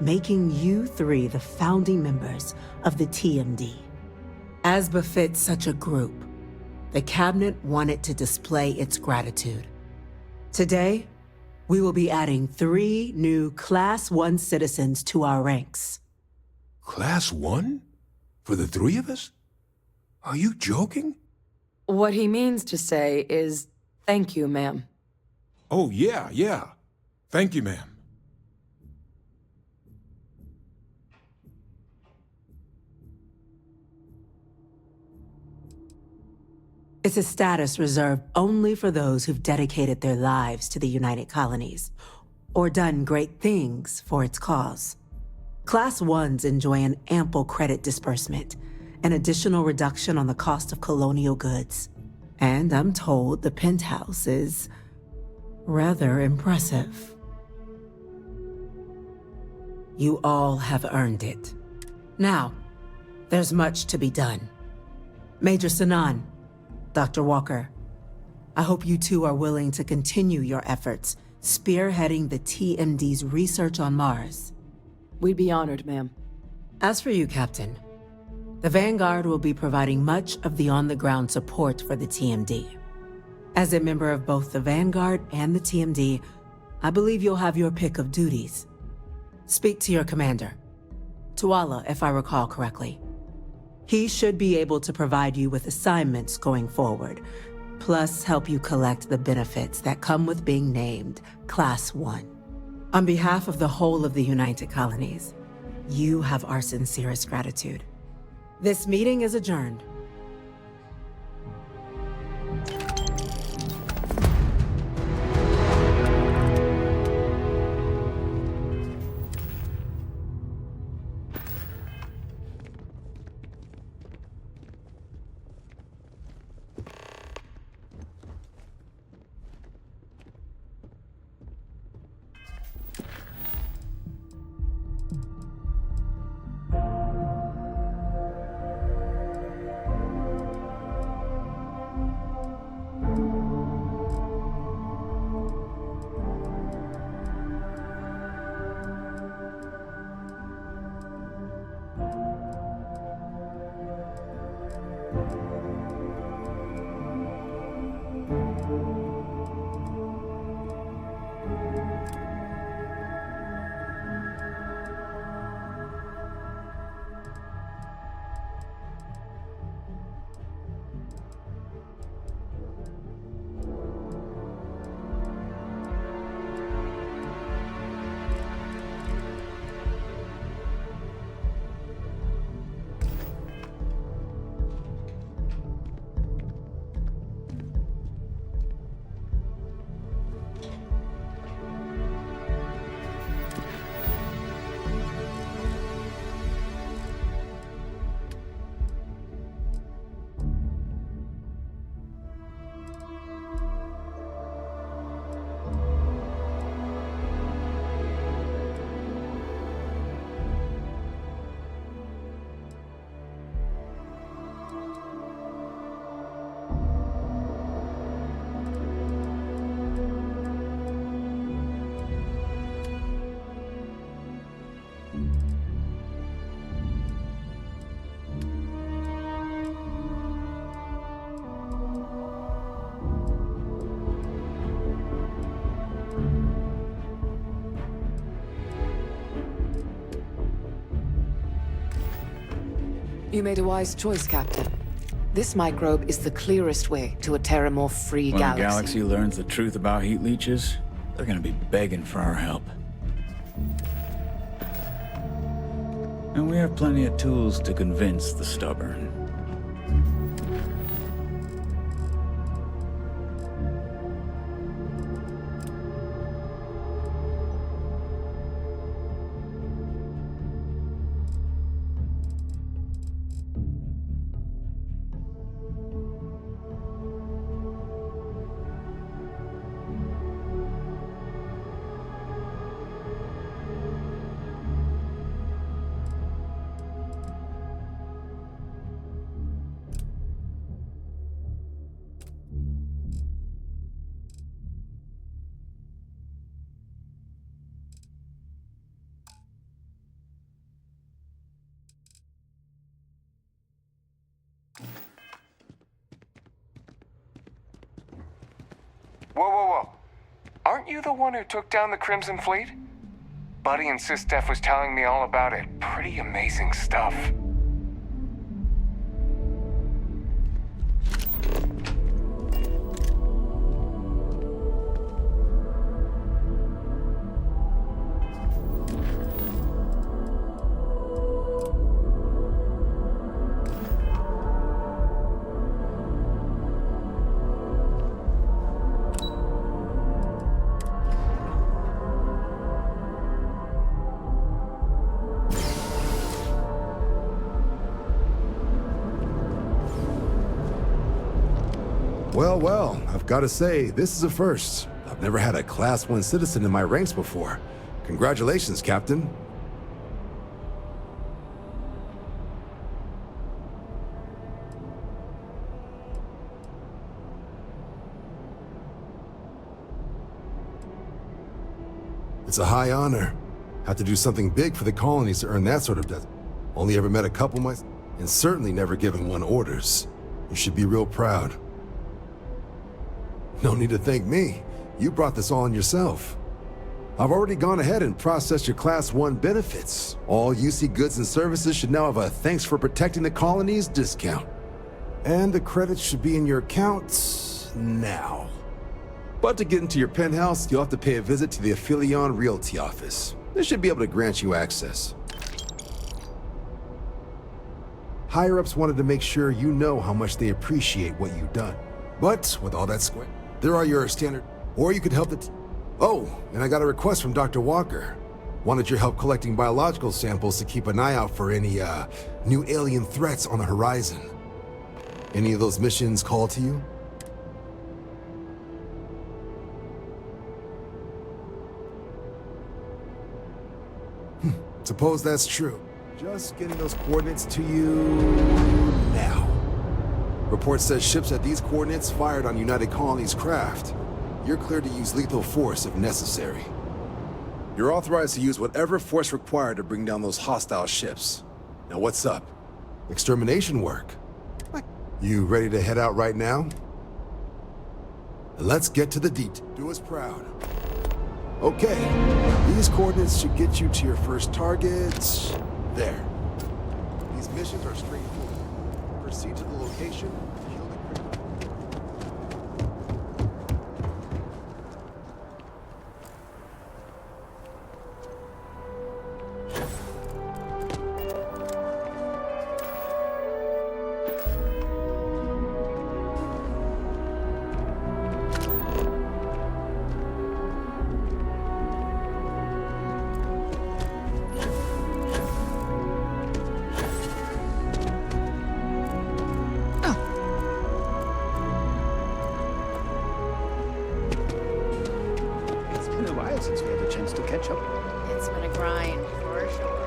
Speaker 12: making you three the founding members of the TMD. As befits such a group, the Cabinet wanted to display its gratitude. Today, we will be adding 3 new Class 1 citizens to our ranks.
Speaker 9: Class 1? For the 3 of us? Are you joking?
Speaker 10: What he means to say is, thank you, ma'am.
Speaker 9: Oh, yeah. Thank you, ma'am.
Speaker 12: It's a status reserved only for those who've dedicated their lives to the United Colonies, or done great things for its cause. Class 1s enjoy an ample credit disbursement, an additional reduction on the cost of colonial goods. And I'm told the penthouse is rather impressive. You all have earned it. Now, there's much to be done. Major Sanan, Dr. Walker, I hope you two are willing to continue your efforts spearheading the TMD's research on Mars.
Speaker 10: We'd be honored, ma'am.
Speaker 12: As for you, Captain, the Vanguard will be providing much of the on-the-ground support for the TMD. As a member of both the Vanguard and the TMD, I believe you'll have your pick of duties. Speak to your commander, Tuala, if I recall correctly. He should be able to provide you with assignments going forward, plus help you collect the benefits that come with being named Class 1. On behalf of the whole of the United Colonies, you have our sincerest gratitude. This meeting is adjourned.
Speaker 10: You made a wise choice, Captain. This microbe is the clearest way to a Terramorph-free galaxy.
Speaker 24: When the galaxy learns the truth about heat leeches, they're gonna be begging for our help. And we have plenty of tools to convince the stubborn.
Speaker 20: Whoa, whoa, whoa. Aren't you the one who took down the Crimson Fleet? Buddy and Sis-Def was telling me all about it. Pretty amazing stuff.
Speaker 15: Well, I've got to say, this is a first. I've never had a Class 1 citizen in my ranks before. Congratulations, Captain. It's a high honor. Have to do something big for the colonies to earn that sort of death. Only ever met a couple myself, and certainly never given one orders. You should be real proud. No need to thank me. You brought this all on yourself. I've already gone ahead and processed your Class 1 benefits. All UC goods and services should now have a thanks for protecting the colonies discount. And the credits should be in your accounts now. But to get into your penthouse, you'll have to pay a visit to the Aphelion Realty office. They should be able to grant you access. Higher-ups wanted to make sure you know how much they appreciate what you've done. But with all that square, there are your standard, or you could help the Oh, and I got a request from Dr. Walker. Wanted your help collecting biological samples to keep an eye out for any, new alien threats on the horizon. Any of those missions call to you? Suppose that's true. Just getting those coordinates to you now. Report says ships at these coordinates fired on United Colonies craft. You're cleared to use lethal force if necessary. You're authorized to use whatever force required to bring down those hostile ships. Now what's up? Extermination work? You ready to head out right now? Let's get to the detail. Do us proud. Okay, these coordinates should get you to your first targets. There. These missions are straightforward. Proceed to the location, kill the criminal.
Speaker 17: Since we had a chance to catch up.
Speaker 19: It's been a grind, for sure.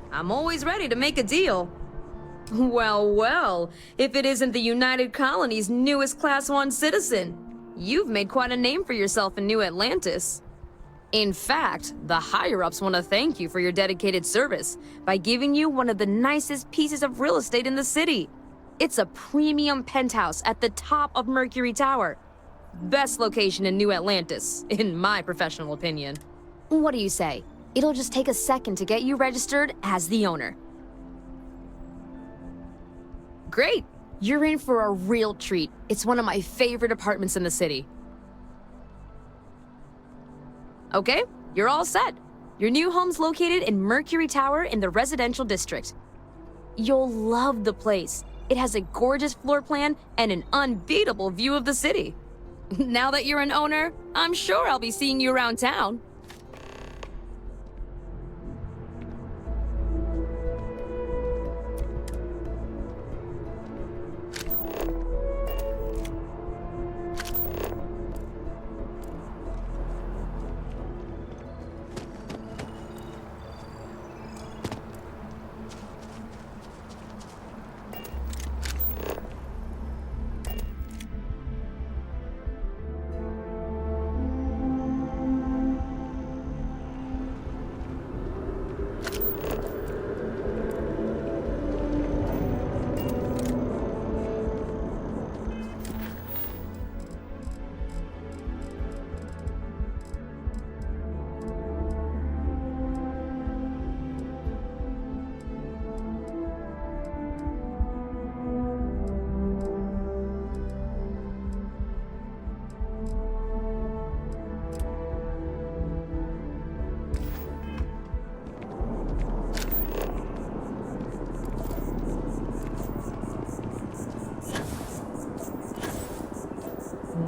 Speaker 18: I'm always ready to make a deal. Well, well, if it isn't the United Colony's newest Class 1 citizen. You've made quite a name for yourself in New Atlantis. In fact, the higher-ups want to thank you for your dedicated service by giving you one of the nicest pieces of real estate in the city. It's a premium penthouse at the top of Mercury Tower. Best location in New Atlantis, in my professional opinion.
Speaker 22: What do you say? It'll just take a second to get you registered as the owner.
Speaker 18: Great!
Speaker 22: You're in for a real treat. It's one of my favorite apartments in the city.
Speaker 18: Okay, you're all set. Your new home's located in Mercury Tower in the residential district.
Speaker 22: You'll love the place. It has a gorgeous floor plan and an unbeatable view of the city.
Speaker 18: Now that you're an owner, I'm sure I'll be seeing you around town.
Speaker 17: So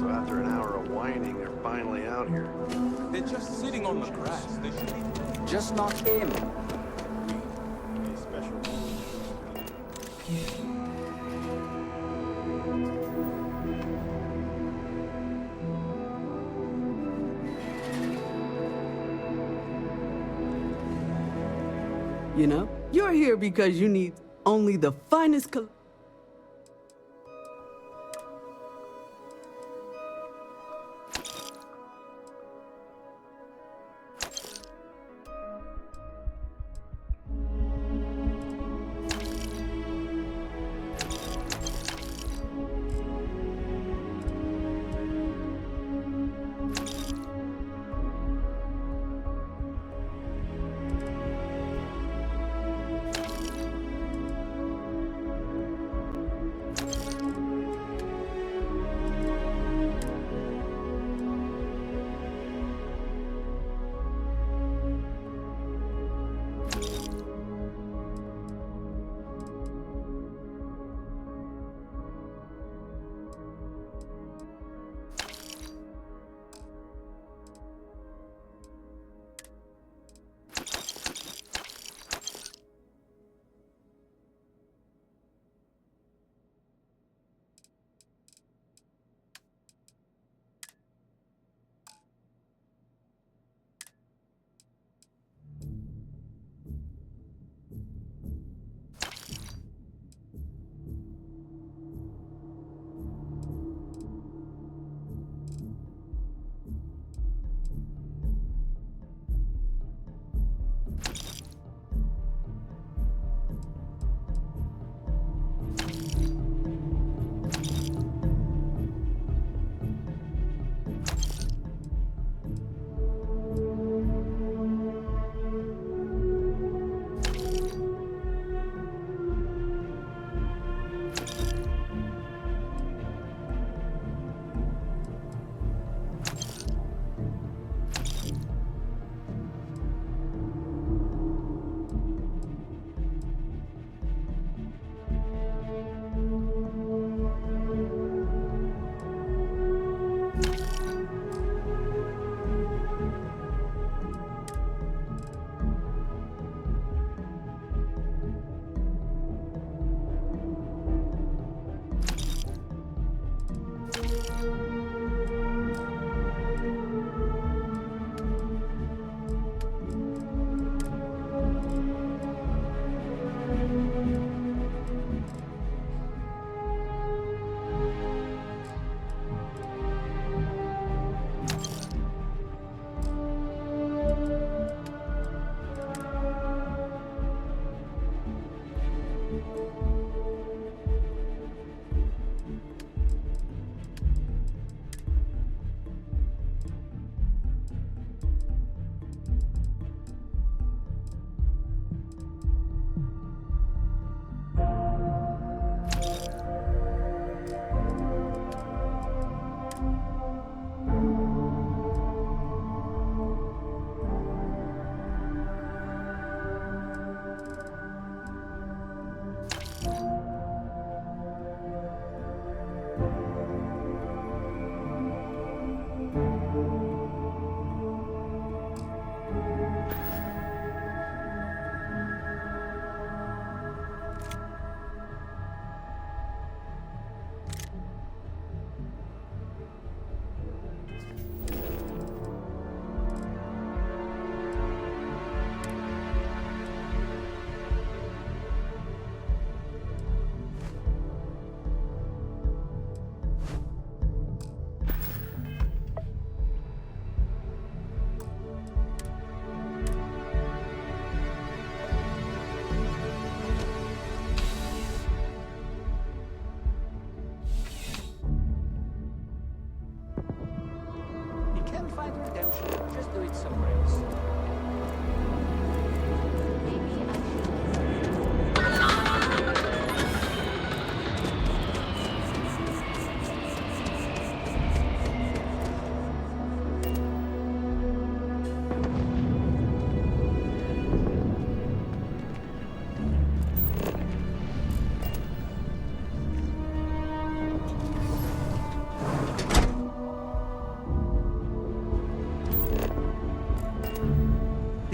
Speaker 17: after an hour of whining, they're finally out here.
Speaker 3: They're just sitting on the grass. They should be... Just not in.
Speaker 5: You know, you're here because you need only the finest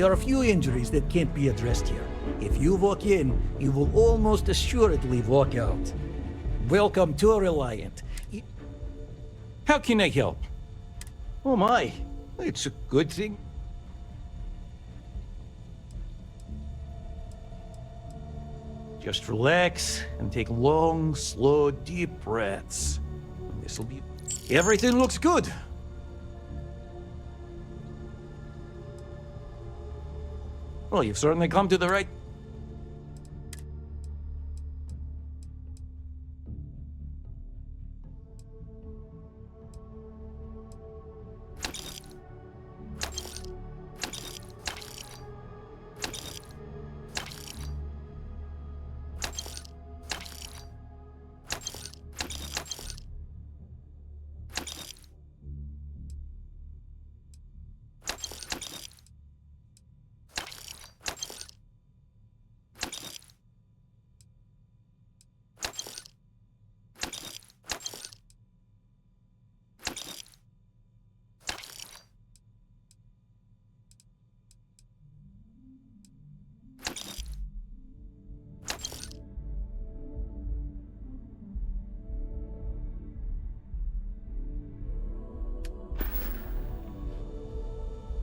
Speaker 1: There are a few injuries that can't be addressed here. If you walk in, you will almost assuredly walk out. Welcome to Reliant.
Speaker 16: How can I help? Oh my, it's a good thing. Just relax and take long, slow, deep breaths. This'll be... Everything looks good. Well, you've certainly come to the right...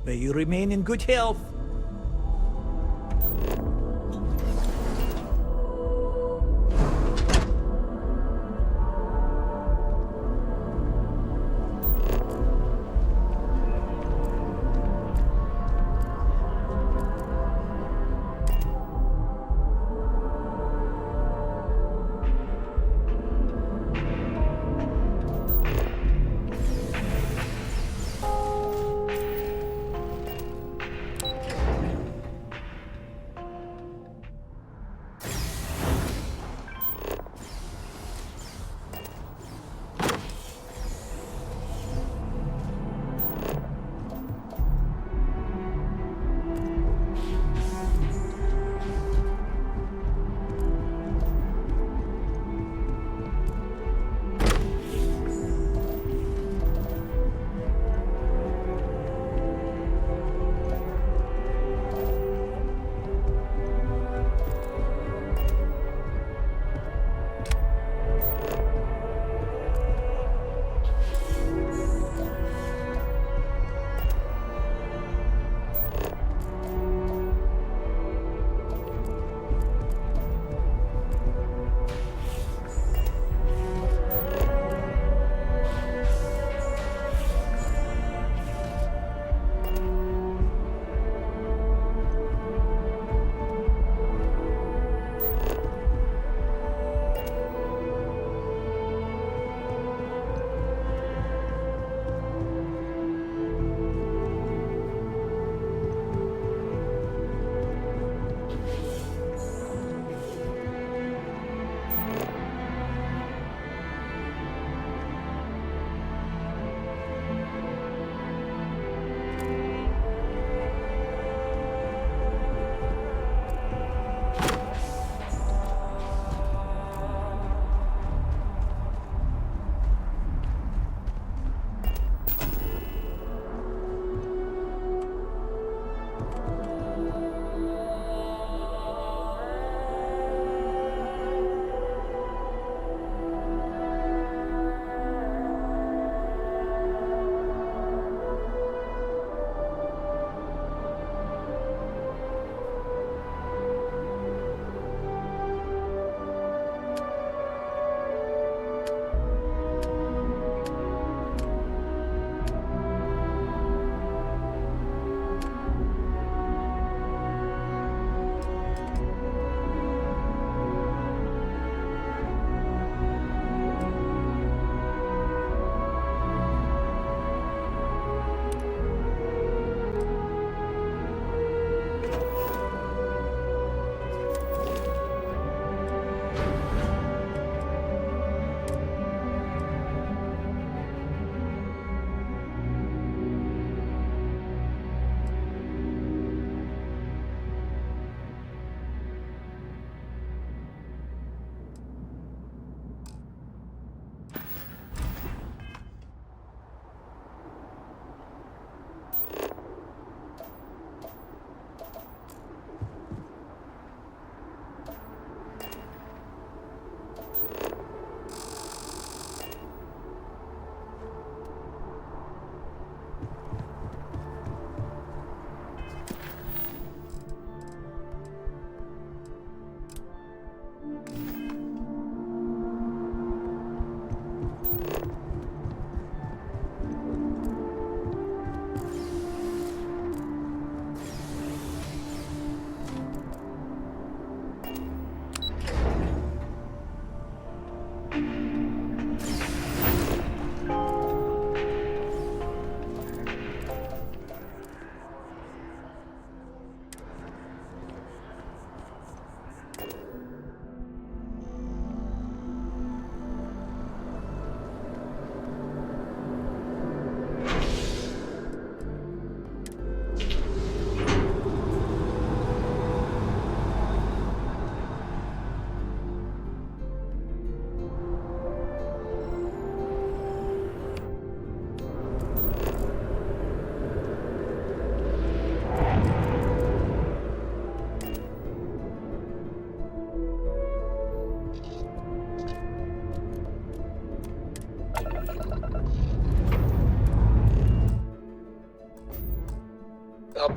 Speaker 1: May you remain in good health.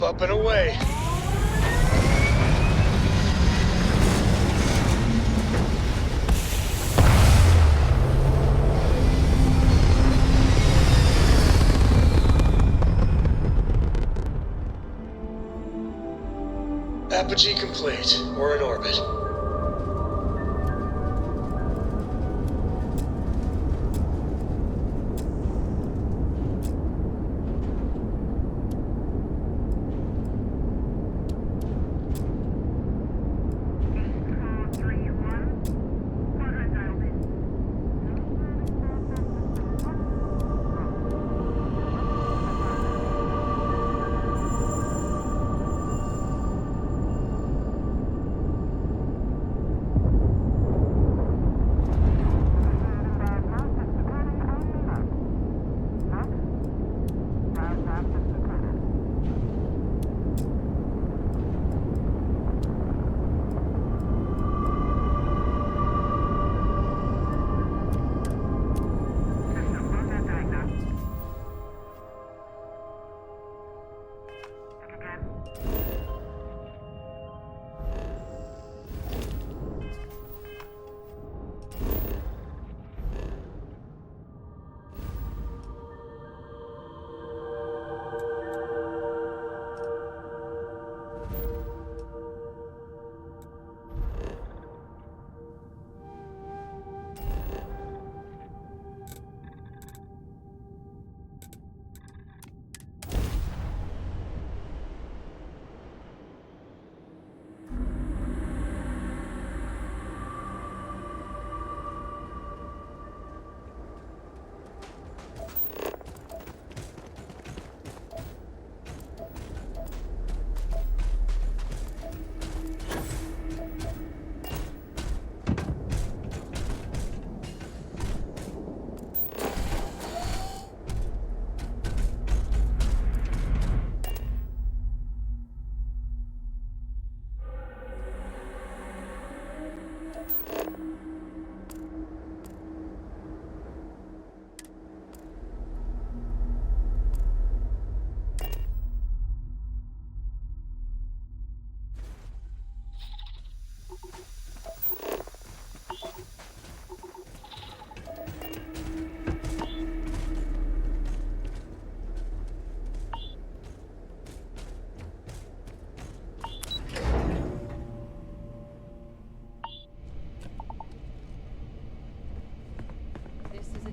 Speaker 13: up and away. Apogee complete. We're in orbit.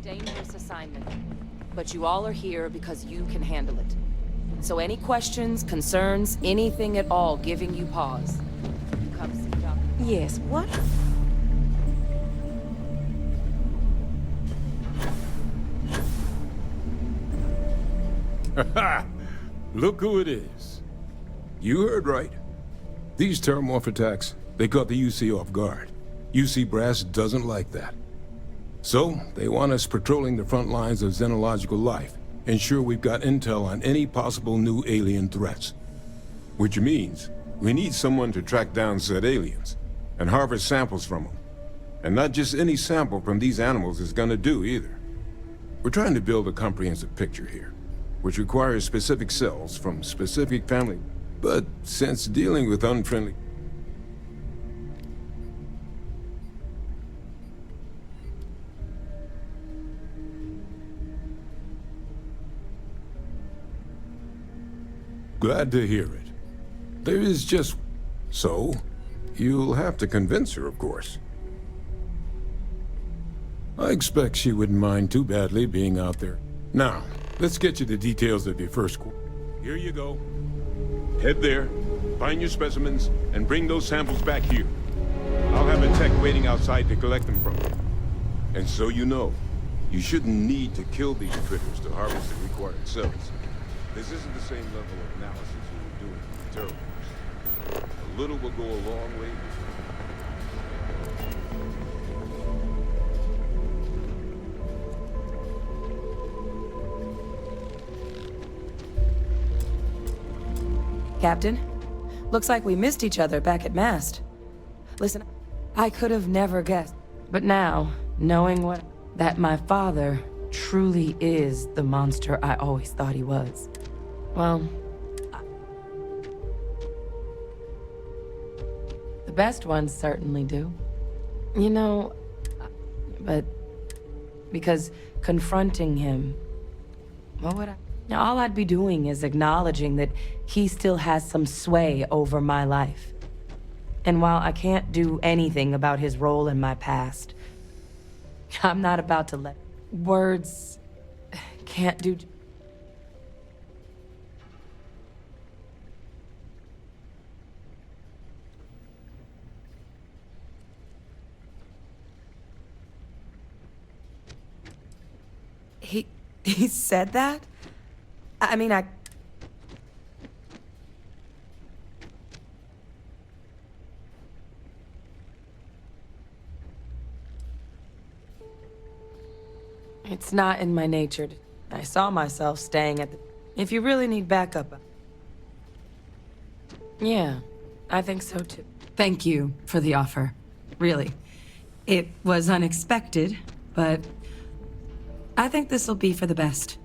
Speaker 10: Dangerous assignment, but you all are here because you can handle it. So any questions, concerns, anything at all giving you pause, come see Dr.
Speaker 12: Yes, what?
Speaker 9: Look who it is. You heard right. These terramorph attacks, they caught the UC off guard. UC Brass doesn't like that. So, they want us patrolling the front lines of xenological life, ensure we've got intel on any possible new alien threats. Which means, we need someone to track down said aliens, and harvest samples from them. And not just any sample from these animals is gonna do either. We're trying to build a comprehensive picture here, which requires specific cells from specific family. But since dealing with unfriendly... Glad to hear it. There is just... So, you'll have to convince her, of course. I expect she wouldn't mind too badly being out there. Now, let's get you the details of your first course. Here you go. Head there, find your specimens, and bring those samples back here. I'll have a tech waiting outside to collect them from you. And so you know, you shouldn't need to kill these critters to harvest the required cells. This isn't the same level of analysis you were doing with the terror. A little will go a long way.
Speaker 10: Captain, looks like we missed each other back at Mast. Listen, I could have never guessed. But now, knowing that my father truly is the monster I always thought he was. Well, best ones certainly do. You know, but because confronting him, what would I? All I'd be doing is acknowledging that he still has some sway over my life. And while I can't do anything about his role in my past, I'm not about to let words can't do. He said that? I mean, it's not in my nature to... I saw myself staying at the... If you really need backup... Yeah, I think so too.
Speaker 7: Thank you for the offer. Really. It was unexpected, but I think this will be for the best.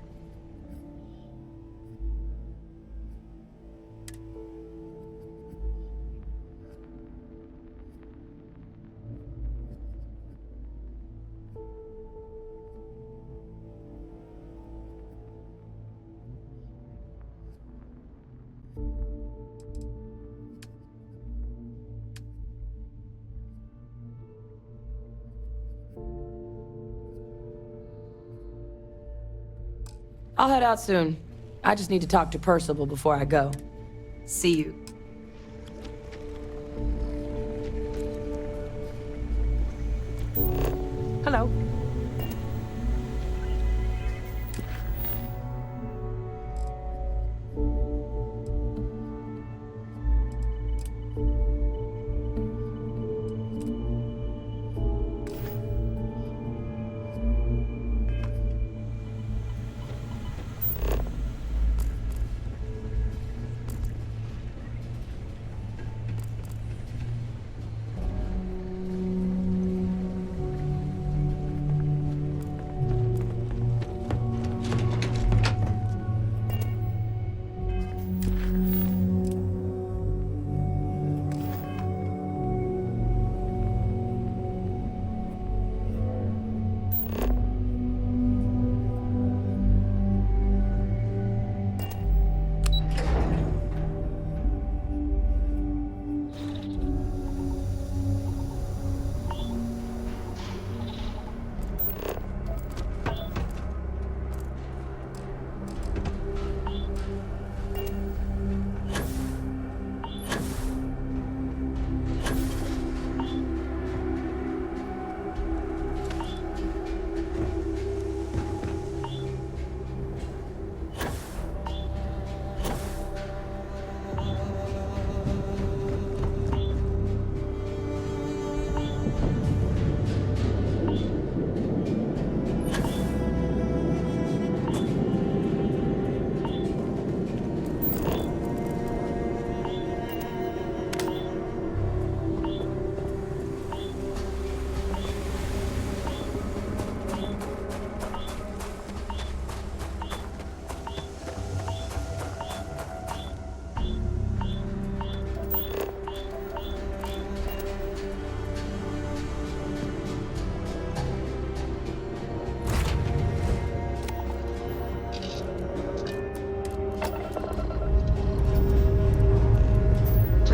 Speaker 10: I'll head out soon. I just need to talk to Percival before I go.
Speaker 7: See you.
Speaker 10: Hello.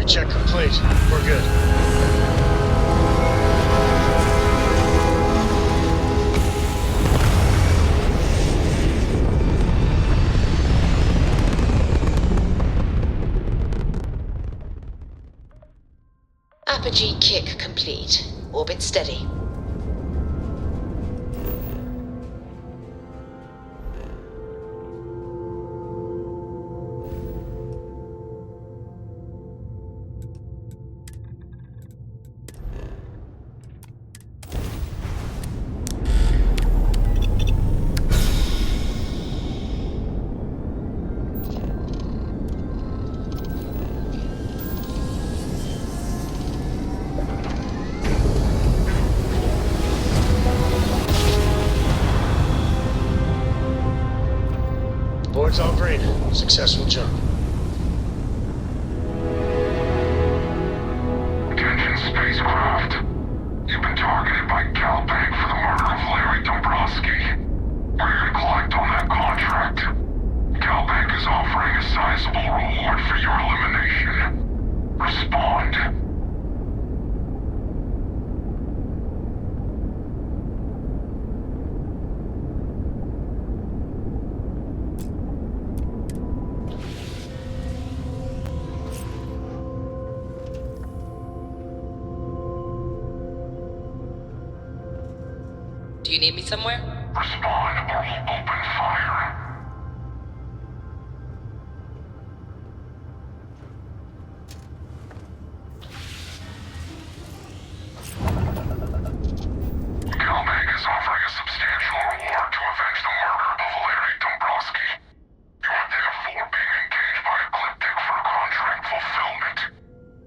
Speaker 13: Check complete. We're good.
Speaker 23: Apogee kick complete. Orbit steady.
Speaker 13: Board's all green. Successful jump.
Speaker 8: Attention
Speaker 20: your elimination. Respond.
Speaker 23: Do you need me somewhere?
Speaker 20: Respond or we'll open fire. Galbank is offering a substantial reward to avenge the murder of Larry Dombrowski. You are therefore being engaged by Ecliptic for contract fulfillment.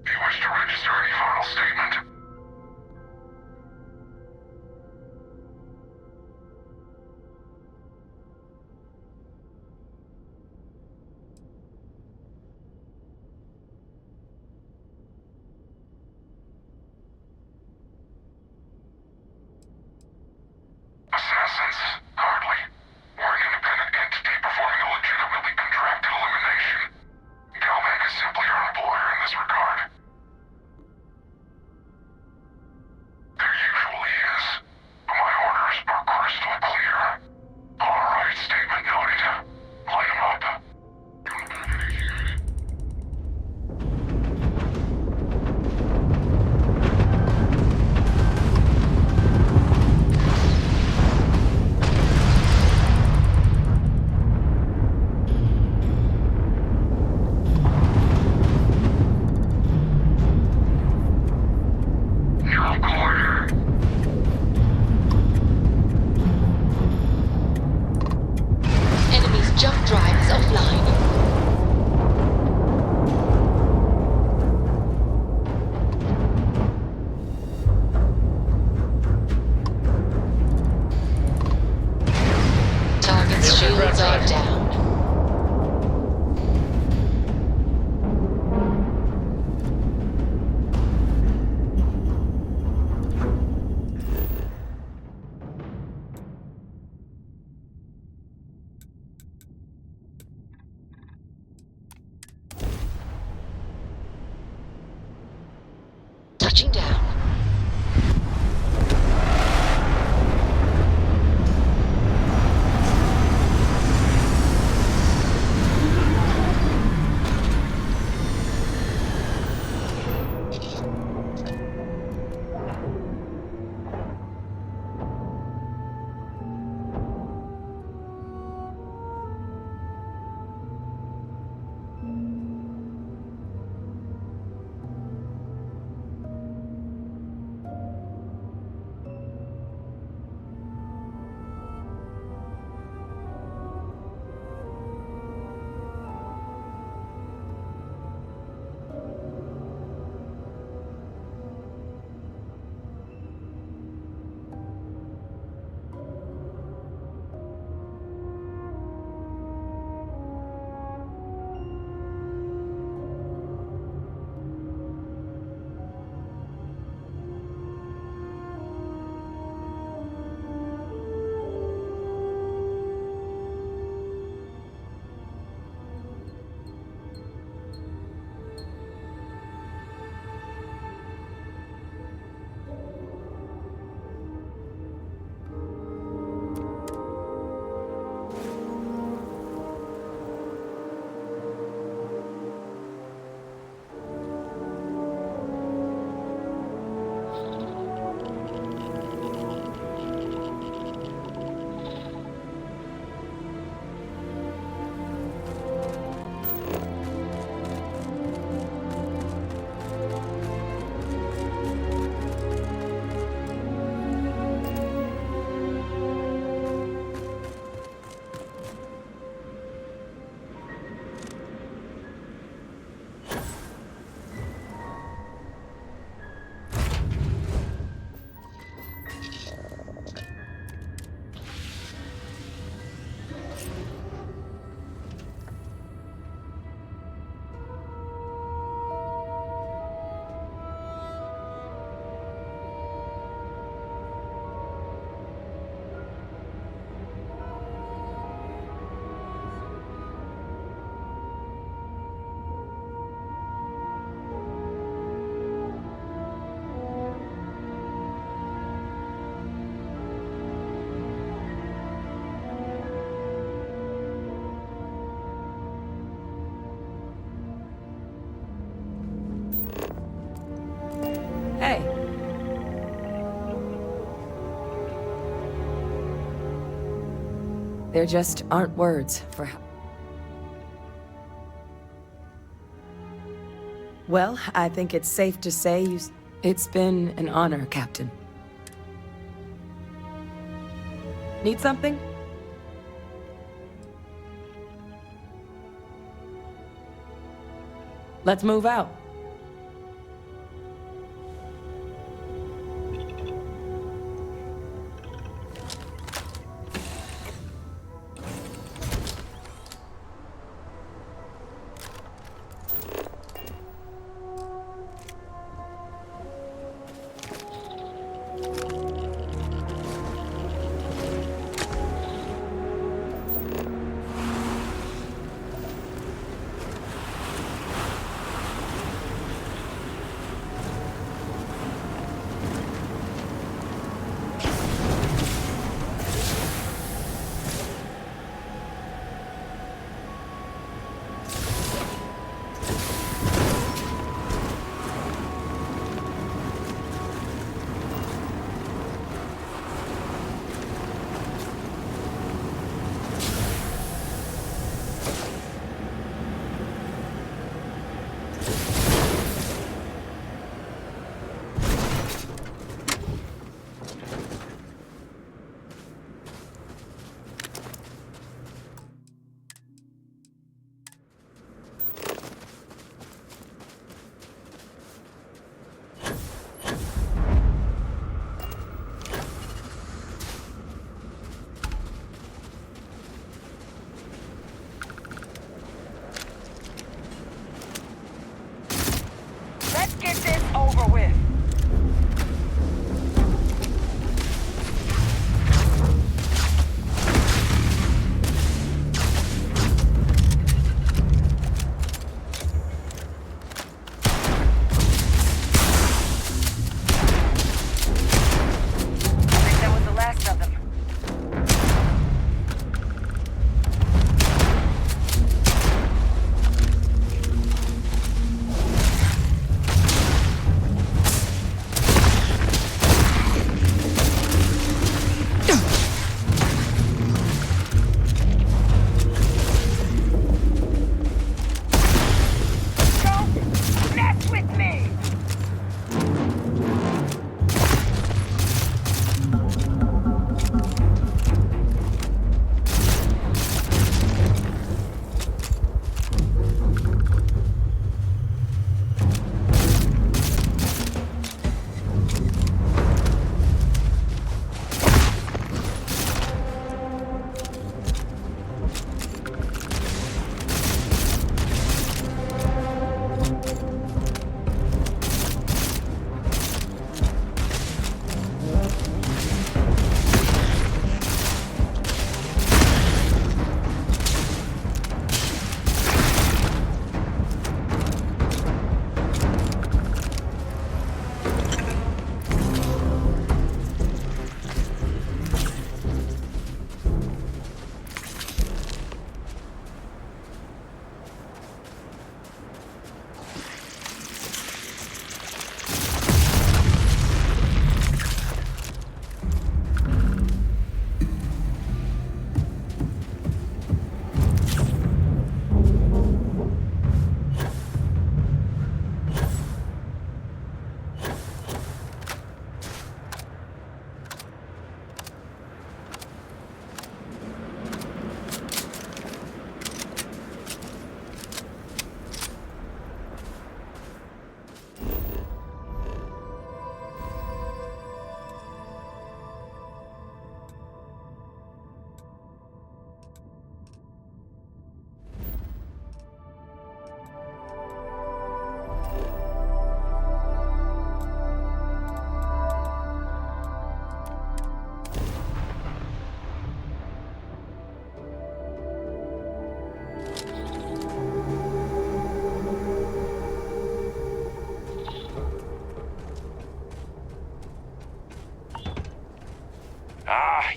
Speaker 20: Do you wish to register any final statement? Assassins? Hardly. We're an independent entity performing a legitimately contracted elimination. Galbank is simply our employer in this regard. There usually is, but my orders are crystal clear. Alright, statement noted. Light 'em up. You're clear.
Speaker 23: Enemy's jump drive is offline. Target's shields are down. Touching down.
Speaker 10: There just aren't words for how... Well, I think it's safe to say it's been an honor, Captain. Need something? Let's move out.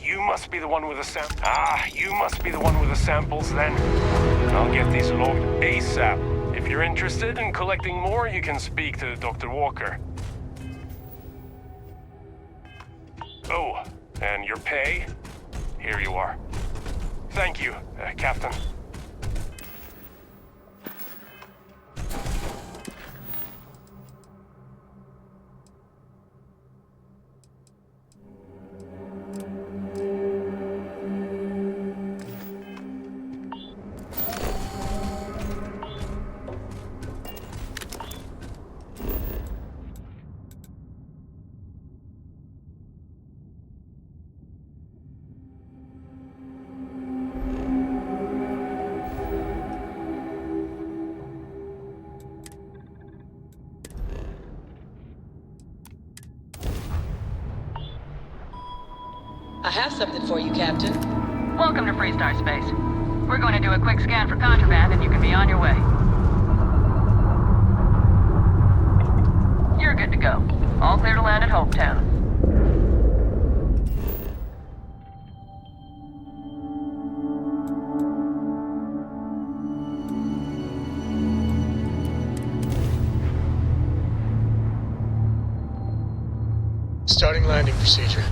Speaker 2: You must be the one with the you must be the one with the samples then. I'll get these logged ASAP. If you're interested in collecting more, you can speak to Dr. Walker. Oh, and your pay? Here you are. Thank you, Captain.
Speaker 10: I have something for you, Captain.
Speaker 6: Welcome to Freestar Space. We're going to do a quick scan for contraband and you can be on your way. You're good to go. All clear to land at Hopetown.
Speaker 13: Starting landing procedure.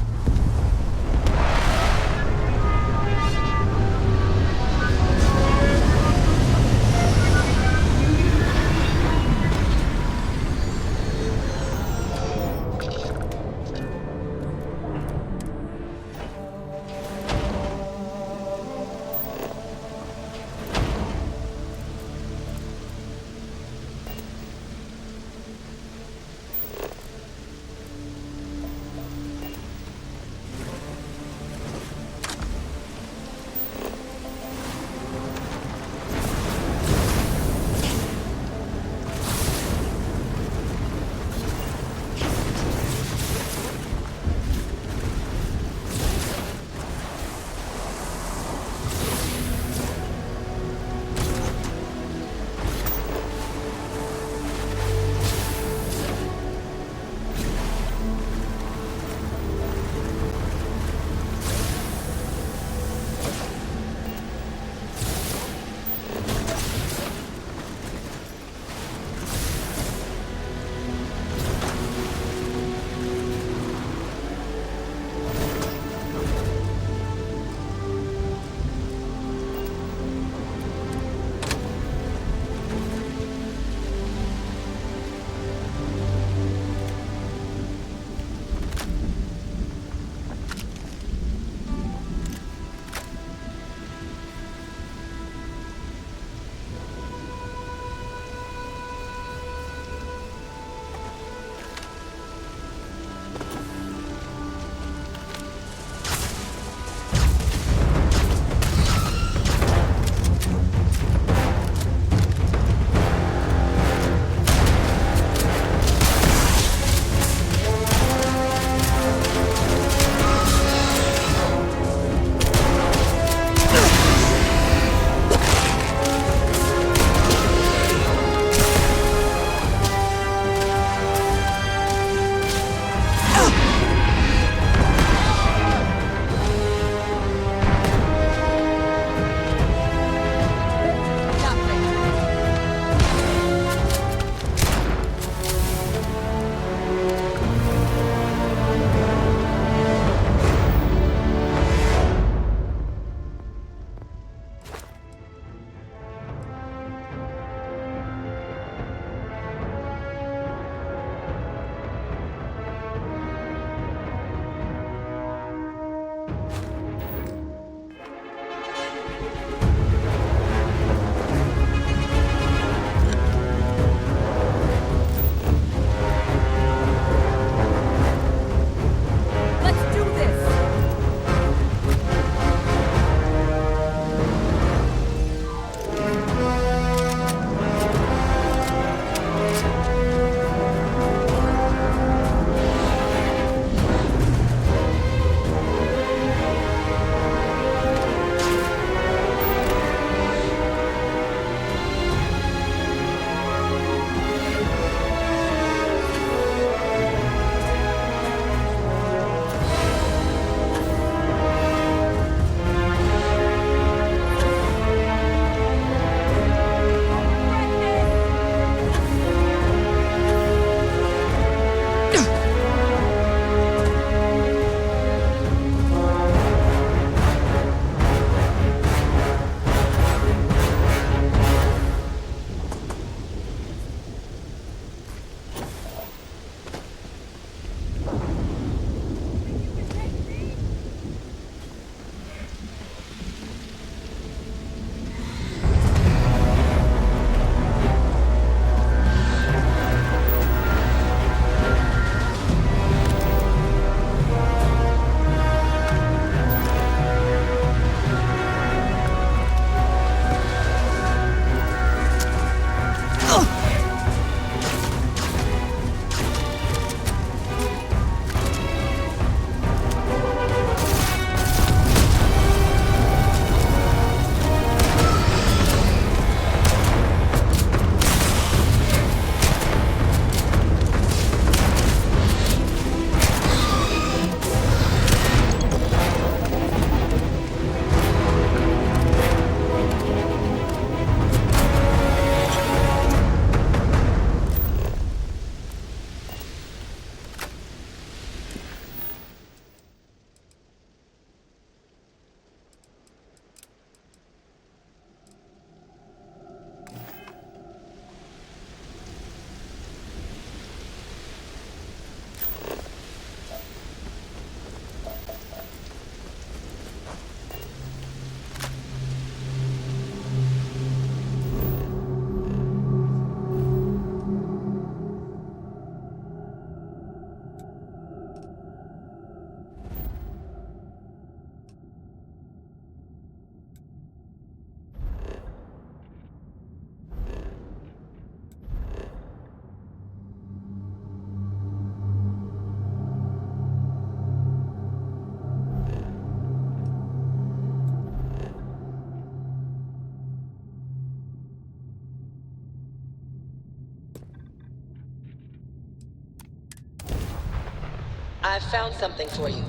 Speaker 23: I've found something for you.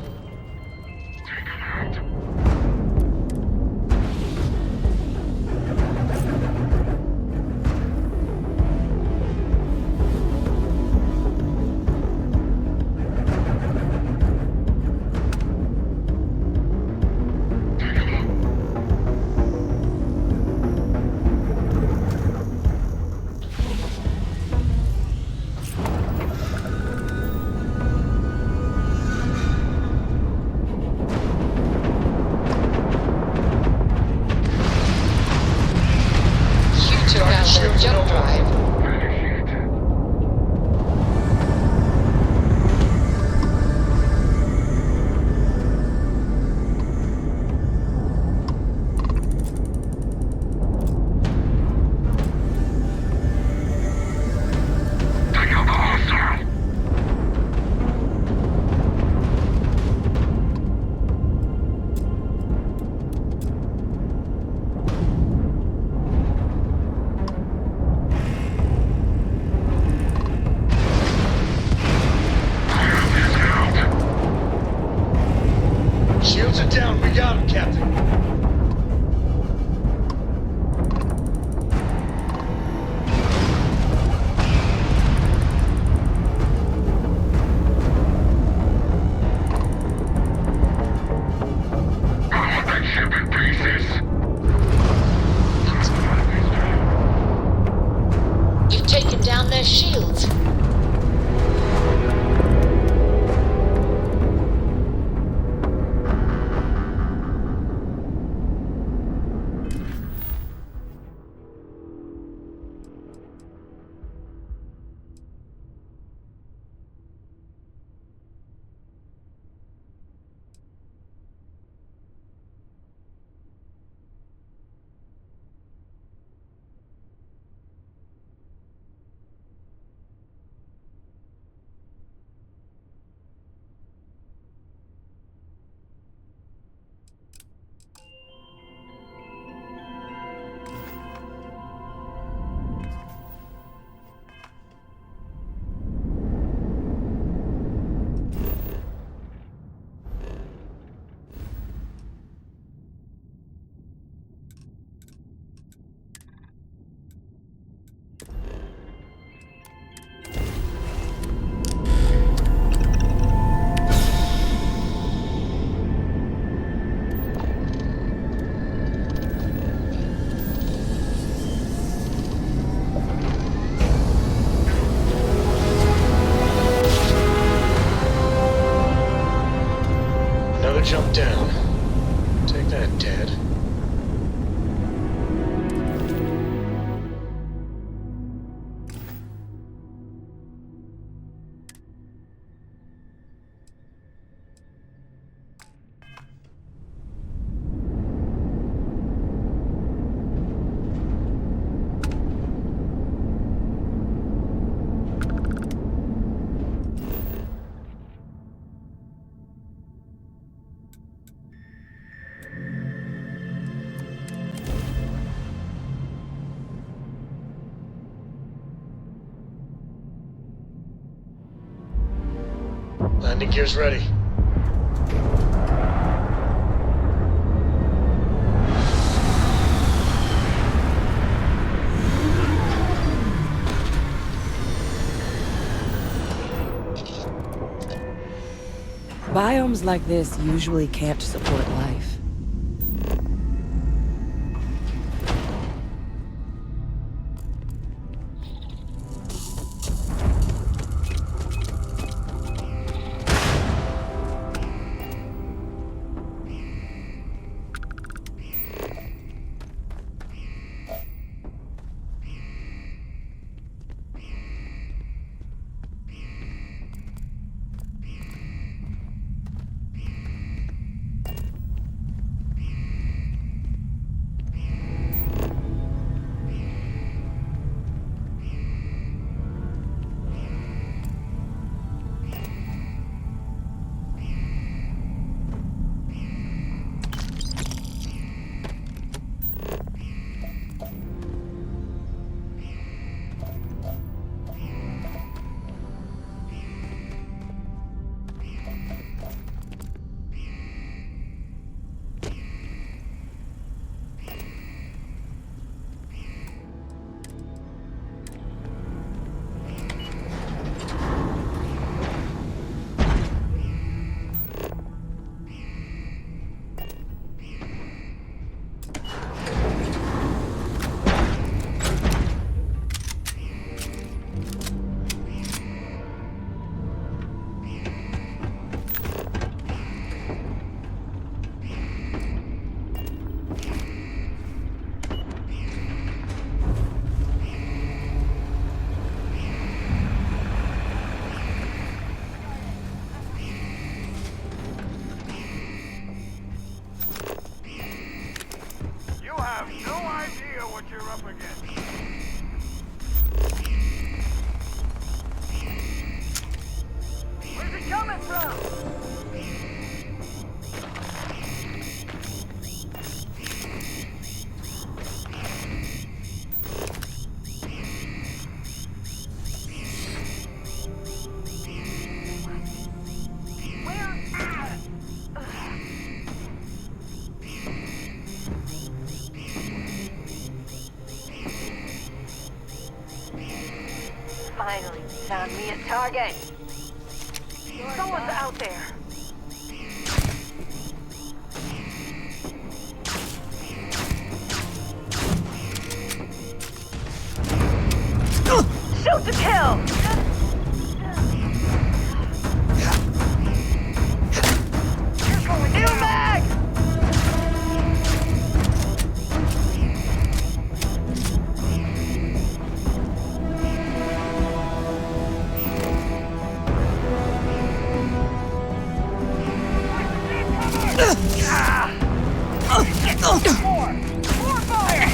Speaker 23: Jump drive.
Speaker 13: Shields are down. We got him, Captain.
Speaker 23: You've taken down their shields. Jump down. Take that, Dad. Landing gear's ready.
Speaker 10: Biomes like this usually can't support life.
Speaker 20: have no idea what you're up against. Where's it coming from?
Speaker 4: Finally, found me a target. Someone's out there. Shoot to kill! Heal mag! More fire!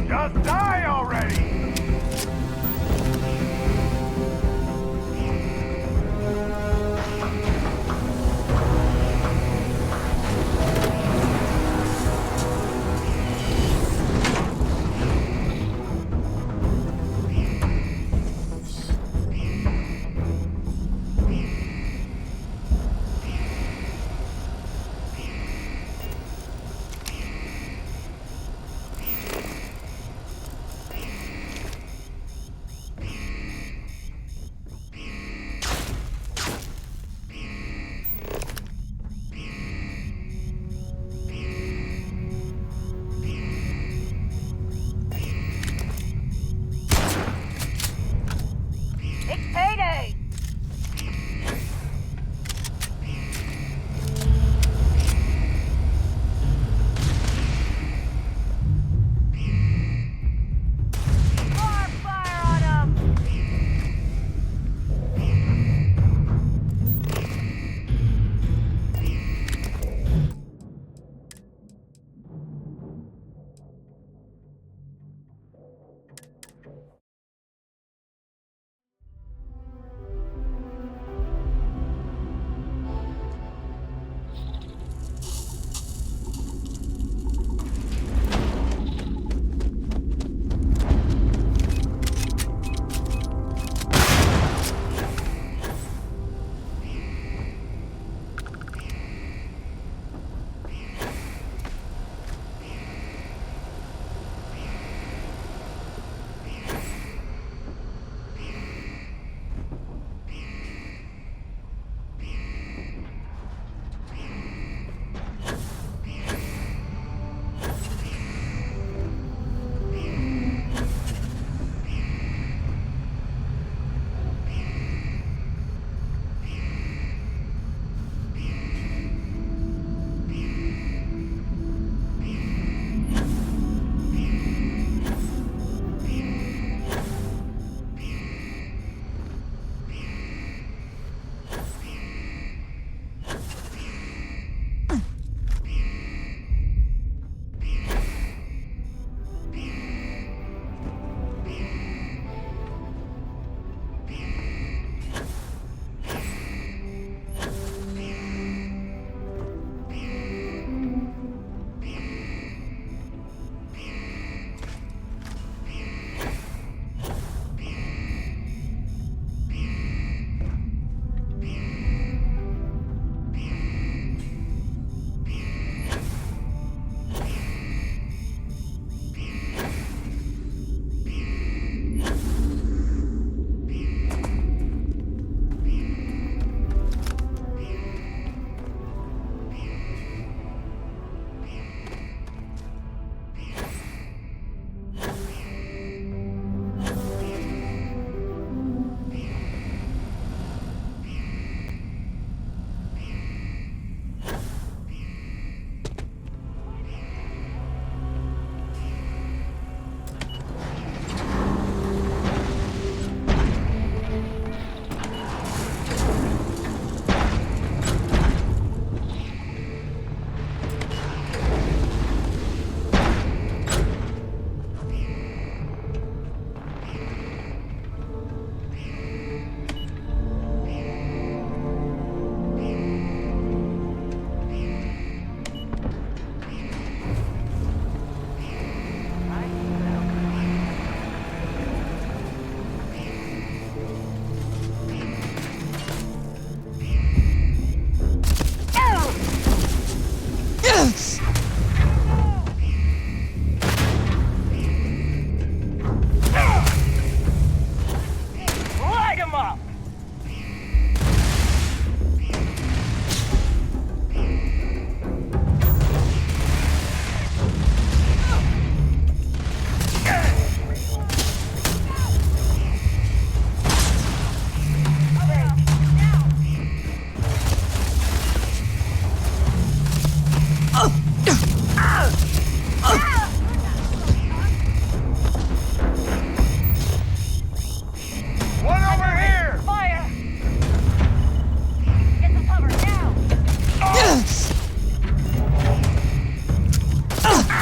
Speaker 20: Just die already!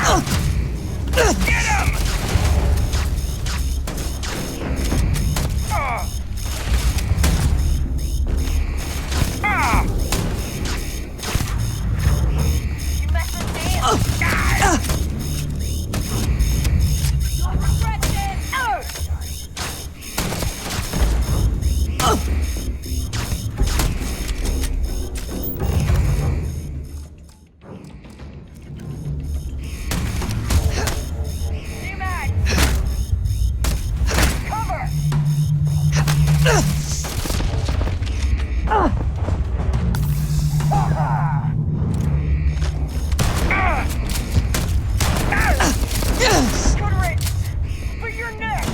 Speaker 2: Get him!
Speaker 4: You messed with me? You'll regret this! D-Mag! Cover! Good riddance! But you're next!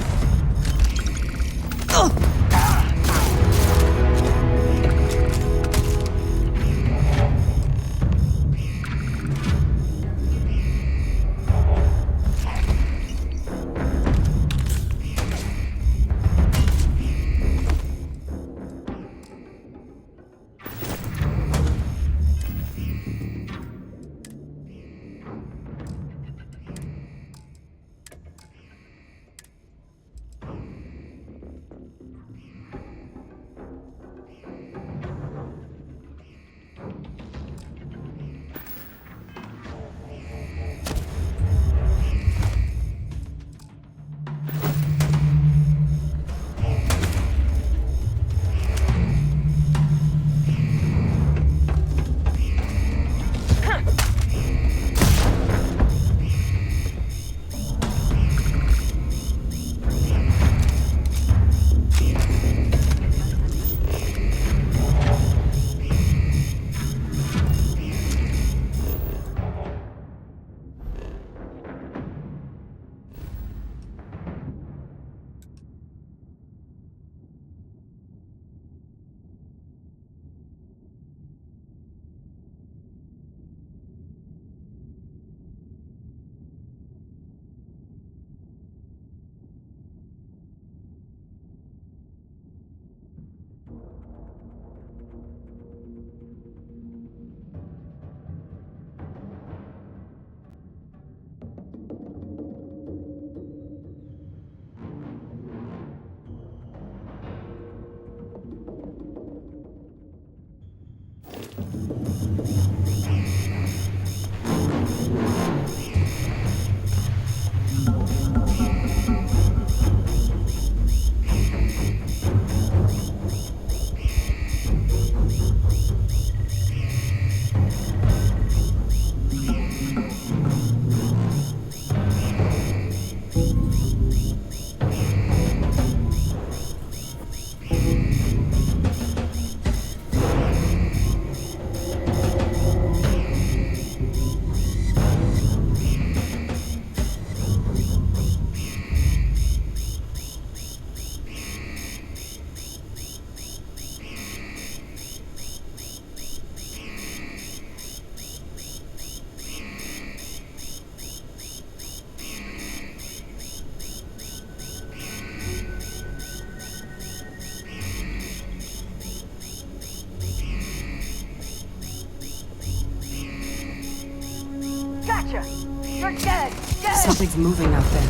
Speaker 4: Gotcha! You're dead! Dead!
Speaker 7: Something's moving out there.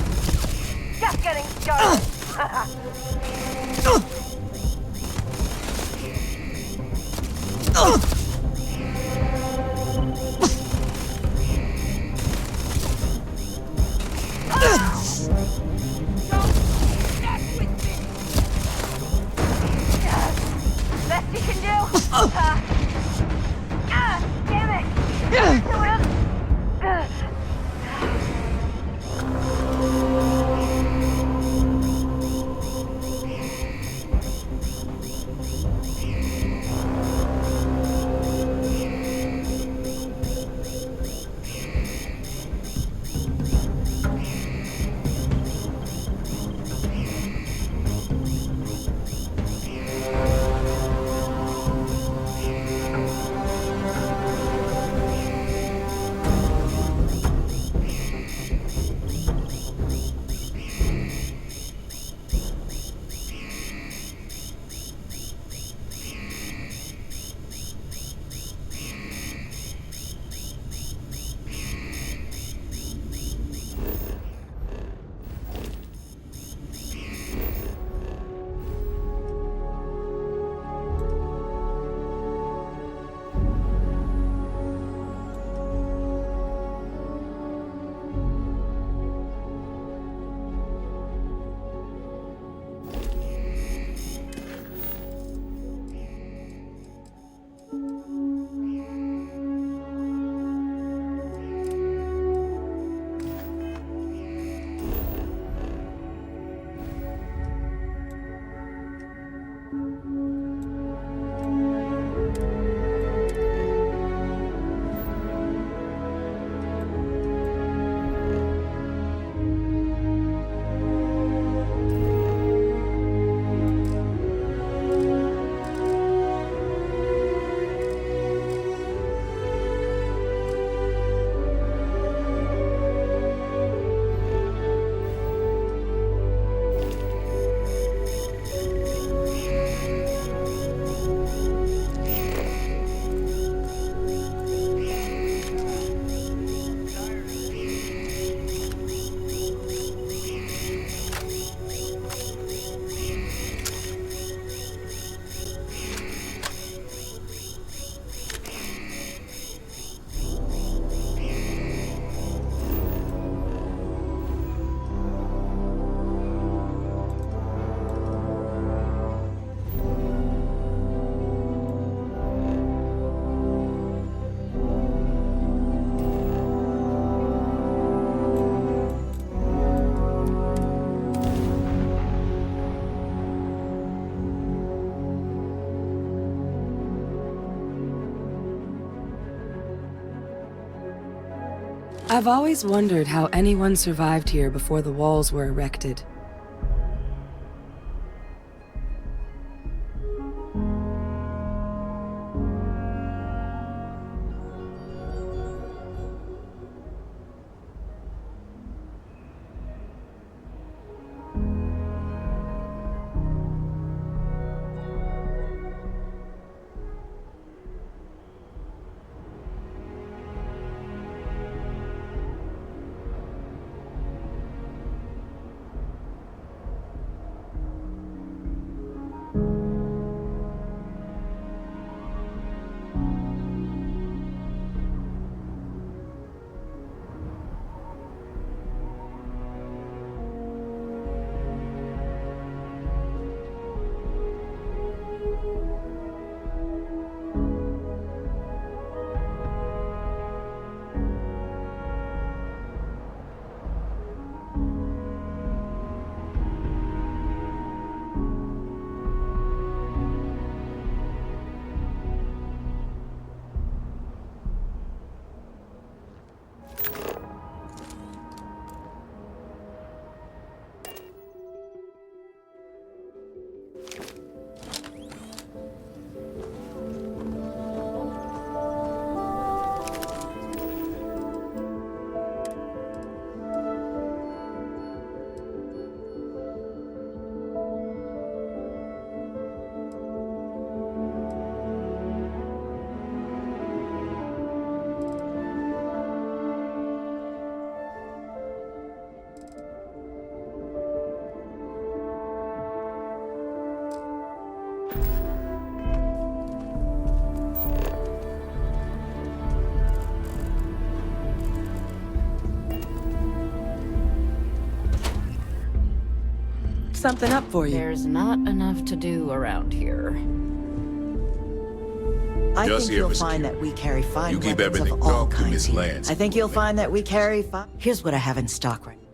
Speaker 4: Just getting started! Best you can do? Damn it!
Speaker 10: I've always wondered how anyone survived here before the walls were erected. Something up for you.
Speaker 19: There's not enough to do around here.
Speaker 8: I think you'll find that we carry fine weapons of all kinds here. I think you'll find that we carry fine... Here's what I have in stock right now.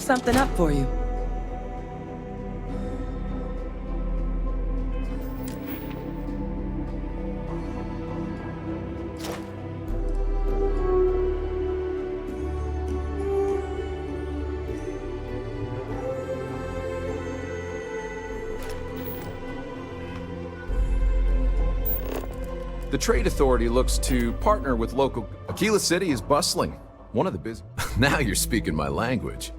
Speaker 10: something up for you.
Speaker 11: The Trade Authority looks to partner with local... Aquila City is bustling. One of the busy... Now you're speaking my language.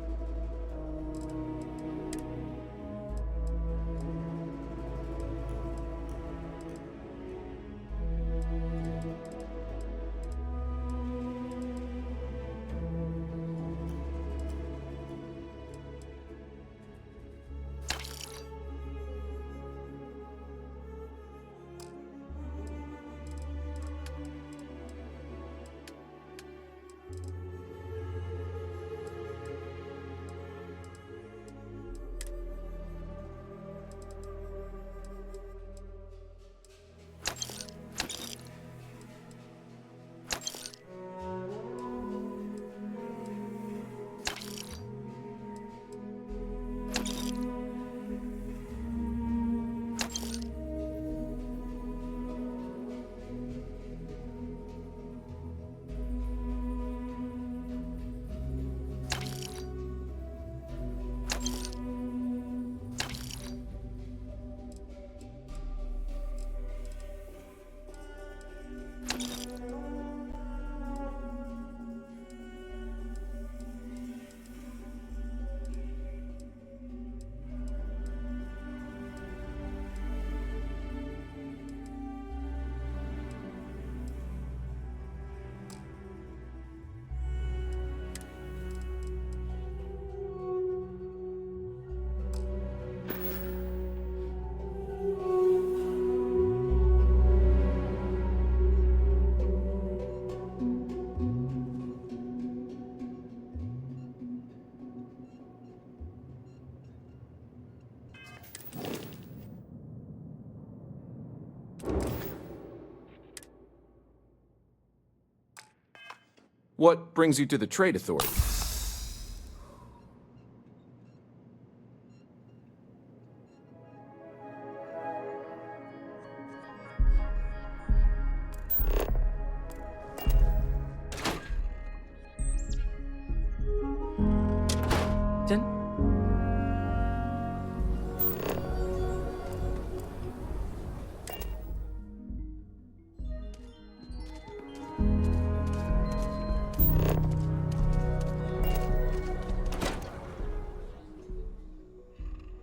Speaker 11: What brings you to the Trade Authority?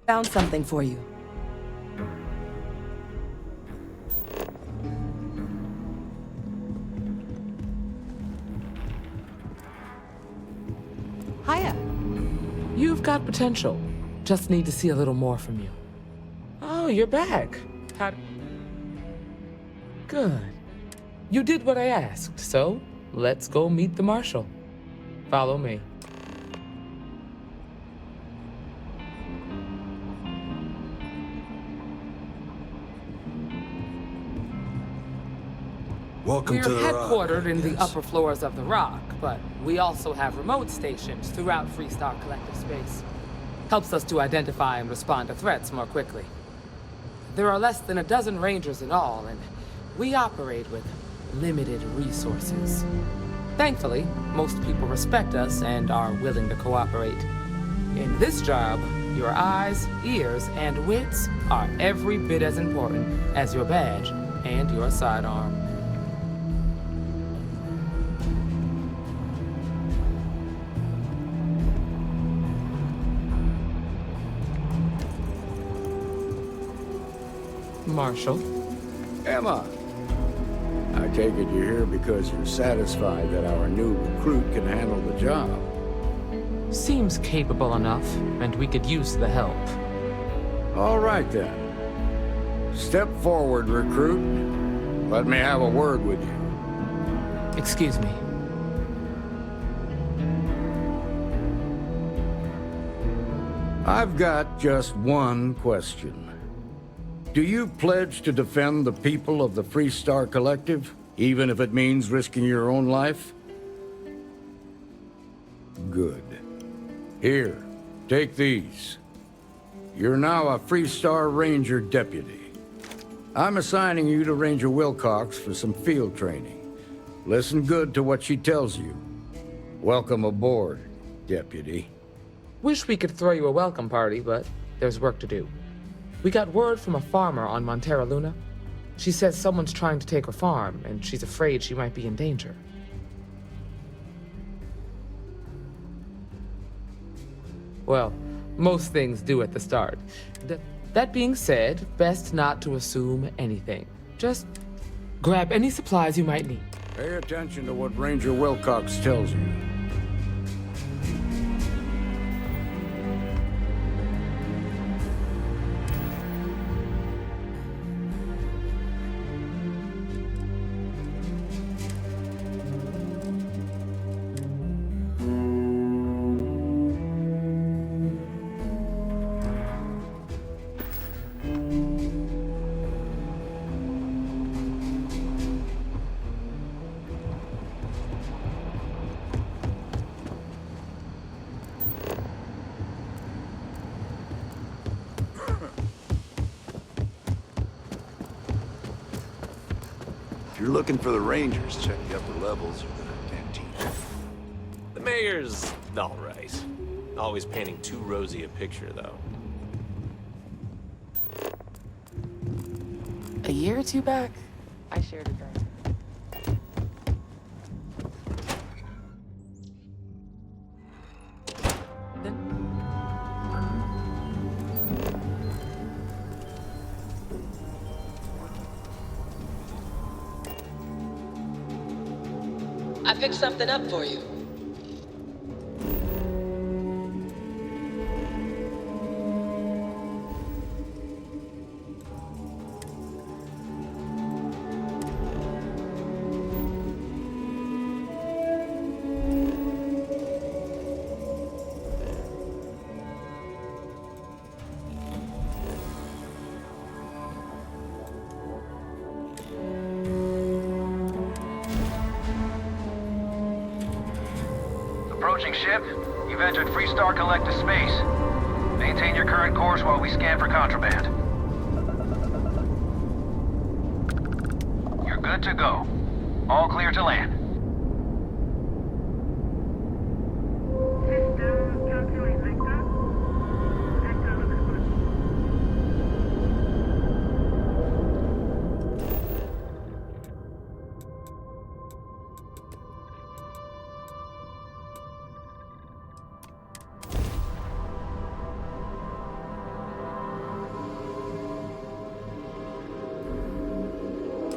Speaker 10: Found something for you.
Speaker 14: Hiya. You've got potential. Just need to see a little more from you. Oh, you're back. Good. You did what I asked, so let's go meet the Marshal. Follow me.
Speaker 21: Welcome to the
Speaker 14: We're
Speaker 21: Rock,
Speaker 14: headquartered in the upper floors of the Rock, but we also have remote stations throughout Freestar Collective space. Helps us to identify and respond to threats more quickly. There are less than a dozen Rangers in all, and we operate with limited resources. Thankfully, most people respect us and are willing to cooperate. In this job, your eyes, ears, and wits are every bit as important as your badge and your sidearm. Marshal?
Speaker 24: Emma! I take it you're here because you're satisfied that our new recruit can handle the job.
Speaker 14: Seems capable enough, and we could use the help.
Speaker 24: All right, then. Step forward, recruit. Let me have a word with you.
Speaker 14: Excuse me.
Speaker 24: I've got just one question. Do you pledge to defend the people of the Freestar Collective, even if it means risking your own life? Good. Here, Take these. You're now a Freestar Ranger deputy. I'm assigning you to Ranger Wilcox for some field training. Listen good to what she tells you. Welcome aboard, deputy.
Speaker 14: Wish we could throw you a welcome party, but there's work to do. We got word from a farmer on Montera Luna. She says someone's trying to take her farm, and she's afraid she might be in danger. Well, most things do at the start. That being said, best not to assume anything. Just grab any supplies you might need.
Speaker 24: Pay attention to what Ranger Wilcox tells you.
Speaker 17: If you're looking for the Rangers, check the upper levels or the canteen.
Speaker 15: The mayor's all right. Always painting too rosy a picture, though.
Speaker 14: A year or two back, I shared a drink.
Speaker 18: I picked something up for you.
Speaker 21: Approaching ship. You've entered Freestar Collective space. Maintain your current course while we scan for contraband. You're good to go. All clear to land.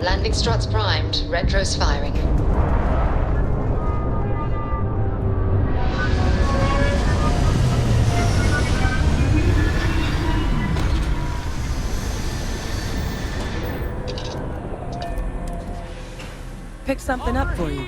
Speaker 18: Landing struts primed. Retros firing.
Speaker 10: Pick something up for you.